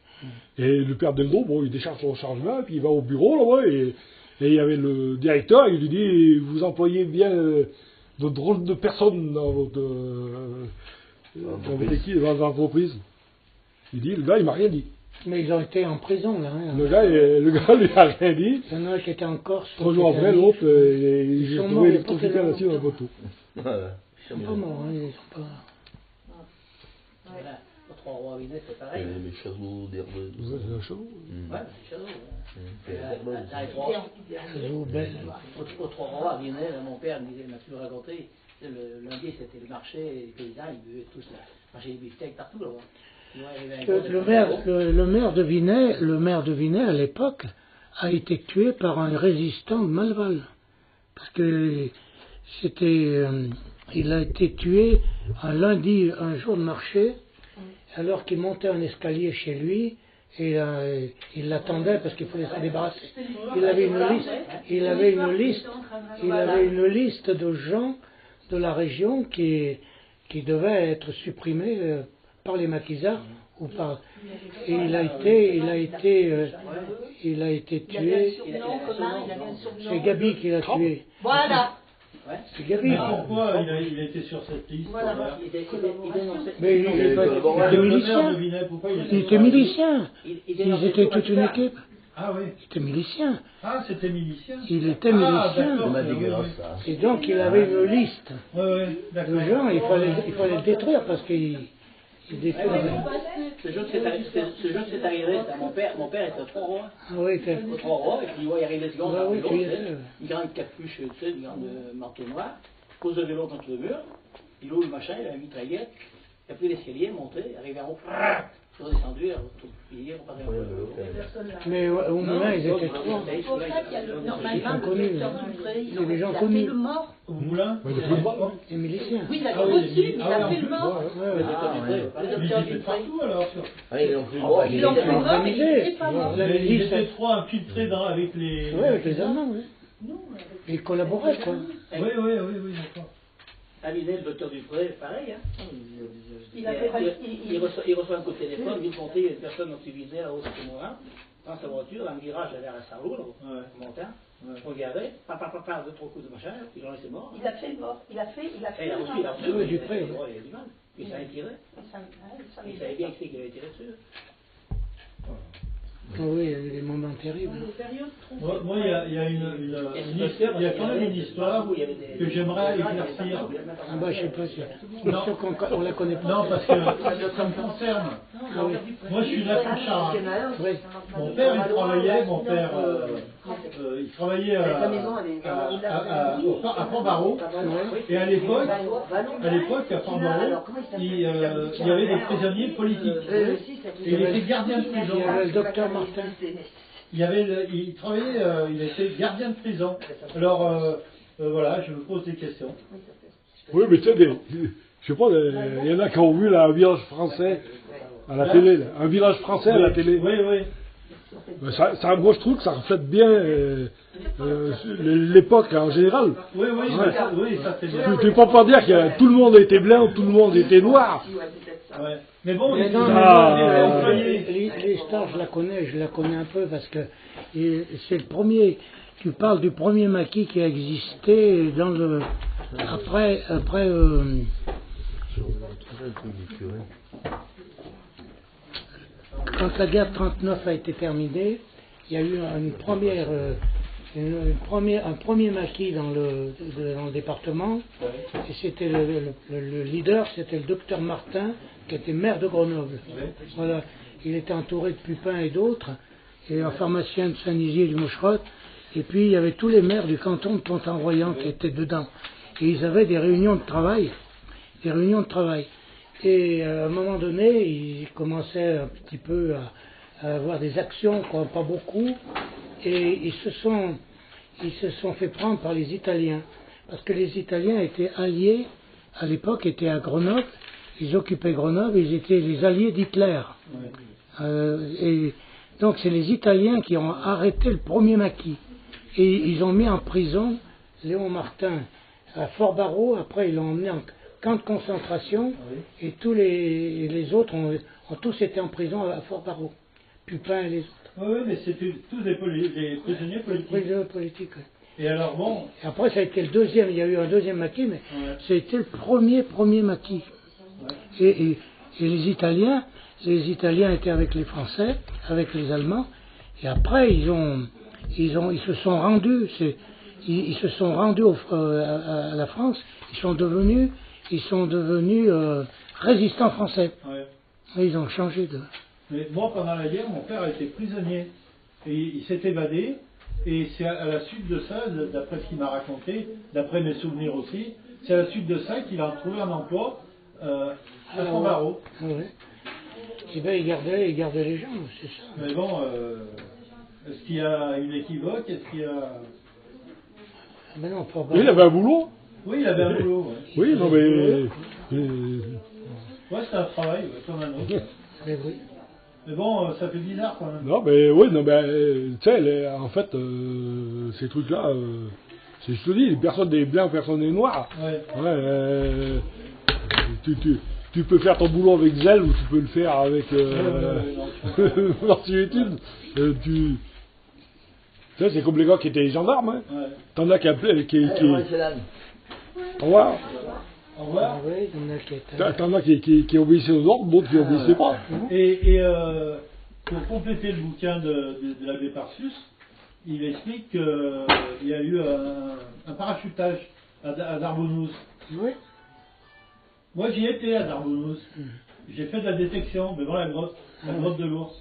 Et le père Deldo, il décharge son chargement, puis il va au bureau, là-bas, et il y avait le directeur, il lui dit, vous employez bien de drôles de personnes dans votre équipe, dans votre entreprise. Il dit, le gars, il m'a rien dit. Mais ils ont été en prison, là. Hein. Le gars lui a rien dit. Il y en a un qui était en Corse. 3 jours après, l'autre, il s'est trouvé électrocuté là-dessus dans le bateau. Ils sont pas morts, hein, ils sont pas... Voilà. Aux Trois-Rois Vinay, c'est pareil. Les chazos d'Herbeuse. Ouais, c'est un chazot. Ouais, les chazos. Aux Trois-Rois Vinay, mon père m'a toujours raconté, le lundi c'était le marché, les paysans, ils buvaient tous là. Marché des beefsteaks partout là-bas. Le maire de Vinay, à l'époque, a été tué par un résistant de Malval. Parce que il a été tué un lundi, un jour de marché, alors qu'il montait un escalier chez lui, et il l'attendait parce qu'il fallait se débarrasser. Il avait une liste de gens de la région qui devaient être supprimés par les maquisards ou par... Et il a été tué. C'est Gabi qui l'a tué. Voilà. C'est Gabi. Mais pourquoi il a été sur cette liste? Mais il était milicien. Il était milicien. Ils étaient toute une équipe. Ah oui. Il était milicien. Ah, c'était milicien. Il était milicien. Et donc il avait une liste de gens. Il fallait le détruire parce qu'il détruisait. Ce jour que c'est arrivé, mon père était au Trois-Rois. Ah oui, au Trois-Rois, et puis il voit y arriver ce gars, une grande capuche, une grande manteau noir, pose le vélo contre le mur, il ouvre le machin, il a une mitraillette, il a pris l'escalier, monté, arrivé en haut, il est redescendu, il est reparti en haut. Mais au moment, ils étaient trois. C'est pour ça qu'il y a Ils sont connus. C'est des gens il a connus. fait le mort. Au moulin? Les miliciens. Oui, il a reçu, il a fait le mort. Ils étaient partout alors. Ils l'ont pris mort. Ils l'ont fait mort, mais il n'était pas mort. Ils étaient trois infiltrés avec les... Oui, avec les Allemands, oui. Ils collaboraient, quoi. Oui, d'accord. À Vinay, le docteur Dupré, pareil. Hein. Il reçoit un coup de téléphone, il dit monter une personne dont il visait à Haute-Morin, dans sa voiture, dans le virage vers la Sarlou, au montant. On regardait, papa, 2-3 coups de machin, puis j'en laissais mort. Il a fait le mort. Il a fait le mort. Il a reçu Dupré. Il a du mal. Il savait tirer. Il savait bien qui avait tiré dessus. Oui, il y a eu des moments terribles. Moi, il y a quand même une histoire que j'aimerais éclaircir. Ah bah, je sais pas si. Non. On la connaît pas. Non, parce que ça me concerne. Moi, je suis né à Pontcharrat. Mon père, il travaillait à Port-Barreau. Et à l'époque, à Port-Barreau, il y avait des prisonniers politiques. Et il était gardien de prison. Il y avait le docteur Martin. Il travaillait, il était gardien de prison. Alors, voilà, je me pose des questions. Oui, mais tu sais, je sais pas, il y en a qui ont vu là, un village français à la télé. Un village français à la télé. Oui, oui. Moi, je trouve que ça reflète bien l'époque en général. Oui, oui, ouais. Ça c'est bien. Tu ne peux pas dire que tout le monde était blanc, tout le monde était noir. Ouais. Mais bon, l'histoire, je la connais un peu parce que c'est le premier. Tu parles du premier maquis qui a existé dans le après quand la guerre de 39 a été terminée, il y a eu un premier maquis dans le département, et c'était le leader, c'était le docteur Martin, qui était maire de Grenoble. Voilà, il était entouré de Pupin et d'autres, et un pharmacien de Saint-Nizier et du Moucherotte, et puis il y avait tous les maires du canton de Pont-en-Royant qui étaient dedans. Et ils avaient des réunions de travail. Et à un moment donné, ils commençaient un petit peu à avoir des actions, pas beaucoup, et ils se sont fait prendre par les Italiens, parce que les Italiens étaient alliés, à l'époque étaient à Grenoble, ils occupaient Grenoble, ils étaient les alliés d'Hitler. Et donc c'est les Italiens qui ont arrêté le premier maquis, et ils ont mis en prison Léon Martin à Fort-Barreau, après ils l'ont emmené en camp de concentration, et tous les autres ont tous été en prison à Fort-Barreau, Pupin et les autres. Oui, mais c'était tous des prisonniers politiques. Prisonniers politiques, oui. Et alors bon. Et après ça a été le deuxième, il y a eu un deuxième maquis, mais c'était le premier maquis. Et les Italiens étaient avec les Français, avec les Allemands, et après ils se sont rendus. Ils se sont rendus à la France, ils sont devenus résistants français. Ouais. Et ils ont changé de... Mais moi, pendant la guerre, mon père a été prisonnier. Et il s'est évadé. Et c'est à la suite de ça, d'après ce qu'il m'a raconté, d'après mes souvenirs aussi, c'est à la suite de ça qu'il a trouvé un emploi à Port-Barreau. Ouais. Et bien, il gardait les gens, c'est ça. Mais bon, est-ce qu'il y a une équivoque? Est-ce qu'il y a... Mais non, oui, il avait un boulot. Oui, il avait un boulot. Ouais. Oui, non, mais. Ouais, c'est un travail, comme un autre. Mais oui. Mais bon, ça fait bizarre quand même. Non, mais oui, non, mais tu sais, en fait, ces trucs-là, c'est je te dis, personne n'est blanc, personne n'est noir. Ouais. Tu peux faire ton boulot avec zèle ou tu peux le faire avec fortitude. Tu sais, c'est comme les gars qui étaient gendarmes. Hein. Ouais. T'en as qui... Au revoir. Au revoir. Oui, t'en as qui obéissaient aux ordres, d'autres qui obéissaient pas. Et pour compléter le bouquin de l'abbé Parsus, il explique qu'il y a eu un parachutage à Darbonnouz. Oui. Moi, j'y étais à Darbonnouz. J'ai fait de la détection devant la grotte de l'ours.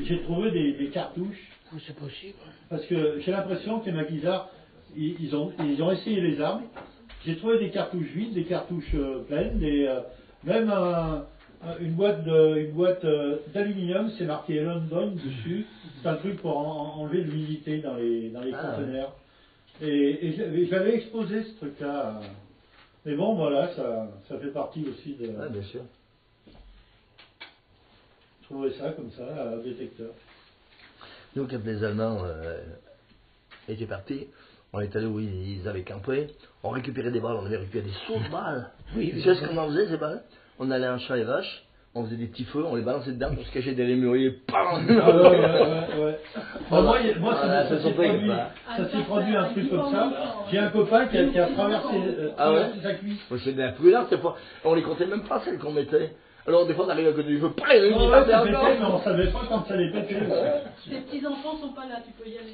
J'ai trouvé des cartouches. C'est possible. Parce que j'ai l'impression que les maquisards, ils ont essayé les armes. J'ai trouvé des cartouches vides, des cartouches pleines, même une boîte d'aluminium, c'est marqué London dessus. C'est un truc pour enlever l'humidité dans les conteneurs. Et j'avais exposé ce truc-là. Mais bon, voilà, ça fait partie aussi de... Ah, bien sûr. Trouver ça comme ça, un détecteur. Nous, quand les Allemands étaient partis, on est allé où ils avaient campé, on récupérait des balles, on avait récupéré des sauts de balles. Oui, tu sais ce qu'on en faisait, ces balles? On allait en champ et vache, on faisait des petits feux, on les balançait dedans pour se cacher derrière les mûriers. Ouais. Moi, ça s'est produit un truc comme ça. J'ai un copain qui a traversé sa cuisse. C'est de la prudence, on les comptait même pas, celles qu'on mettait. Alors des fois on arrive à côté du feu, ça pétait, mais on savait pas quand ça allait péter. Les petits-enfants sont pas là, tu peux y aller.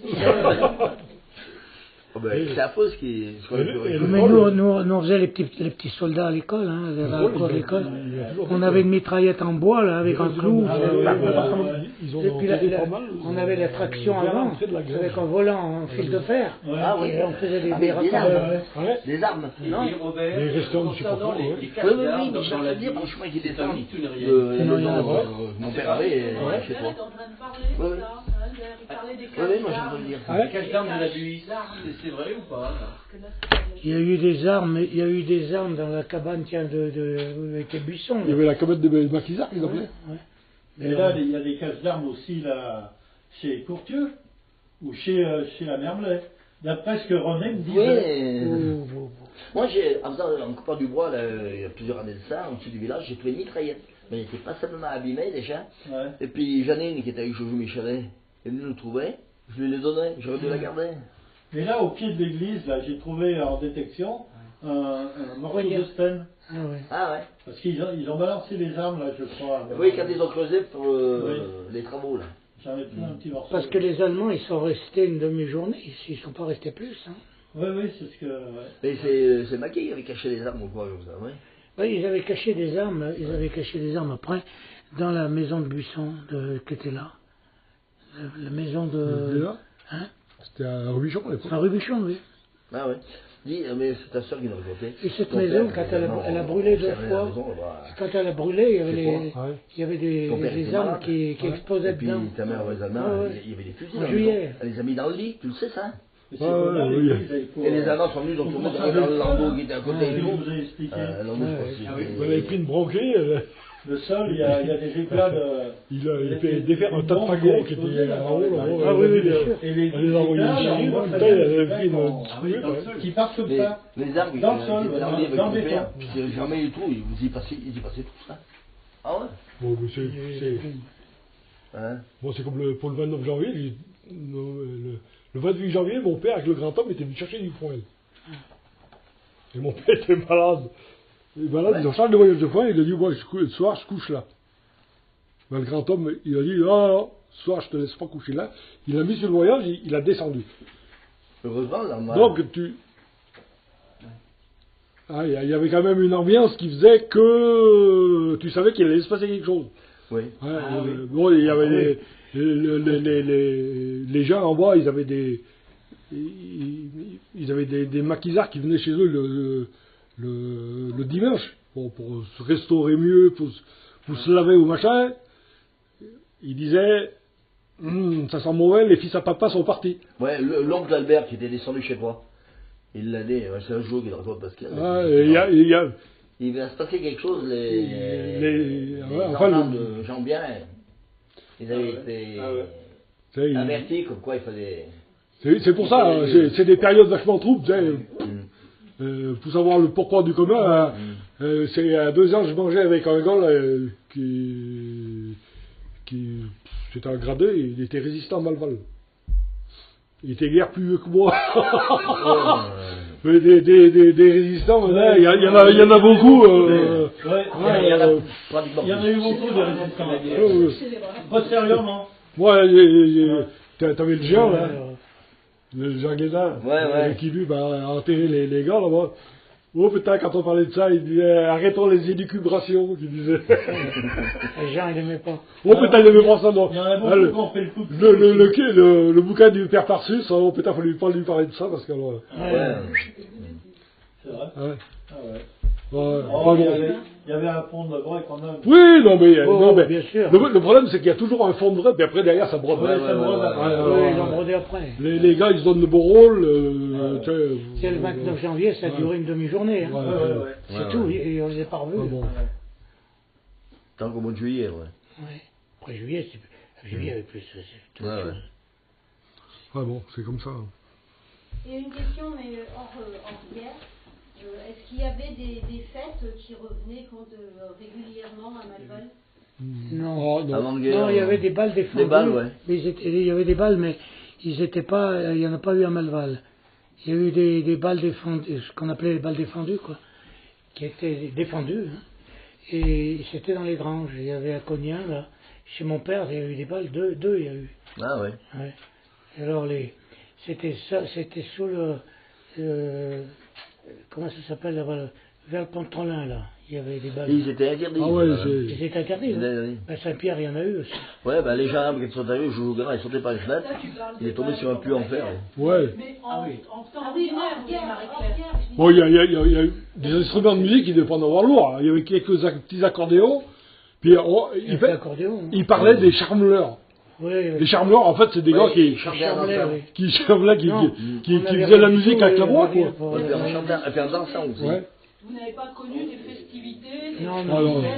Oh ben, c'est affreux ce qui Mais nous, on faisait les petits soldats à l'école, hein, à l'école. On avait une mitraillette en bois, là, avec un clou. Et puis on avait la traction avant, avec un volant en fil de fer. Et on faisait des armes. Non, les restants de concernant les Oui, casques mais je veux dire, mon chemin qui descend. Mon père avait chez toi. Oui, moi j'ai entendu dire ça. Les caches d'armes de la buis, c'est vrai ou pas? Il y a eu des armes dans la cabane, tiens, avec les buissons. Il y avait la cabane de Maquisard, ils appelaient. Et là, il y a des caches d'armes aussi, là, chez Courtieu, ou chez la Mermelet. D'après ce que René me disait. Oui. Moi, en coupant du bois, là, il y a plusieurs années de ça, au-dessus du village, j'ai trouvé une mitraillette. Mais elle n'était pas simplement abîmée déjà. Ouais. Et puis Janine, qui était avec Jojo Michelet, est venue nous trouver. Je lui les donnais, j'aurais dû la garder. Et là, au pied de l'église, là, j'ai trouvé en détection un morceau de stène. Ah ouais. Parce qu'ils ont balancé les armes, là, je crois. Oui, quand ils ont creusé pour les travaux, là. J'en ai pris un petit morceau. Parce que les Allemands, ils sont restés une demi-journée, ils ne sont pas restés plus. Hein. Oui, c'est ce que... Ouais. Mais c'est Maquet qui avait caché les armes ou quoi, comme ça, oui. Oui, ils avaient caché des armes, après, dans la maison de Buisson qui était là. La maison de... Là hein? C'était à Rubichon à l'époque. À Rubichon, oui. Ah oui. Dis, mais c'est ta soeur qui nous racontait. Et cette maison, quand elle a brûlé 2 fois, quand elle a brûlé, il y avait des armes qui explosaient dedans. Et puis ta mère avait les Allemands, il y avait des fusils. En juillet. Elle les a mis dans le lit, tu le sais ça? Et les Allemands sont venus, donc tout le monde dans le lambeau qui était à côté et tout. Je vous ai expliqué. Elle avait pris une branquée. Le sol, il y a des éclats de... Il a fait défaire un tas de fagots qui étaient en haut. Ah oui, bien sûr. Et les éclats, qui partent comme ça. Les arbres, dans le sol, dans le béton. Puis jamais et tout, ils y passaient tout ça. Ah ouais? Bon, c'est comme pour le 29 janvier, le 28 janvier, mon père avec le grand homme était venu chercher du foin. Et mon père était malade. Ils ont changé de voyage de foin, il a dit, le soir, je couche là. Ben, le grand homme, il a dit, non, ce soir, je te laisse pas coucher là. Il l'a mis sur le voyage, il a descendu. Heureusement, là, donc, il y avait quand même une ambiance qui faisait que tu savais qu'il allait se passer quelque chose. Oui. Bon, il y avait les gens en bas, ils avaient des maquisards qui venaient chez eux le dimanche, pour se restaurer mieux, pour se laver ou machin. Ils disaient, ça sent mauvais, les fils à papa sont partis. Ouais, l'oncle d'Albert qui était descendu chez toi, il l'a dit, c'est un jour qu'il raconte parce qu'il il va se passer quelque chose, les enfants de Jean Bien, ils avaient été avertis comme quoi il fallait... C'est pour ça, c'est des périodes vachement troubles, tu sais. Pour savoir le pourquoi du commun, c'est à 2 ans je mangeais avec un gars là, qui c'était un gradé, il était résistant à Malval. Il était guère plus vieux que moi. Mais des résistants, il y en a beaucoup. Il y en a eu beaucoup de résistants. Pas sérieusement. Ouais, t'avais le géant là. Le Jean Guédin, qui lui a enterré les gars là-bas. Oh putain, quand on parlait de ça, il disait arrêtons les élucubrations, il disait. Les gens, ils n'aimaient pas. Oh putain, il n'aimait pas ça, non. Il y en a beaucoup qui ont fait le coup de le bouquin du père Tarsus, oh putain, il faut pas lui parler de ça parce que. C'est vrai. Ouais. Ah ouais. Il y avait un fond de vrai quand même. Oui, non mais bien sûr. Le problème c'est qu'il y a toujours un fond de vrai, puis après derrière ça brode. Ils ont brodé après. Les gars ils se donnent de beaux rôles. C'est le 29 janvier, ça a duré une demi-journée. C'est tout, et on les a pas revus. Tant qu'au mois de juillet, Après juillet, juillet avec plus. Bon, c'est comme ça. Et une question, mais hors guerre. Est-ce qu'il y avait des fêtes qui revenaient régulièrement à Malval? Non, il y avait des balles défendues. Des balles, mais il y avait des balles, mais ils étaient pas, il n'y en a pas eu à Malval. Il y a eu des balles défendues, ce qu'on appelait les balles défendues, quoi, qui étaient défendues. Hein. et c'était dans les granges. Il y avait à Cognin, là, chez mon père, il y a eu des balles, deux il y a eu. Ah oui. Ouais. Alors c'était sous comment ça s'appelle là-bas, vers le pont de Trollin, là. Il y avait des balles. Ils étaient interdits. Ah ouais, ils étaient interdits. Ben, Saint-Pierre, il y en a eu aussi. Ouais, ben les gens qui sont arrivés, jouent au grand, ils sautaient par les fenêtres. Il est tombé sur un puits en fer. Ouais. Mais en temps ordinaire, Marie-Claire. Bon, il y a eu des instruments de musique qui devaient pas en avoir lourd. Il y avait quelques petits accordéons. Puis il parlait des charmeleurs. Oui. Les charmeleurs, en fait, c'est des gars qui faisaient la musique avec la voix, quoi. Et puis en dansant aussi. Ouais. Vous n'avez pas connu des festivités, Non.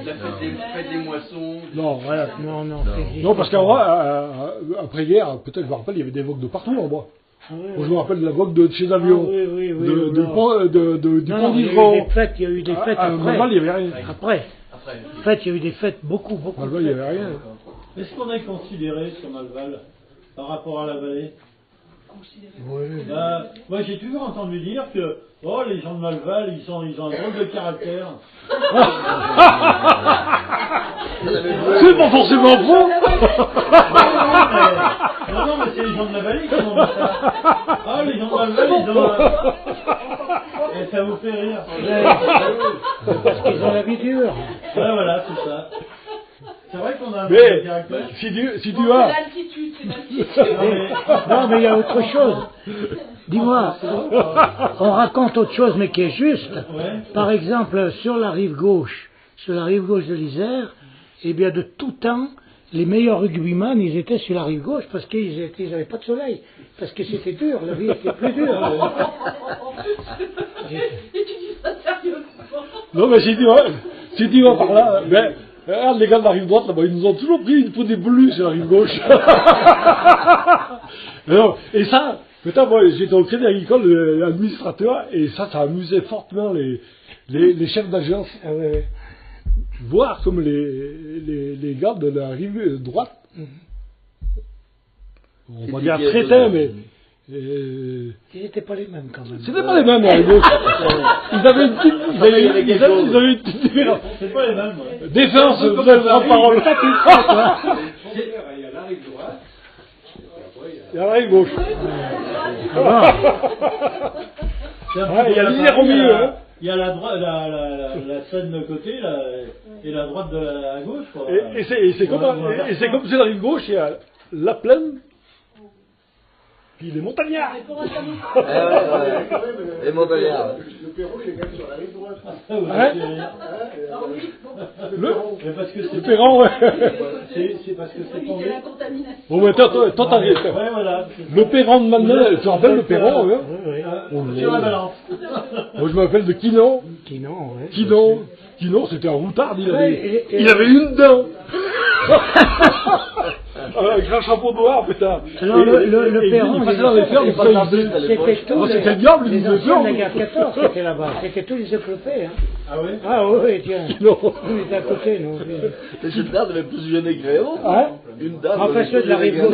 La fête des moissons. Non, voilà. Non, parce qu'en après-guerre, peut-être, je me rappelle, il y avait des vogues de partout en bois. Moi, je me rappelle de la vogue de chez Avion, du pont d'Ivron. Il y a eu des fêtes après. Malval, il n'y avait rien. Après. En fait, il y a eu des fêtes, beaucoup. Malval, il n'y avait rien. Est-ce qu'on est considéré sur Malval par rapport à la vallée? Oui. Moi, j'ai toujours entendu dire que les gens de Malval, ils ont un drôle de caractère. C'est pas forcément faux. Non, mais c'est les gens de la vallée qui ont dit ça. Ah, les gens de Malval, ils ont... Et ça vous fait rire. Parce qu'ils ont la vie dure. Ouais, voilà, c'est ça. C'est vrai qu'on a un mais, drôle de caractère. Si tu as... C'est l'altitude, c'est l'altitude. Non, mais il y a autre chose. Dis-moi, on raconte autre chose, mais qui est juste. Ouais. Par exemple, sur la rive gauche de l'Isère, eh bien, de tout temps, les meilleurs rugbyman, ils étaient sur la rive gauche parce qu'ils n'avaient pas de soleil. Parce que c'était dur, la vie était plus dure. Et tu dis ça sérieusement? Non, mais si tu vas par là, regarde les gars de la rive droite, là-bas, ils nous ont toujours pris une peau d'éblus sur la rive gauche. Non, et ça, putain, moi, j'étais au Crédit Agricole, administrateur, et ça amusait fortement les chefs d'agence. Voir comme les gars de la rive droite, on va dire crétins, mais... Ils n'étaient pas les mêmes quand même. C'était pas les mêmes, la rive gauche. Ils avaient une petite différence. C'est pas les mêmes. Défense, vous avez le droit de parole. Il y a la rive droite. Il y a la rive gauche. Il y a l'Isère au milieu. Il y a la Seine de côté et la droite de la gauche. Quoi. Et c'est comme c'est la rive gauche, il y a la plaine, puis les montagnards. Les montagnards. Le Perron, il est quand même sur la rive droite. Mais parce que le Perron, ouais. C'est parce que c'est tombé. Bon, mais toi, t'arrives. Ouais, voilà. Le Perron de Malmel, tu te rappelles le Perron, hein? Sur la balance. Moi, je m'appelle de Quinon. Quinon, c'était un routard, il avait une dent. Avec un chapeau noir, putain. Alors, le Perron, il passait dans les fermes, c'était tous c'était le diable, il nous les faisait anciens de la guerre 14 qui étaient là-bas. C'était tous les éclopés. Hein. Ah oui? Ah oui, tiens. Non. On était à côté, nous. Et cette dame avait plus jeune que Gréo. Une dame. Enfin, ceux de la rive gauche.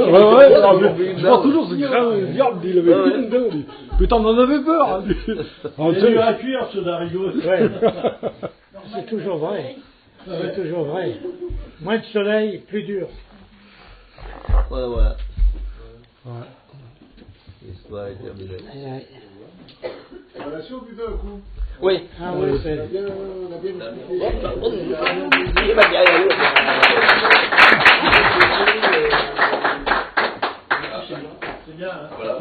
Je vois toujours ce grand diable, il avait une dent. Putain, on en avait peur. C'est mieux à cuire, ceux de la rive gauche. C'est toujours vrai. C'est toujours vrai. Moins de soleil, plus dur. Voilà. L'histoire est terminée. On a su au plus d'un coup. Oui. Ah oui, c'est... On a bien C'est bien, hein? Voilà.